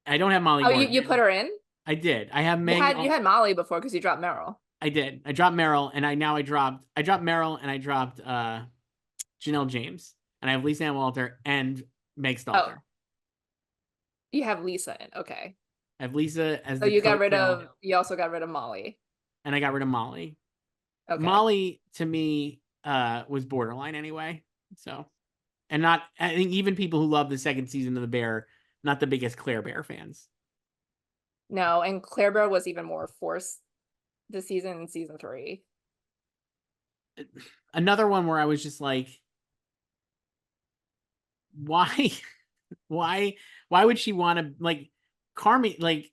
I don't have Molly Gordon. Oh, you put her in? I did. I have Meg. You had Molly before because you dropped Meryl. I did. I dropped Meryl, and I dropped Meryl, and I dropped Janelle James, and I have Lisa Ann Walter and Meg Stalter. Oh. You have Lisa in. Okay. I have Lisa as so the you coattail, you also got rid of Molly. And I got rid of Molly. Okay. Molly to me was borderline anyway. So, and I think even people who love the second season of The Bear, not the biggest Claire Bear fans. No, and Claire Bear was even more forced this season in season 3. another one where I was just like, why, why would she want to like Carmi? Like,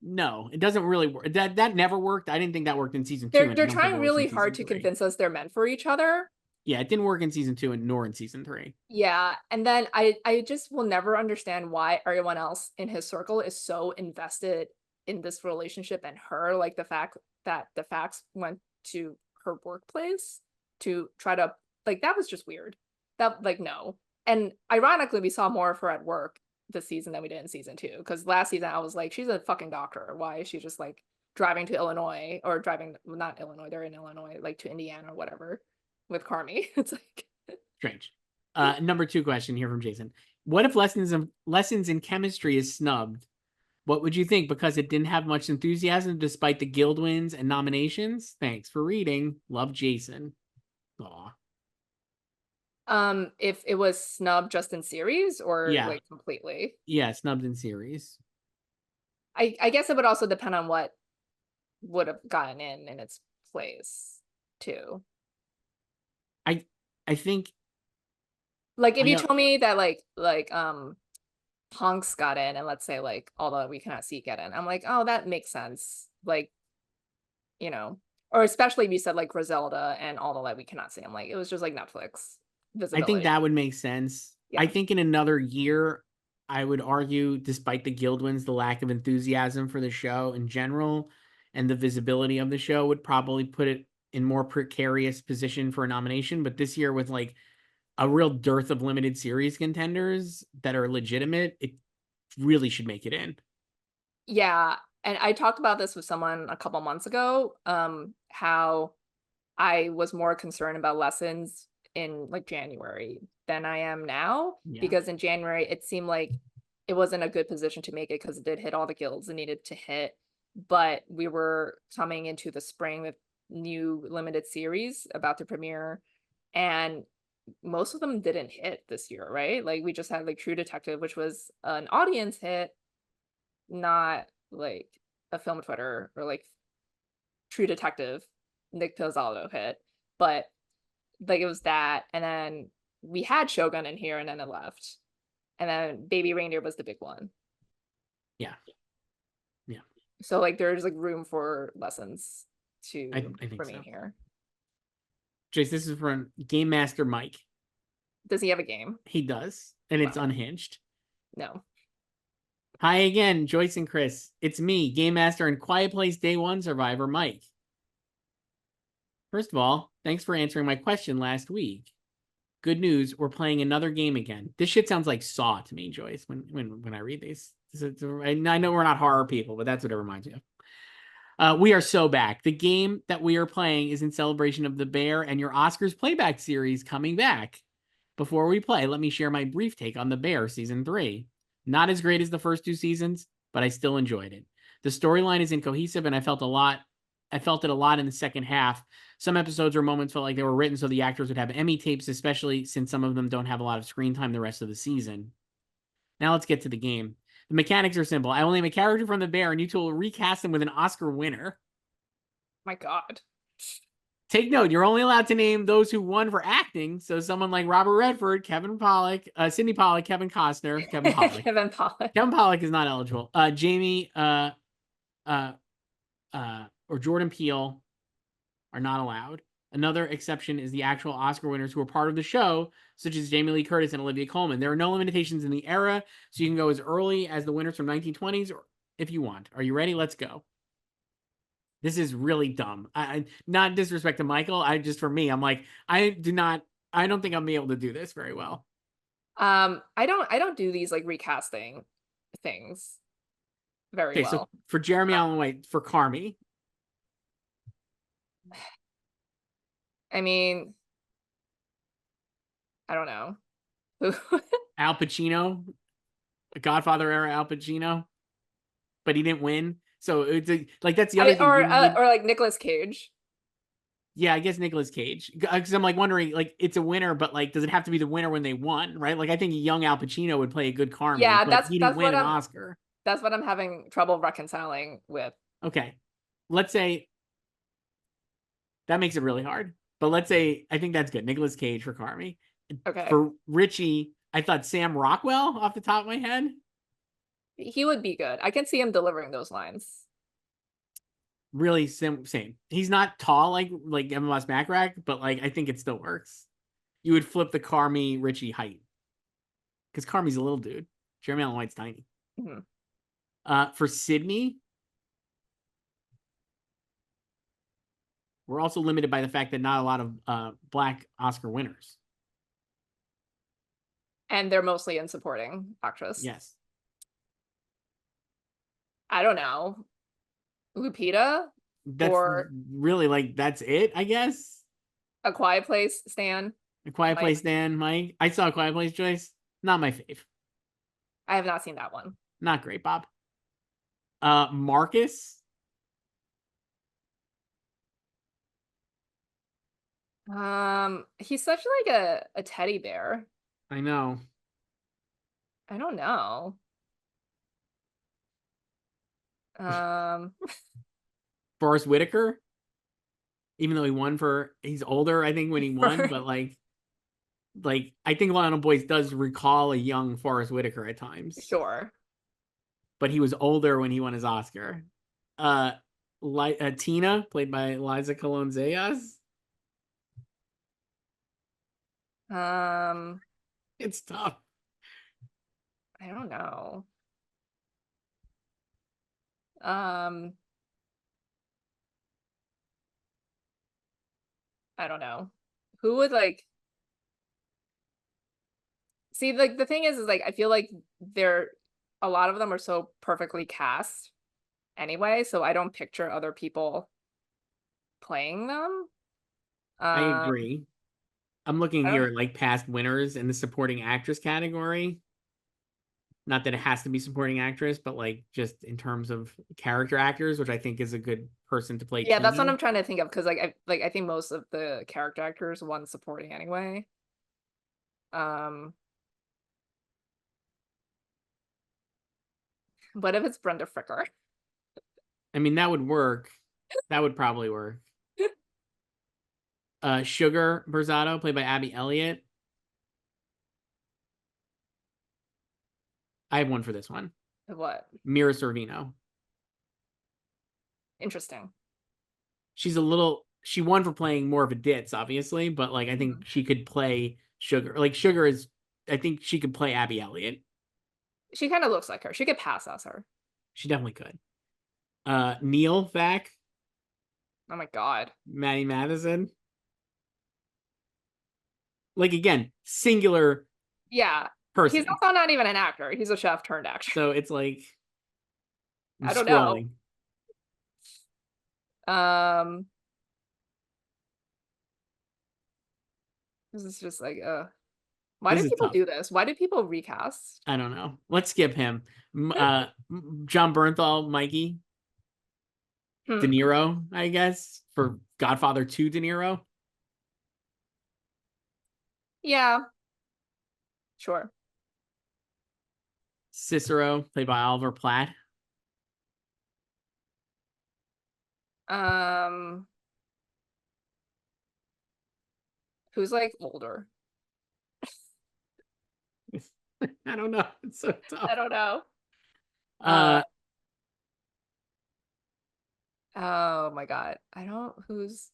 no, it doesn't really work. That never worked. I didn't think that worked in season 2, and I They're don't think trying it works in really hard season to 3. convince us they're meant for each other. Yeah, it didn't work in season 2 and nor in season 3. Yeah, and then I just will never understand why everyone else in his circle is so invested in this relationship and her, like the fact that the facts went to her workplace to try to like that was just weird. That like no. And ironically, we saw more of her at work this season than we did in season 2. Because last season I was like, she's a fucking doctor. Why is she just like driving to Illinois or driving well, not Illinois, they're in Illinois, like to Indiana or whatever with Carmi? It's like Strange. Number 2 question here from Jason. What if lessons in chemistry is snubbed? What would you think? Because it didn't have much enthusiasm despite the guild wins and nominations? Thanks for reading. Love, Jason. Aw. If it was snubbed just in series or Yeah. like completely. Yeah, snubbed in series. I guess it would also depend on what would have gotten in its place too. I think Like if I you know told me that punks got in and let's say like although we cannot see get in, I'm like, oh, that makes sense. Like, you know, or especially if you said like Griselda and all the that we cannot see. I'm like, it was just like Netflix I visibility. think that would make sense. Yeah. I think in another year, I would argue, despite the guild wins, the lack of enthusiasm for the show in general and the visibility of the show would probably put it in more precarious position for a nomination. But this year, with like a real dearth of limited series contenders that are legitimate, it really should make it in. Yeah, and I talked about this with someone a couple months ago, how I was more concerned about lessons in like January than I am now, Yeah. because in January it seemed like it wasn't a good position to make it because it did hit all the guilds it needed to hit, but we were coming into the spring with new limited series about to premiere, and most of them didn't hit this year, right? Like we just had like True Detective, which was an audience hit, not like a film Twitter or like True Detective, Nick Pizzolatto hit, but like it was that, and then we had Shogun in here, and then it left, and then Baby Reindeer was the big one. Yeah. So like there's like room for lessons to I think remain so. here. Jace, this is from Game Master Mike. Does he have a game? He does, and it's Wow. unhinged. No. Hi again, Joyce and Chris. It's me, Game Master and Quiet Place Day 1 survivor, Mike. First of all, thanks for answering my question last week. Good news, we're playing another game again. This shit sounds like Saw to me, Joyce, when I read these. I know we're not horror people, but that's what it reminds me of. We are so back. The game that we are playing is in celebration of The Bear and your Oscars playback series coming back. Before we play, let me share my brief take on The Bear Season 3. Not as great as the first 2 seasons, but I still enjoyed it. The storyline is incohesive, and I felt it a lot in the second half. Some episodes or moments felt like they were written so the actors would have Emmy tapes, especially since some of them don't have a lot of screen time the rest of the season. Now let's get to the game. The mechanics are simple. I will name a character from The Bear, and you two will recast him with an Oscar winner. My God. Take note, you're only allowed to name those who won for acting. So someone like Robert Redford, Kevin Pollak, Sidney Pollack, Kevin Costner, Kevin Pollak. Kevin Pollak. Kevin Pollak is not eligible. Jamie or Jordan Peele are not allowed. Another exception is the actual Oscar winners who are part of the show, such as Jamie Lee Curtis and Olivia Colman. There are no limitations in the era, so you can go as early as the winners from 1920s or if you want. Are you ready? Let's go. This is really dumb. I not disrespect to Michael. For me, I'm like, I don't think I'll be able to do this very well. I don't do these like recasting things very well. So for Jeremy Allen White, for Carmi. I mean, I don't know. Al Pacino, Godfather era Al Pacino, but he didn't win. So it's like that's the other thing. Or like Nicolas Cage. Yeah, I guess Nicolas Cage. Because I'm like wondering, like it's a winner, but like, does it have to be the winner when they won? Right? Like I think young Al Pacino would play a good Carmi. Yeah, but he didn't win an Oscar. That's what I'm having trouble reconciling with. Okay, let's say that makes it really hard. But let's say I think that's good. Nicolas Cage for Carmy. Okay. For Richie, I thought Sam Rockwell off the top of my head. He would be good. I can see him delivering those lines. Really same. He's not tall like Emmy Moss-Bachrach, but like I think it still works. You would flip the Carmy Richie height because Carmy's a little dude. Jeremy Allen White's tiny. For Sydney, we're also limited by the fact that not a lot of Black Oscar winners. And they're mostly in supporting actress. Yes. I don't know. Lupita? That's or really like that's it, I guess. A Quiet Place, Stan? A Quiet Mike. Place, Dan, Mike. I saw A Quiet Place, Joyce. Not my fave. I have not seen that one. Not great, Bob. Marcus. He's such like a teddy bear. I know. I don't know. Forrest Whitaker. Even though he's older, I think, when he won, but like I think Lionel Boyce does recall a young Forrest Whitaker at times. Sure. But he was older when he won his Oscar. Tina, played by Liza Colón-Zayas. It's tough. I don't know. I don't know. Who would like see, like, the thing is like I feel like a lot of them are so perfectly cast anyway, so I don't picture other people playing them. I agree. I'm looking I here don't- at like past winners in the supporting actress category. Not that it has to be supporting actress, but like just in terms of character actors, which I think is a good person to play. Yeah, that's what Teeny. I'm trying to think of, because I think most of the character actors won supporting anyway. What if it's Brenda Fricker? I mean, that would work. That would probably work. Sugar Berzatto, played by Abby Elliott. I have one for this one. What? Mira Sorvino. Interesting. She won for playing more of a ditz, obviously, but like I think she could play Sugar. Like Sugar is, I think she could play Abby Elliott. She kind of looks like her. She could pass as her. She definitely could. Neil Vack. Oh my God. Maddie Matheson. Like again, singular. Yeah. Person. He's also not even an actor. He's a chef turned actor. So it's like I don't know. This is just like why do people do this? Why do people recast? I don't know. Let's skip him. John Bernthal, Mikey. De Niro, I guess, for Godfather 2 De Niro. Yeah. Sure. Cicero, played by Oliver Platt. Who's like older? I don't know. It's so tough. I don't know. Oh my God. Who's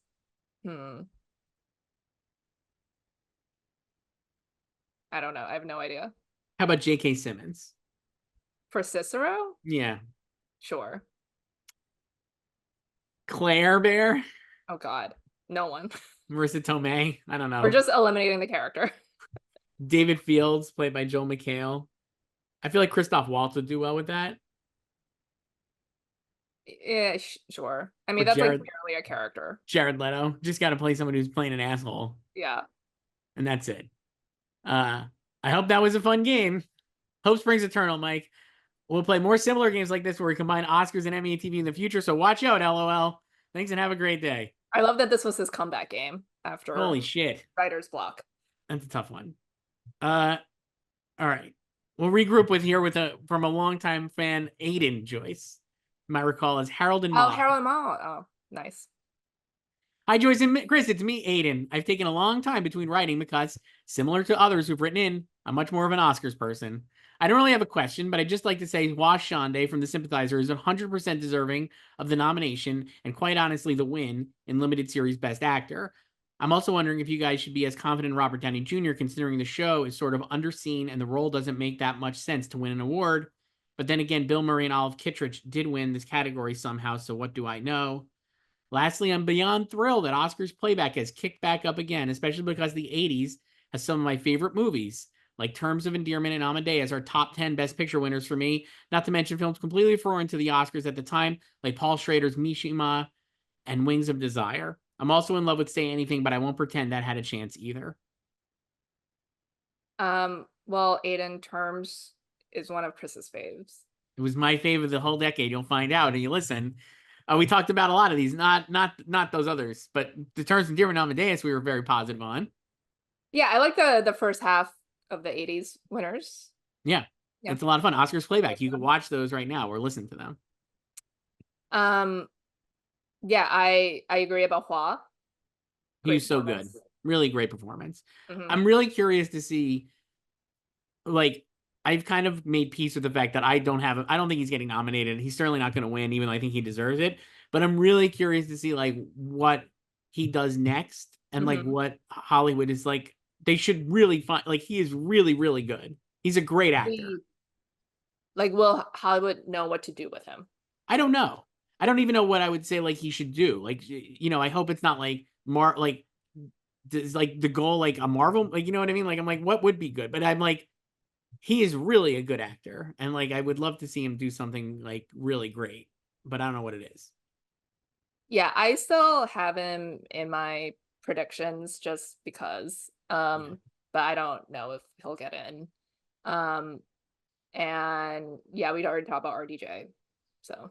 I don't know. I have no idea. How about J.K. Simmons? For Cicero? Yeah. Sure. Claire Bear? Oh God. No one. Marissa Tomei? I don't know. We're just eliminating the character. David Fields, played by Joel McHale. I feel like Christoph Waltz would do well with that. Yeah, sure. I mean, that's like barely a character. Jared Leto. Just got to play someone who's playing an asshole. Yeah. And that's it. I hope that was a fun game. Hope springs eternal, Mike. We'll play more similar games like this where we combine Oscars and Emmy and TV in the future. So watch out, LOL. Thanks and have a great day. I love that this was his comeback game after Holy shit. writer's block. That's a tough one. All right. We'll regroup from a longtime fan, Aiden Joyce. You might recall as Harold and Maude. Oh, Harold and Maude. Oh, nice. Hi, Joyce and Chris. It's me, Aiden. I've taken a long time between writing because, similar to others who've written in, I'm much more of an Oscars person. I don't really have a question, but I'd just like to say Wash Shande from The Sympathizer is 100% deserving of the nomination and, quite honestly, the win in Limited Series Best Actor. I'm also wondering if you guys should be as confident in Robert Downey Jr., considering the show is sort of underseen and the role doesn't make that much sense to win an award. But then again, Bill Murray and Olive Kitteridge did win this category somehow, so what do I know? Lastly, I'm beyond thrilled that Oscars playback has kicked back up again, especially because the 80s has some of my favorite movies, like Terms of Endearment and Amadeus, are top 10 Best Picture winners for me, not to mention films completely foreign to the Oscars at the time, like Paul Schrader's Mishima and Wings of Desire. I'm also in love with Say Anything, but I won't pretend that had a chance either. Well, Aiden, Terms is one of Chris's faves. It was my favorite the whole decade. You'll find out, and you listen. We talked about a lot of these, not those others, but the Terms of Endearment and Amadeus we were very positive on. Yeah, I like the first half of the 80s winners. Yeah, Yeah. it's a lot of fun. Oscars playback. You can watch those right now or listen to them. Yeah, I agree about Hua. He was so good. Really great performance. Mhm. I'm really curious to see, like, I've kind of made peace with the fact that I don't think he's getting nominated. He's certainly not going to win, even though I think he deserves it. But I'm really curious to see, like, what he does next and, like, what Hollywood is like. They should really find, like, he is really, really good. He's a great actor. Like, will Hollywood know what to do with him? I don't know. I don't even know what I would say, like, he should do. Like, you know, I hope it's not like like the goal, like a Marvel, like, you know what I mean? Like, I'm like, what would be good? But I'm like, he is really a good actor, and like I would love to see him do something like really great, but I don't know what it is. Yeah, I still have him in my predictions just because. But I don't know if he'll get in. And yeah, we'd already talked about RDJ. So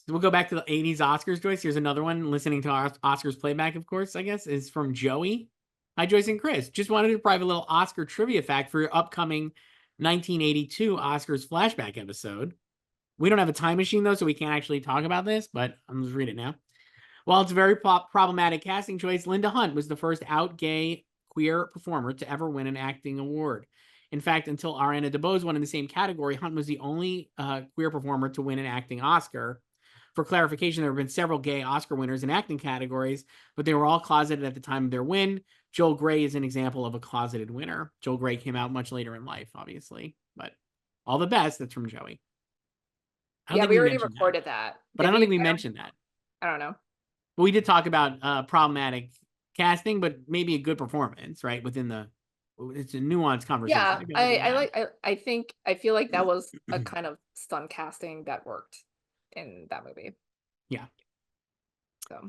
We'll go back to the 80s Oscars, Joyce. Here's another one. Listening to our Oscars playback, of course, I guess, is from Joey. Hi, Joyce and Chris. Just wanted to provide a little Oscar trivia fact for your upcoming 1982 Oscars flashback episode. We don't have a time machine, though, so we can't actually talk about this, but I'm just read it now. While it's a very problematic casting choice, Linda Hunt was the first out gay queer performer to ever win an acting award. In fact, until Ariana DeBose won in the same category, Hunt was the only queer performer to win an acting Oscar. For clarification, there have been several gay Oscar winners in acting categories, but they were all closeted at the time of their win. Joel Grey is an example of a closeted winner. Joel Grey came out much later in life, obviously, but all the best. That's from Joey. yeah, we already recorded that. But I don't think we mentioned that. I don't know. But we did talk about problematic casting, but maybe a good performance, right? Within the, it's a nuanced conversation. Yeah, I feel like that was a kind of stunt casting that worked in that movie. Yeah. So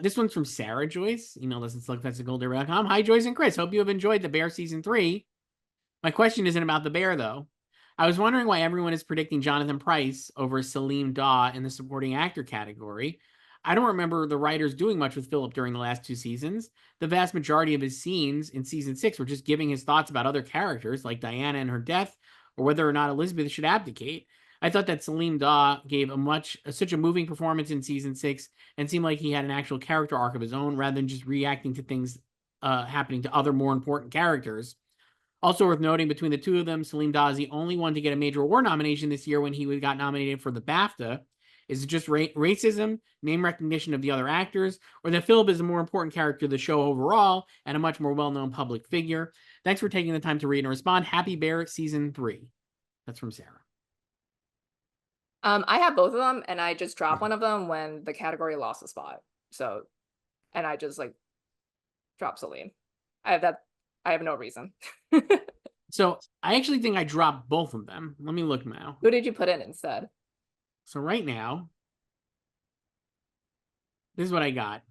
this one's from Sarah Joyce. Email us at slugfest@goldberry.com. Hi, Joyce and Chris. Hope you have enjoyed The Bear Season 3. My question isn't about the bear, though. I was wondering why everyone is predicting Jonathan Pryce over Salim Daw in the supporting actor category. I don't remember the writers doing much with Philip during the last 2 seasons. The vast majority of his scenes in season 6 were just giving his thoughts about other characters, like Diana and her death, or whether or not Elizabeth should abdicate. I thought that Salim Daw gave such a moving performance in season 6 and seemed like he had an actual character arc of his own rather than just reacting to things happening to other more important characters. Also worth noting, between the two of them, Salim Daw is the only one to get a major award nomination this year when he got nominated for the BAFTA. Is it just racism, name recognition of the other actors, or that Philip is a more important character of the show overall and a much more well-known public figure? Thanks for taking the time to read and respond. Happy Bear Season 3. That's from Sarah. I have both of them, and I just dropped one of them when the category lost a spot. So, and I just like dropped Salim. I have no reason. So I actually think I dropped both of them. Let me look now. Who did you put in instead? So right now, this is what I got.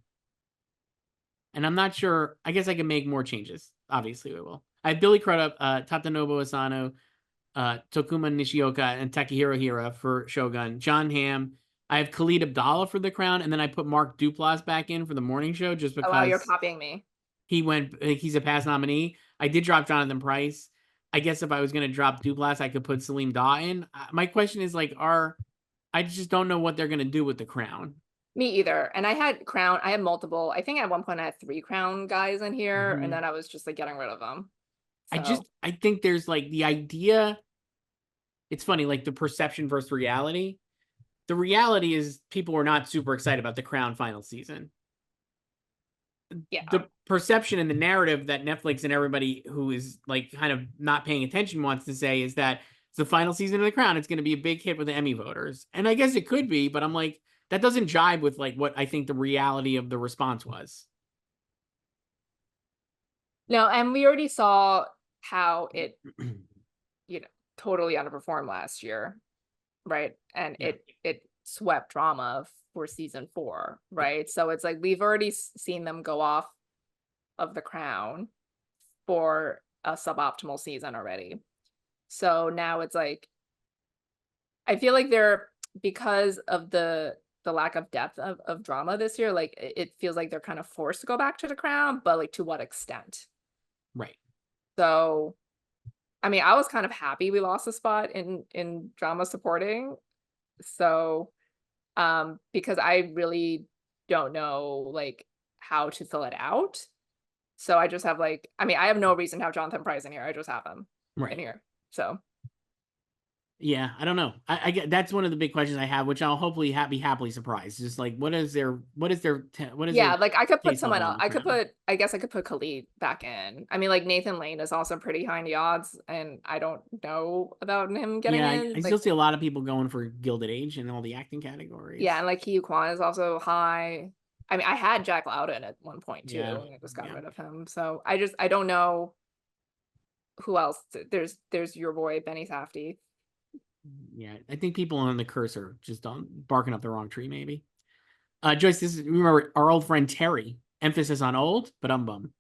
And I'm not sure. I guess I can make more changes. Obviously, we will. I have Billy Crudup, Tatanobu Asano, Tokuma Nishioka, and Takahiro Hira for Shogun. John Hamm. I have Khalid Abdallah for The Crown, and then I put Mark Duplass back in for The Morning Show just because. Oh, wow, you're copying me. He's a past nominee. I did drop Jonathan Pryce. I guess if I was going to drop Duplass, I could put Salim Daw in. My question is, like, I just don't know what they're going to do with The Crown. Me either. And I had Crown. I had multiple. I think at one point I had 3 Crown guys in here, and then I was just like getting rid of them. So I think there's like the idea. It's funny, like the perception versus reality. The reality is people were not super excited about the Crown final season. yeah. The perception and the narrative that Netflix and everybody who is like kind of not paying attention wants to say is that it's the final season of the Crown. It's going to be a big hit with the Emmy voters. And I guess it could be, but I'm like, that doesn't jibe with like what I think the reality of the response was. No, and we already saw how it, totally underperformed last year, right? And Yeah. it swept drama for season 4, right? So it's like we've already seen them go off of the Crown for a suboptimal season already. So now it's like I feel like they're because of the lack of depth of drama this year, like it feels like they're kind of forced to go back to the Crown, but like to what extent? Right. So I mean, I was kind of happy we lost a spot in drama supporting. So because I really don't know like how to fill it out. So I just have like I mean, I have no reason to have Jonathan Pryce in here. I just have him in here. So Yeah, I don't know. I get that's one of the big questions I have, which I'll hopefully be happily surprised. Just like what is their yeah, like I could put taste level someone else. on the I could Crown? put I guess I could put Khalid back in. I mean, like Nathan Lane is also pretty high in the odds, and I don't know about him getting Yeah, in. I Like still see a lot of people going for Gilded Age in all the acting yeah, categories. and like Hugh Kwan is also high. I mean, I had Jack Loudon at one point too, Yeah, and I just got yeah, rid of him. So I don't know who else. There's your boy Benny Safdie. yeah. I think people on the cursor just on barking up the wrong tree, maybe. Joyce, this is remember our old friend Terry. Emphasis on old, but bum.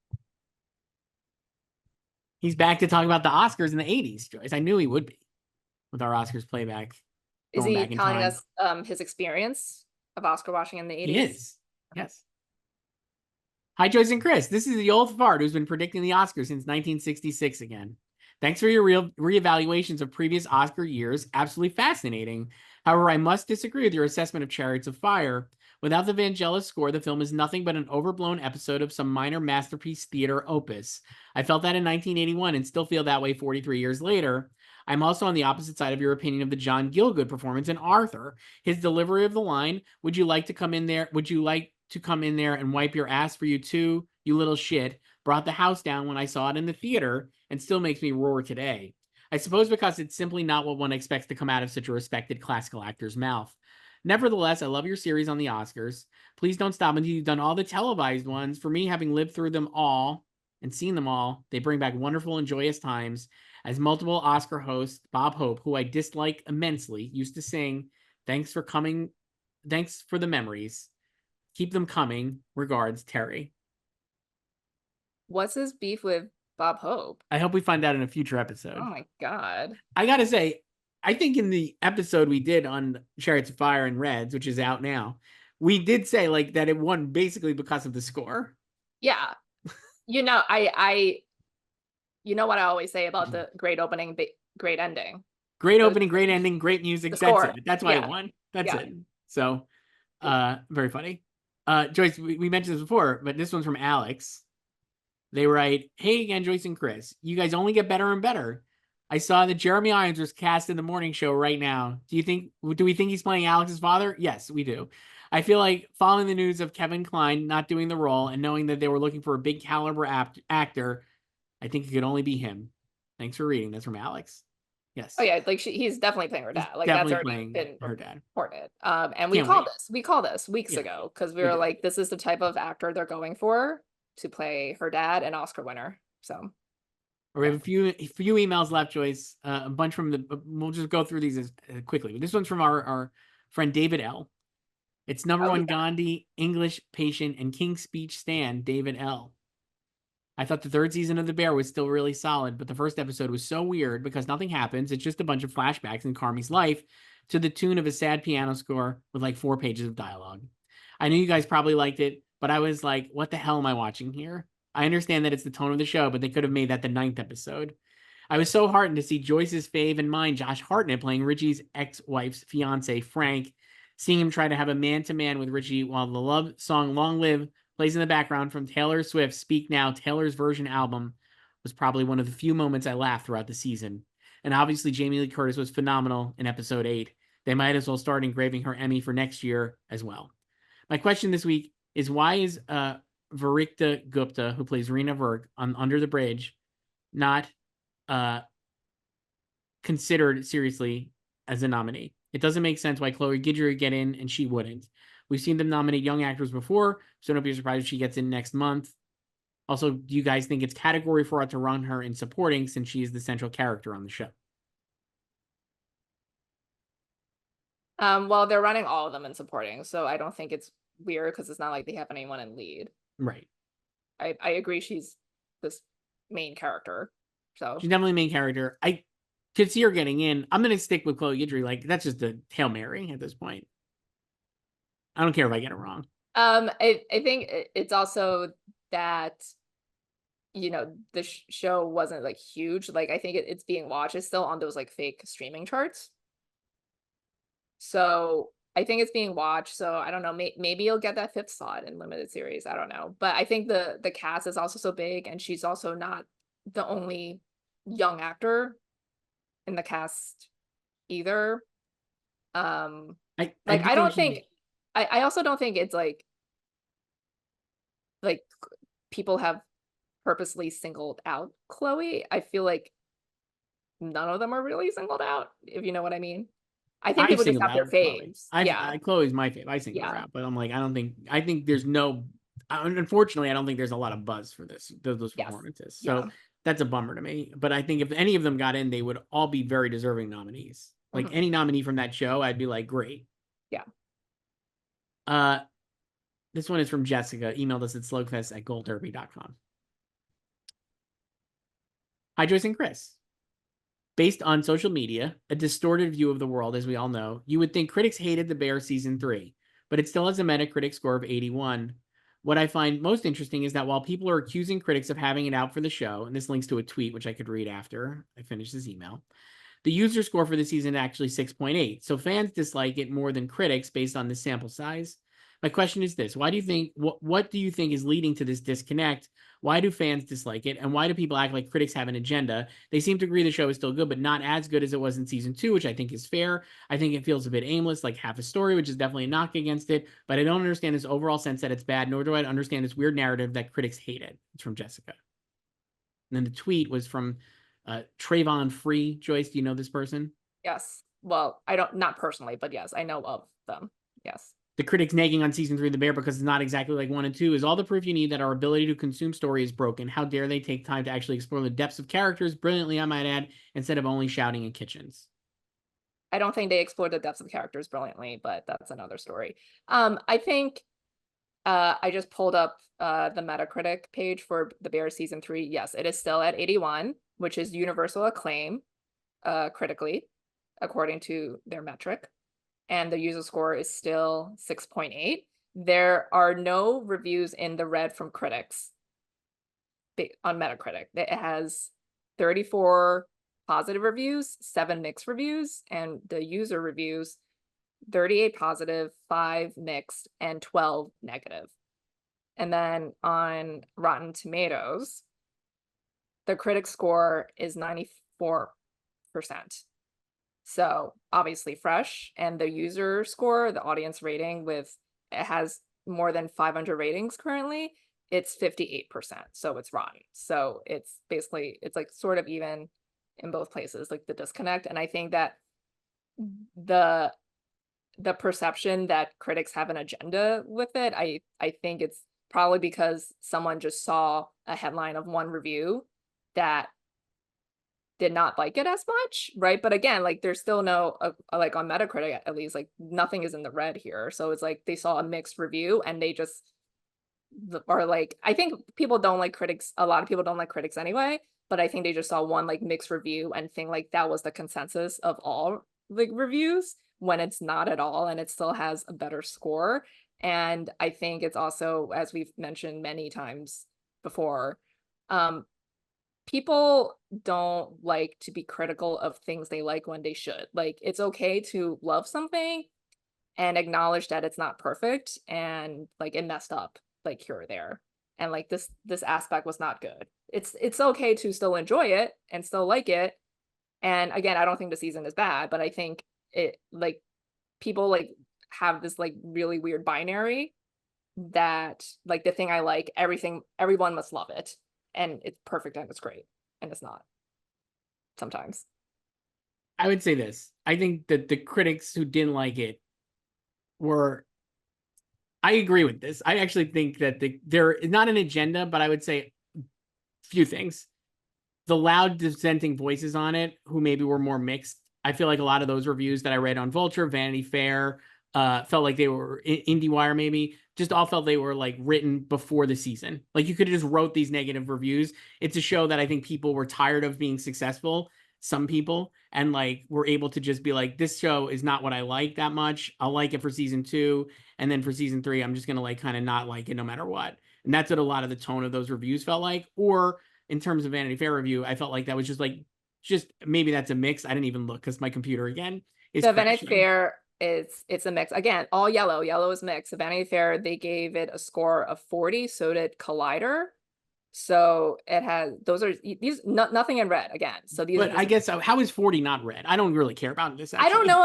He's back to talk about the Oscars in the '80s, Joyce. I knew he would be with our Oscars playback, Is going he back in telling time. us his experience of Oscar watching in the He 80s? is. Yes. Hi, Joyce and Chris. This is the old fart who's been predicting the Oscars since 1966 again. Thanks for your real reevaluations of previous Oscar years. Absolutely fascinating. However, I must disagree with your assessment of Chariots of Fire. Without the Vangelis score, the film is nothing but an overblown episode of some minor masterpiece theater opus. I felt that in 1981 and still feel that way 43 years later. I'm also on the opposite side of your opinion of the John Gielgud performance in Arthur. His delivery of the line, "Would you like to come in there? Would you like to come in there and wipe your ass for you too, you little shit," brought the house down when I saw it in the theater and still makes me roar today. I suppose because it's simply not what one expects to come out of such a respected classical actor's mouth. Nevertheless, I love your series on the Oscars. Please don't stop until you've done all the televised ones. For me, having lived through them all and seen them all, they bring back wonderful and joyous times. As multiple Oscar host Bob Hope, who I dislike immensely, used to sing, "Thanks for coming. Thanks for the memories. Keep them coming. Regards, Terry." What's his beef with Bob Hope? I hope we find out in a future Oh episode. my God. I gotta say, I think in the episode we did on Chariots of Fire and Reds, which is out now, we did say like that it won basically because of the score. Yeah. I you know what I always say about the great opening, great ending. Great Those opening, are great ending, great music. the That's score. it. That's why it Yeah. won. That's Yeah. it. So, very funny. Joyce, we mentioned this before, but this one's from Alex. They write, "Hey again, Joyce and Chris. You guys only get better and better. I saw that Jeremy Irons was cast in the morning show right now. Do we think he's playing Alex's father? Yes, we do. I feel like following the news of Kevin Kline not doing the role and knowing that they were looking for a big caliber actor, I think it could only be him. Thanks for reading." That's from Alex. Yes. Oh yeah, like he's definitely playing her He's dad. Like that's definitely already playing been her dad. reported. And Can't wait. we called this weeks Yeah, ago because we we were did. like, this is the type of actor they're going for to play her dad, an Oscar winner. So We have a few emails left, Joyce. A bunch from we'll just go through these quickly. This one's from our friend David L. It's number oh one yeah. Gandhi, English patient, and King's Speech stan, David L. I thought the third season of The Bear was still really solid, but the first episode was so weird because nothing happens. It's just a bunch of flashbacks in Carmi's life to the tune of a sad piano score with like 4 pages of dialogue. I knew you guys probably liked it, but I was like, what the hell am I watching here? I understand that it's the tone of the show, but they could have made that the 9th episode. I was so heartened to see Joyce's fave and mine, Josh Hartnett, playing Richie's ex-wife's fiance, Frank, Seeing him try to have a man-to-man with Richie while the love song Long Live plays in the background from Taylor Swift's Speak Now, Taylor's Version album was probably one of the few moments I laughed throughout the season. And obviously, Jamie Lee Curtis was phenomenal in episode 8. They might as well start engraving her Emmy for next year as well. My question this week is, why is Varikta Gupta, who plays Reena Virg on Under the Bridge, not considered seriously as a nominee? It doesn't make sense why Chloe Guidry would get in and she wouldn't. We've seen them nominate young actors before, so don't be surprised if she gets in next month. Also, do you guys think it's category for her to run her in supporting, since she is the central character on the show? Well, they're running all of them in supporting, so I don't think it's weird because it's not like they have anyone in lead. Right. I agree she's this main character. So She's definitely the main character. I could see her getting in. I'm going to stick with Chloe Guidry. Like, that's just a Hail Mary at this point. I don't care if I get it wrong. I think it's also that, you know, the show wasn't like huge. Like, I think it's being watched. It's still on those like fake streaming charts. So I think it's being watched. So I don't know. Maybe you'll get that 5th slot in limited series. I don't know. But I think the cast is also so big, and she's also not the only young actor in the cast either. I also don't think it's like people have purposely singled out Chloe. I feel like none of them are really singled out, if you know what I mean. I think people just have their faves. Yeah. Chloe's my fave. I single her out, but I'm like, I think there's no, unfortunately, I don't think there's a lot of buzz for those performances. So that's a bummer to me. But I think if any of them got in, they would all be very deserving nominees. Like any nominee from that show, I'd be like, great. Yeah. This one is from Jessica. Emailed us at slugfest@goldderby.com. Hi, Joyce and Chris. Based on social media, a distorted view of the world, as we all know, you would think critics hated The Bear season 3, but it still has a Metacritic score of 81. What I find most interesting is that while people are accusing critics of having it out for the show, and this links to a tweet, which I could read after I finish this email, the user score for the season is actually 6.8. So fans dislike it more than critics based on this sample size. My question is this: why do you think, what do you think is leading to this disconnect? Why do fans dislike it? And why do people act like critics have an agenda? They seem to agree the show is still good, but not as good as it was in season 2, which I think is fair. I think it feels a bit aimless, like half a story, which is definitely a knock against it. But I don't understand this overall sense that it's bad, nor do I understand this weird narrative that critics hate it. It's from Jessica. And then the tweet was from Trayvon Free. Joyce, do you know this person? Yes. Well, I don't, not personally, but yes, I know of them. Yes. The critics nagging on season 3 of The Bear because it's not exactly like 1 and 2 is all the proof you need that our ability to consume story is broken. How dare they take time to actually explore the depths of characters brilliantly, I might add, instead of only shouting in kitchens. I don't think they explored the depths of characters brilliantly, but that's another story. I think I just pulled up the Metacritic page for The Bear season 3. Yes, it is still at 81, which is universal acclaim critically, according to their metric. And the user score is still 6.8. There are no reviews in the red from critics on Metacritic. It has 34 positive reviews, 7 mixed reviews, and the user reviews 38 positive, 5 mixed, and 12 negative. And then on Rotten Tomatoes, the critic score is 94%. So obviously fresh, and the user score, the audience rating, with it has more than 500 ratings currently, it's 58%. So it's rotten. So it's basically, it's like sort of even in both places, like the disconnect. And I think that the perception that critics have an agenda with it, I think it's probably because someone just saw a headline of one review that did not like it as much, right? But again, like there's still no like on Metacritic at least, like nothing is in the red here. So it's like they saw a mixed review and they just are like, I think people don't like critics, a lot of people don't like critics anyway, but I think they just saw one like mixed review and think like that was the consensus of all like reviews, when it's not at all, and it still has a better score. And I think it's also, as we've mentioned many times before, people don't like to be critical of things they like when they should. Like, it's okay to love something, and acknowledge that it's not perfect and like it messed up like here or there. And like this aspect was not good. It's okay to still enjoy it and still like it. And again, I don't think the season is bad, but I think it like people like have this like really weird binary that like the thing I like, everyone must love it. And it's perfect and it's great. And it's not sometimes. I would say this. I think that the critics who didn't like it were. I agree with this. I actually think that there is not an agenda, but I would say a few things. The loud dissenting voices on it, who maybe were more mixed. I feel like a lot of those reviews that I read on Vulture, Vanity Fair, felt like they were IndieWire, maybe just all felt they were like written before the season. Like you could have just wrote these negative reviews. It's a show that I think people were tired of being successful. Some people, and like were able to just be like, this show is not what I like that much. I'll like it for season 2, and then for season 3, I'm just gonna like kind of not like it no matter what. And that's what a lot of the tone of those reviews felt like. Or in terms of Vanity Fair review, I felt like that was just maybe that's a mix. I didn't even look because my computer again is The Vanity crashing. Fair it's a mix. Again, all yellow. Yellow is mixed. The Vanity Fair, they gave it a score of 40. So did Collider. So it has those are these nothing in red again. So these But I guess how is 40 not red? I don't really care about this. Actually. I don't know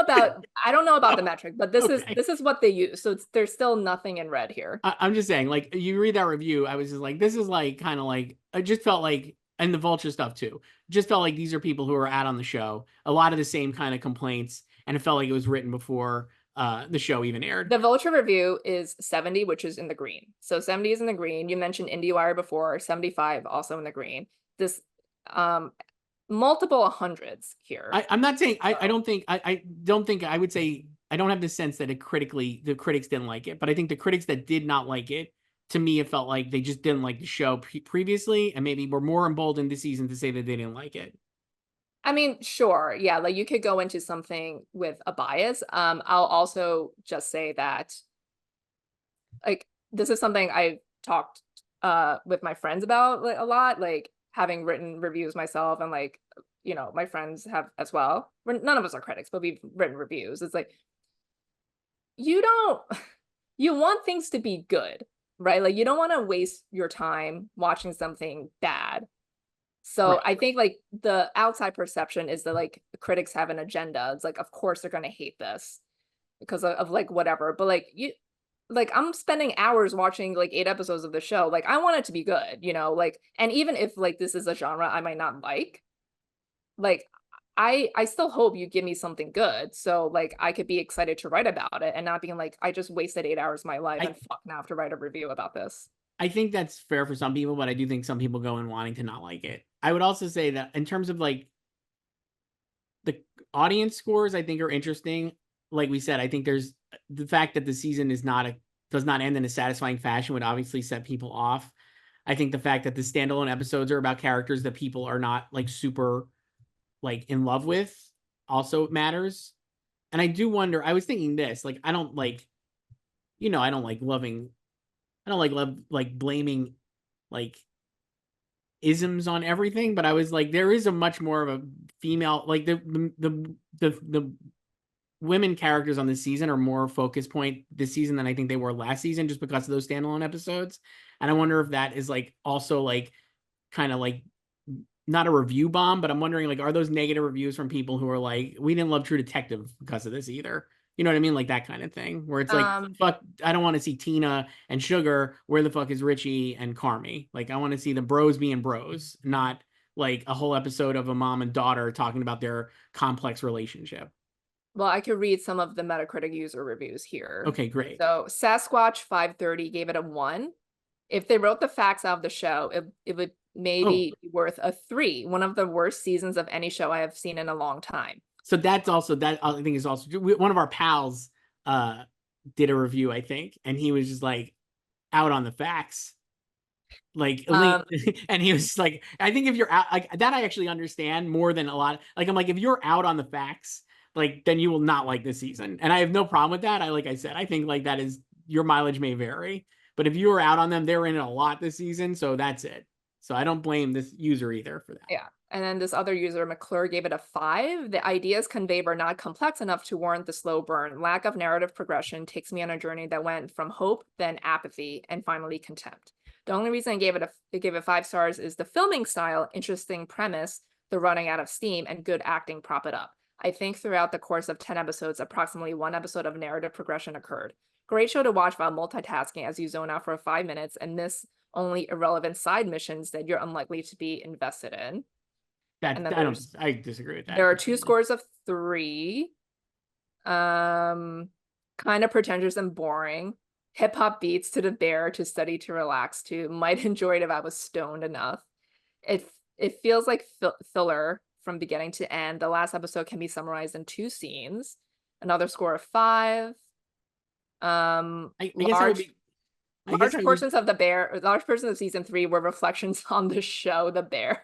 about the Oh, metric, but this okay. is what they use. So there's still nothing in red here. I'm just saying, like you read that review, I was just like, this is like kind of like I just felt like, and the Vulture stuff too, just felt like these are people who are out on the show. A lot of the same kind of complaints, and it felt like it was written before the show even aired. The Vulture review is 70, which is in the green. So 70 is in the green. You mentioned IndieWire before, 75 also in the green. This multiple hundreds here. I'm not saying I don't think I would say I don't have the sense that the critics didn't like it, but I think the critics that did not like it, to me, it felt like they just didn't like the show previously, and maybe were more emboldened this season to say that they didn't like it. I mean, sure, yeah, like you could go into something with a bias. I'll also just say that, like, this is something I've talked with my friends about like, a lot, like having written reviews myself, and like, you know, my friends have as well. None of us are critics, but we've written reviews. It's like you don't you want things to be good, right? Like you don't want to waste your time watching something bad. So Right. I think like the outside perception is that like the critics have an agenda. It's like, of course they're gonna hate this because of like whatever. But like you like I'm spending hours watching like 8 episodes of the show. Like I want it to be good, you know, like, and even if like this is a genre I might not like I still hope you give me something good. So like I could be excited to write about it and not being like, I just wasted 8 hours of my life I and fuck now I have to write a review about this. I think that's fair for some people, but I do think some people go in wanting to not like it. I would also say that in terms of like the audience scores, I think are interesting. Like we said, I think there's the fact that the season does not end in a satisfying fashion would obviously set people off. I think the fact that the standalone episodes are about characters that people are not like super like in love with also matters. And I do wonder, I was thinking this, like I don't like, I don't like loving, I don't like love like blaming like isms on everything, but I was like, there is a much more of a female, like the women characters on this season are more focus point this season than I think they were last season, just because of those standalone episodes. And I wonder if that is like also like kind of like not a review bomb, but I'm wondering like, are those negative reviews from people who are like, we didn't love True Detective because of this either? You know what I mean? Like that kind of thing where it's like, fuck, I don't want to see Tina and Sugar. Where the fuck is Richie and Carmy? Like, I want to see the bros being bros, not like a whole episode of a mom and daughter talking about their complex relationship. Well, I could read some of the Metacritic user reviews here. Okay, great. So Sasquatch 530 gave it a 1. If they wrote the facts out of the show, it would maybe be worth a 3. One of the worst seasons of any show I have seen in a long time. So that's also, that I think is also, one of our pals did a review, I think, and he was just like out on the facts. Like, and he was like, I think if you're out like that, I actually understand more than a lot. Like, I'm like, if you're out on the facts, like, then you will not like this season. And I have no problem with that. Like I said, I think like that is, your mileage may vary, but if you were out on them, they were in it a lot this season. So that's it. So I don't blame this user either for that. Yeah. And then this other user, McClure, gave it a 5. The ideas conveyed were not complex enough to warrant the slow burn. Lack of narrative progression takes me on a journey that went from hope, then apathy, and finally contempt. The only reason I gave it 5 stars is the filming style, interesting premise, the running out of steam, and good acting prop it up. I think throughout the course of 10 episodes, approximately 1 episode of narrative progression occurred. Great show to watch while multitasking as you zone out for 5 minutes and miss only irrelevant side missions that you're unlikely to be invested in. That And then I disagree with that. there are 2 scores of 3. Kind of pretentious and boring. Hip hop beats to the bear to study to relax to. Might enjoy it if I was stoned enough. It feels like filler from beginning to end. The last episode can be summarized in 2 scenes. Another score of 5. I guess I would be. Large portions of season 3 were reflections on the show The Bear.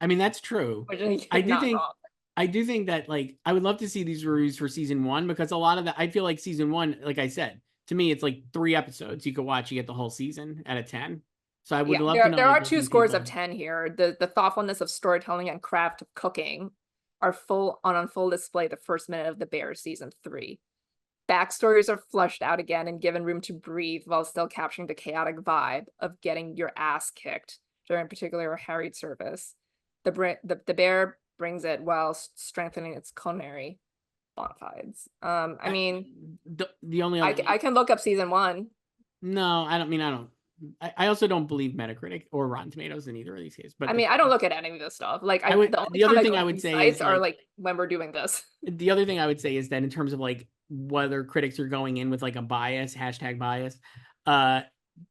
I mean, that's true. I do think that, like, I would love to see these reviews for season 1, because a lot of that, I feel like season 1, like I said, to me, it's like 3 episodes you could watch, you get the whole season out of 10. So I would love to know. There are 2 scores of 10 here. The thoughtfulness of storytelling and craft of cooking are on full display the first minute of The Bear season 3. Backstories are fleshed out again and given room to breathe while still capturing the chaotic vibe of getting your ass kicked during particular harried service. The Bear brings it while strengthening its culinary bona fides. I mean, the only I can look up season 1. No, I don't. I also don't believe Metacritic or Rotten Tomatoes in either of these cases. But I mean, I don't look at any of this stuff. Like, the other thing I would say is, like when we're doing this. The other thing I would say is that in terms of like whether critics are going in with like a bias, #bias,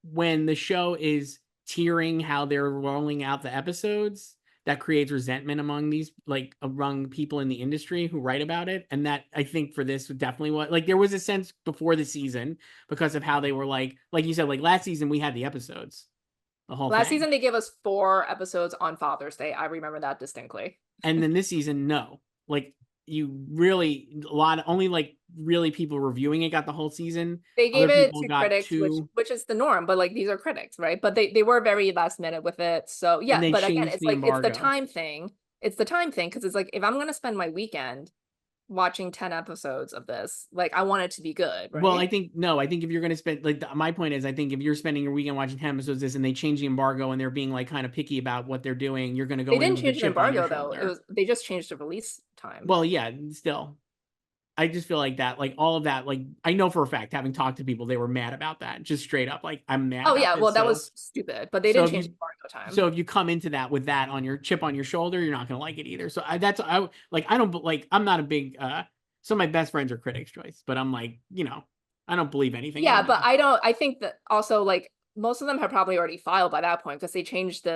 when the show is tiering how they're rolling out the episodes, that creates resentment among people in the industry who write about it. And that, I think, for this definitely was, like, there was a sense before the season because of how they were like you said, like last season we had the episodes, the whole last thing. Season they gave us 4 episodes on Father's Day. I remember that distinctly. And then this season, no, like you really only like really people reviewing it got the whole season. They gave it to critics, which is the norm, but like these are critics, right? But they were very last minute with it. So yeah, but again, it's like it's the time thing. It's the time thing, because it's like if I'm gonna spend my weekend watching 10 episodes of this, like I want it to be good, right? Well, I think if you're going to spend, like, my point is, I think if you're spending your weekend watching 10 episodes of this and they change the embargo and they're being like kind of picky about what they're doing, you're going to go. They didn't change the embargo though. They just changed the release time. Well, yeah, still, I just feel like that, like all of that, like I know for a fact, having talked to people, they were mad about that, just straight up, like I'm mad. Oh yeah, well that was stupid, but they didn't change the embargo time. So if you come into that with that on your chip on your shoulder, you're not going to like it either. So I'm not a big. Some of my best friends are critics, Joyce, but I'm like, I don't believe anything. Yeah, but I think that also, like, most of them have probably already filed by that point because they changed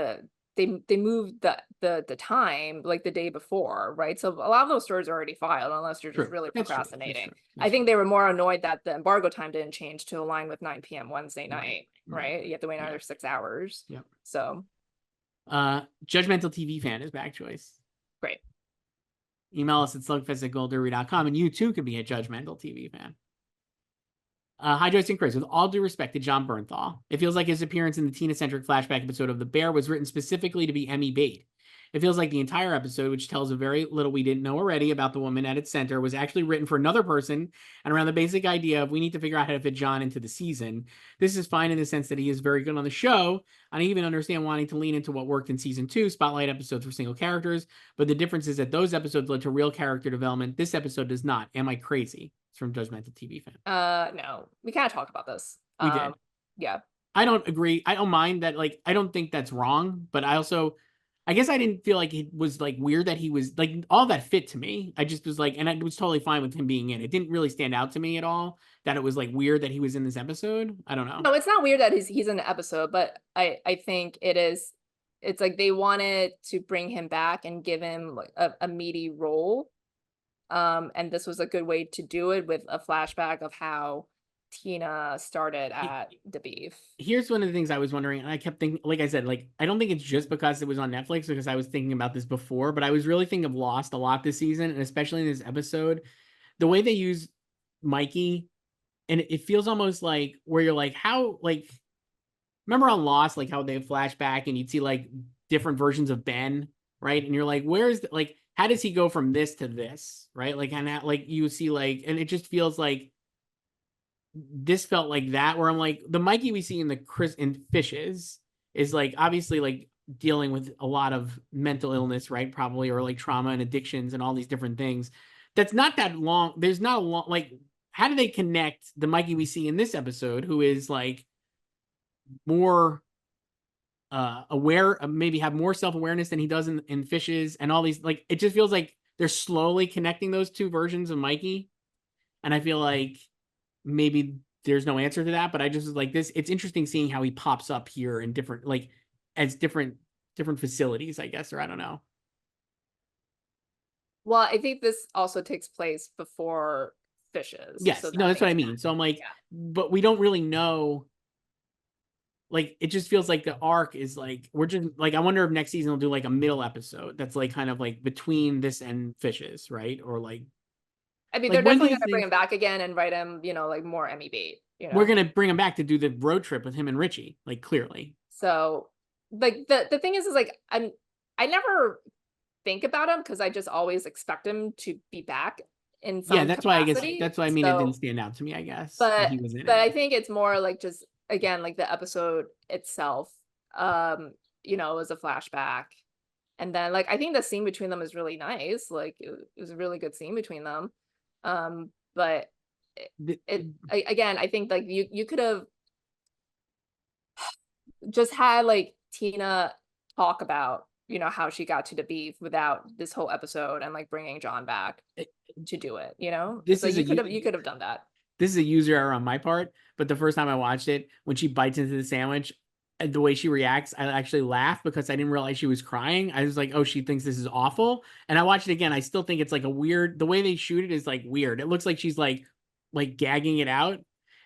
they moved the time like the day before, right? So a lot of those stories are already filed unless you're just really procrastinating. I think they were more annoyed that the embargo time didn't change to align with 9 p.m. Wednesday night, right? You have to wait another 6 hours. Yeah. So Judgmental TV fan is back, Joyce. Great. Email us at slugfest@goldderby.com, and you too could be a Judgmental TV fan. Hi, Joyce and Chris. With all due respect to Jon Bernthal, it feels like his appearance in the Tina-centric flashback episode of The Bear was written specifically to be Emmy bait. It feels like the entire episode, which tells a very little we didn't know already about the woman at its center, was actually written for another person and around the basic idea of we need to figure out how to fit Jon into the season. This is fine in the sense that he is very good on the show, and I even understand wanting to lean into what worked in season 2, spotlight episodes for single characters, but the difference is that those episodes led to real character development. This episode does not. Am I crazy? It's from Judgmental TV fan. No, we kind of talked about this. We did. Yeah. I don't agree. I don't mind that. Like, I don't think that's wrong, but I guess I didn't feel like it was like weird that he was like all that fit to me. I just was like, and I was totally fine with him being in. It didn't really stand out to me at all that it was like weird that he was in this episode. I don't know. No, it's not weird that he's in the episode, but I think it's like they wanted to bring him back and give him like a meaty role. And this was a good way to do it with a flashback of how Tina started at the beef. Here's one of the things I was wondering, and I kept thinking, like I said, like I don't think it's just because it was on Netflix, because I was thinking about this before, but I was really thinking of Lost a lot this season, and especially in this episode, the way they use Mikey, and it feels almost like where you're like, how, like, remember on Lost, like how they flashback and you'd see like different versions of Ben, right? And you're like, where's like, how does he go from this to this, right? Like, and that, like you see, like, and it just feels like this felt like that, where I'm like, the Mikey we see in the Chris in Fishes is like obviously like dealing with a lot of mental illness, right? Probably, or like trauma and addictions and all these different things. That's not that long. There's not a long, like, how do they connect the Mikey we see in this episode, who is like more aware, maybe have more self-awareness than he does in Fishes, and all these, like, it just feels like they're slowly connecting those two versions of Mikey. And I feel like maybe there's no answer to that, but I just was like, this, it's interesting seeing how he pops up here in different, like, as different facilities, I guess, or I don't know. Well, I think this also takes place before Fishes, Yes, so no, that that's what makes I sense. mean. So I'm like, Yeah. but we don't really know. Like, it just feels like the arc is like, we're just like, I wonder if next season will do like a middle episode that's like kind of like between this and Fishes, right? Or I mean, like they're when do definitely you gonna bring think him back again and write him, like more Emmy bait, we're gonna bring him back to do the road trip with him and Richie? Like, clearly. So, like, the thing is like I never think about him because I just always expect him to be back in Yeah, some that's why I guess capacity. that's why I mean it didn't So, stand out to me, I guess, that but he was in but it. I think it's more like just again like the episode itself, was a flashback. And then like I think the scene between them is really nice. Like it was a really good scene between them. But again, I think like you could have just had like Tina talk about how she got to the beef without this whole episode and like bringing John back to do it. It's This like is a you could have done that. this is a user error on my part, but the first time I watched it, when she bites into the sandwich, the way she reacts, I actually laughed because I didn't realize she was crying. I was like, oh, she thinks this is awful. And I watched it again. I still think it's like a weird, the way they shoot it is like weird. It looks like she's like gagging it out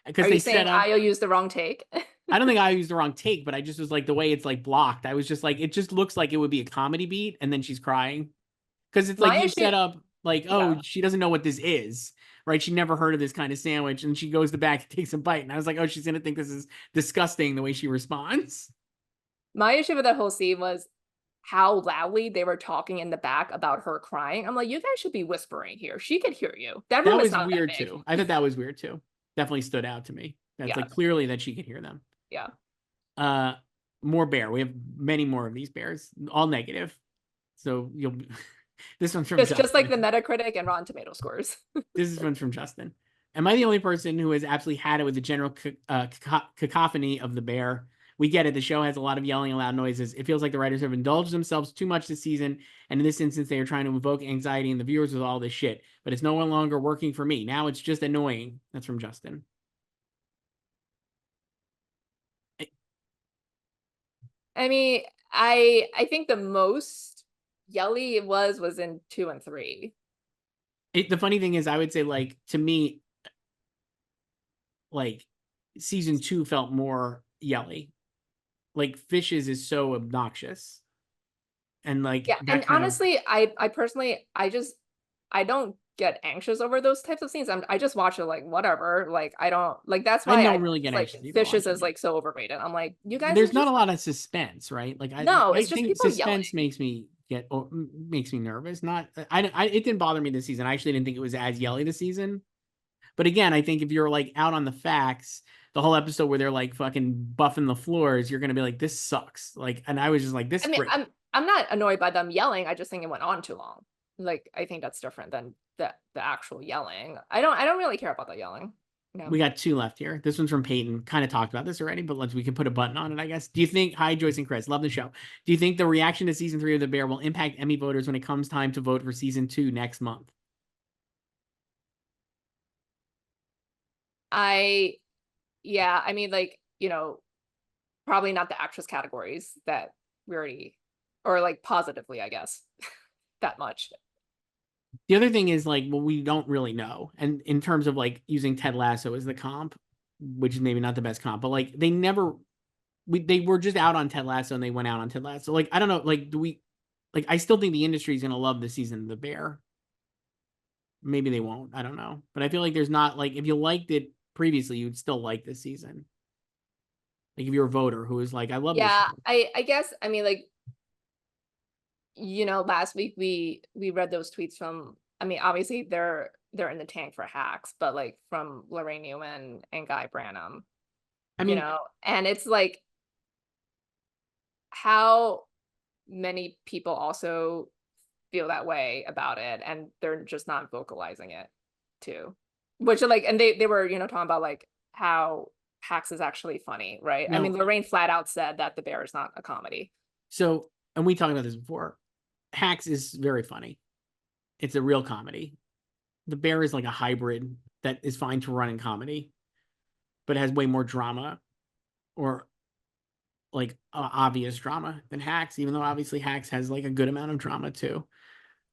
because Are you they saying set up. Io used the wrong take? I don't think I used the wrong take, but I just was like, the way it's like blocked. I was just like, it just looks like it would be a comedy beat, and then she's crying because it's like My you issue, set up like, oh, yeah. she doesn't know what this is, right? She never heard of this kind of sandwich, and she goes to back and takes a bite, and I was like, oh, she's gonna think this is disgusting the way she responds. My issue with that whole scene was how loudly they were talking in the back about her crying. I'm like, you guys should be whispering here. She could hear you. That room That is was not that weird big. too. I thought that was weird too. Definitely stood out to me. That's Yeah, like clearly that she could hear them. yeah. Uh, More bear. We have many more of these bears, all negative. So you'll. This one's from Just like the Justin. Metacritic and Rotten Tomato scores. This one's from Justin. Am I the only person who has absolutely had it with the general cacophony of the bear? We get it. The show has a lot of yelling and loud noises. It feels like the writers have indulged themselves too much this season, and in this instance, they are trying to invoke anxiety in the viewers with all this shit. But it's no longer working for me. Now it's just annoying. That's from Justin. I mean, I think the most yelly it was in 2 and 3. The funny thing is, I would say, like, to me, like, season 2 felt more yelly. Like, Fishes is so obnoxious, and like Yeah, that and kind of. honestly, I personally I don't get anxious over those types of scenes. I just watch it like whatever. Like I don't like that's I why I don't really get like anxious either Fishes watching is it. like so overrated. I'm like, you guys are There's not a just lot of suspense, right? Like no, I it's just think people suspense yelling. makes me get or makes me nervous. Not I it didn't bother me this season. I actually didn't think it was as yelly this season. But again, I think if you're like out on the facts, the whole episode where they're like fucking buffing the floors, you're gonna be like, this sucks. Like, and I was just like, this I mean, great. I'm not annoyed by them yelling. I just think it went on too long. Like I think that's different than the actual yelling. I don't really care about the yelling. Yeah. We got two left here. This one's from Peyton. Kind of talked about this already, but we can put a button on it, I guess. Do you think, hi, Joyce and Chris, love the show. Do you think the reaction to season 3 of The Bear will impact Emmy voters when it comes time to vote for season 2 next month? I yeah, I mean like, probably not the actress categories that we already or like positively, I guess, that much. The other thing is like, well, we don't really know. And in terms of like using Ted Lasso as the comp, which is maybe not the best comp, but like they were just out on Ted Lasso and they went out on Ted Lasso. Like, I don't know. Like, I still think the industry is going to love the season of The Bear. Maybe they won't. I don't know. But I feel like there's not like, if you liked it previously, you'd still like this season. Like if you're a voter who is like, I love this Yeah, show. I guess I mean like last week we read those tweets from, I mean, obviously they're in the tank for hacks, but like from Lorraine Newman and Guy Branum, I mean, and it's like how many people also feel that way about it, and they're just not vocalizing it too. Which like, and they were, talking about like how hacks is actually funny, right? I mean, no. Lorraine flat out said that The Bear is not a comedy. So, and we talked about this before. Hacks is very funny. It's a real comedy. The Bear is like a hybrid that is fine to run in comedy, but has way more drama or like obvious drama than Hacks, even though obviously Hacks has like a good amount of drama too.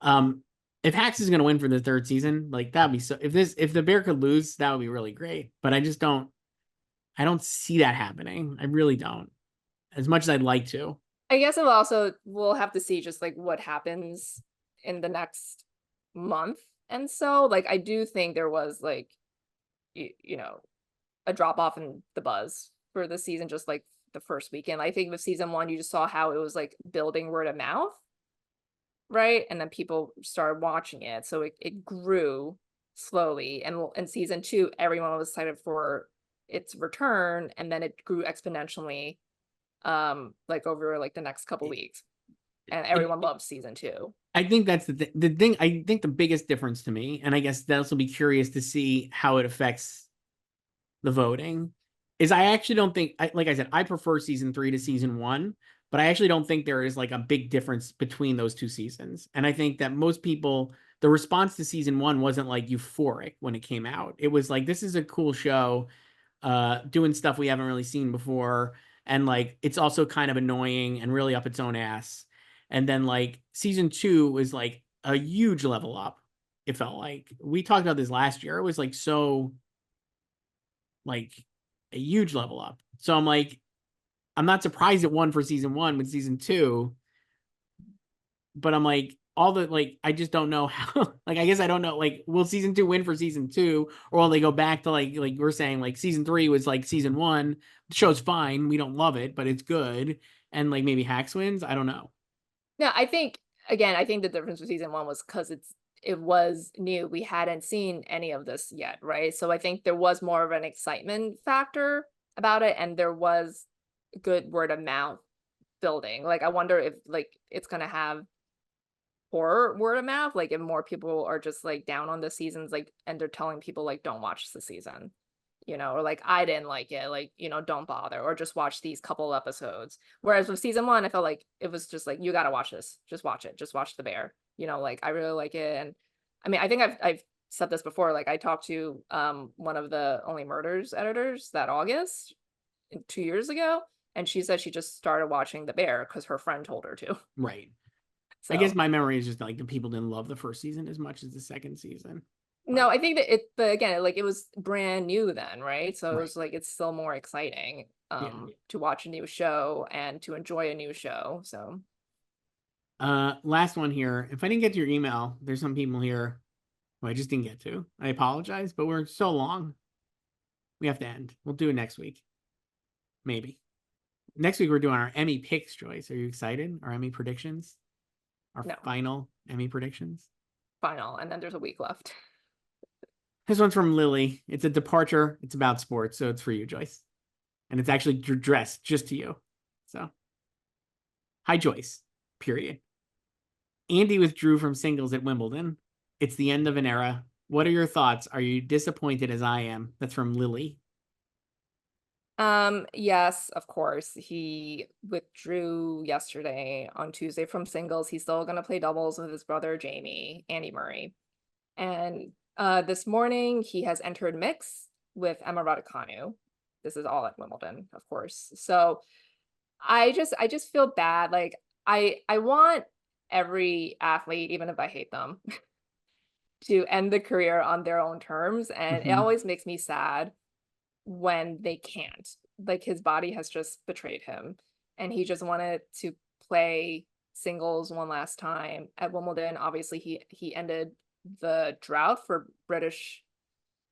Um, if Hacks is going to win for the third season, like that'd be so. If the Bear could lose, that would be really great. But I don't see that happening. I really don't. As much as I'd like to. I guess we'll have to see just like what happens in the next month. And so like I do think there was like a drop off in the buzz for the season, just like the first weekend. I think with season 1, you just saw how it was like building word of mouth, right? And then people started watching it. So it grew slowly. And in season 2, everyone was excited for its return, and then it grew exponentially like over like the next couple weeks. And everyone loves season 2. I think that's the thing. I think the biggest difference to me, and I guess that's will be curious to see how it affects the voting, is I actually don't think, like I said, I prefer season 3 to season 1, but I actually don't think there is like a big difference between those two seasons. And I think that most people, the response to season 1 wasn't like euphoric when it came out. It was like, this is a cool show, doing stuff we haven't really seen before. And like, it's also kind of annoying and really up its own ass. And then like season 2 was like a huge level up. It felt like we talked about this last year. It was like so like a huge level up. So I'm like, I'm not surprised it won for season 1 with season 2, but I'm like, all the like, I just don't know how. Like, I guess I don't know. Like, will season 2 win for season 2, or will they go back to like we're saying like season 3 was like season 1? The show's fine. We don't love it, but it's good. And like maybe Hacks wins. I don't know. No, I think again, I think the difference with season 1 was because it was new. We hadn't seen any of this yet, right? So I think there was more of an excitement factor about it, and there was good word of mouth building. Like I wonder if like it's gonna have horror word of mouth, like if more people are just like down on the seasons, like, and they're telling people like don't watch the season, or like I didn't like it, like, don't bother, or just watch these couple episodes. Whereas with season 1, I felt like it was just like, you gotta watch this, just watch it, just watch The Bear. Like I really like it. And I mean, I think I've said this before, like I talked to one of the Only Murders editors that August 2 years ago, and she said she just started watching The Bear because her friend told her to. Right. I guess So my memory is just like the people didn't love the first season as much as the second season. no, I think that but again, like it was brand new then, right? So it Right. was like it's still more exciting Yeah. to watch a new show and to enjoy a new show. So Last one here. If I didn't get to your email, there's some people here who I just didn't get to. I apologize, but we're so long. We have to end. We'll do it next week. Maybe. Next week we're doing our Emmy picks, Joyce. Are you excited? Our Emmy predictions? Our no, final Emmy predictions? final, and then there's a week left. This one's from Lily. It's a departure. It's about sports, so it's for you, Joyce. And it's actually dressed just to you. So, hi, Joyce. Period. Andy withdrew from singles at Wimbledon. It's the end of an era. What are your thoughts? Are you disappointed as I am? That's from Lily. Yes, of course. He withdrew yesterday on Tuesday from singles. He's still gonna play doubles with his brother Jamie, Andy Murray. And this morning he has entered mix with Emma Raducanu. This is all at Wimbledon, of course. So I just feel bad. Like I want every athlete, even if I hate them, to end the career on their own terms. And it always makes me sad when they can't. Like his body has just betrayed him, and he just wanted to play singles one last time at Wimbledon. Obviously, he ended the drought for British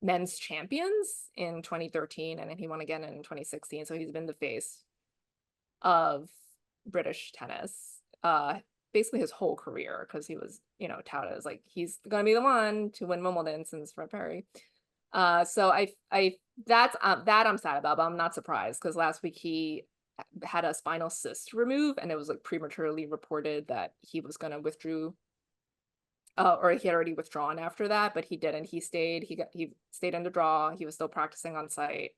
men's champions in 2013, and then he won again in 2016. So he's been the face of British tennis. basically his whole career, because he was, touted as like he's gonna be the one to win Wimbledon since Fred Perry. So that I'm sad about, but I'm not surprised because last week he had a spinal cyst removed, and it was like prematurely reported that he was gonna withdraw, or he had already withdrawn after that, but he didn't. He stayed. He stayed in the draw. He was still practicing on site.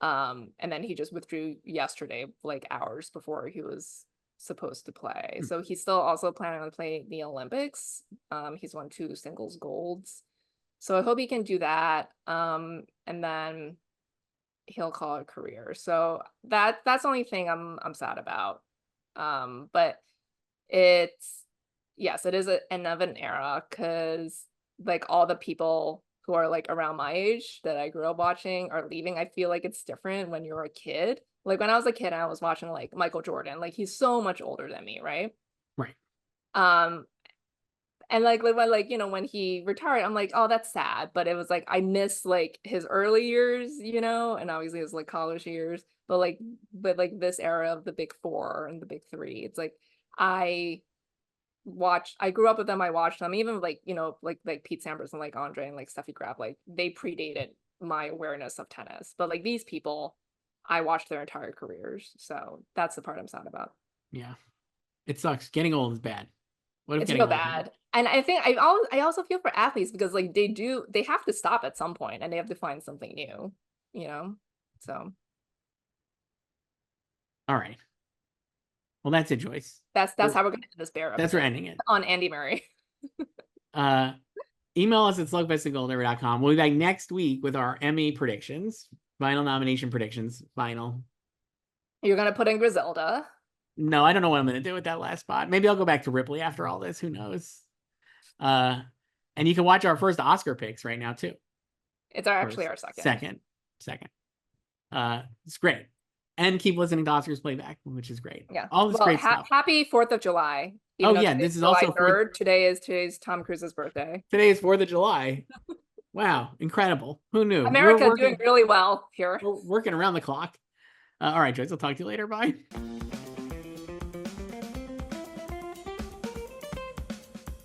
And then he just withdrew yesterday, like hours before he was supposed to play. So he's still also planning on playing the Olympics. He's won 2 singles golds. So I hope he can do that. And then he'll call it a career. So that's the only thing I'm sad about. But yes, it is an end of an era, because like all the people who are like around my age that I grew up watching are leaving. I feel like it's different when you're a kid. Like when I was a kid, I was watching like Michael Jordan. Like he's so much older than me, right? Right. And like when he retired, I'm like, oh, that's sad. But it was like I miss like his early years, and obviously his like college years. But this era of the big 4 and the big 3, it's like I grew up with them. I watched them, even like like Pete Sampras and like Andre and like Steffi Graf, like they predated my awareness of tennis. But like these people, I watched their entire careers, so that's the part I'm sad about. Yeah, it sucks. Getting old is bad. What if It's getting real old bad. And I think I also feel for athletes, because like they have to stop at some point and they have to find something new, so all right. Well, that's it, Joyce. that's how we're gonna end this bear That's we're episode ending it. on Andy Murray. Email us at slugfest@goldenriver.com. We'll be back next week with our Emmy predictions, final nomination predictions, final. You're gonna put in Griselda. No, I don't know what I'm going to do with that last spot. Maybe I'll go back to Ripley after all this. Who knows? And you can watch our first Oscar picks right now too. It's actually our second. Second. It's great. And keep listening to Oscars playback, which is great. Yeah. All this great stuff. Happy 4th of July. Oh yeah, this is also July 3rd. Today's Tom Cruise's birthday. Today is 4th of July. Wow, incredible. Who knew? America doing really well here. We're working around the clock. All right, Joyce, I'll talk to you later. Bye.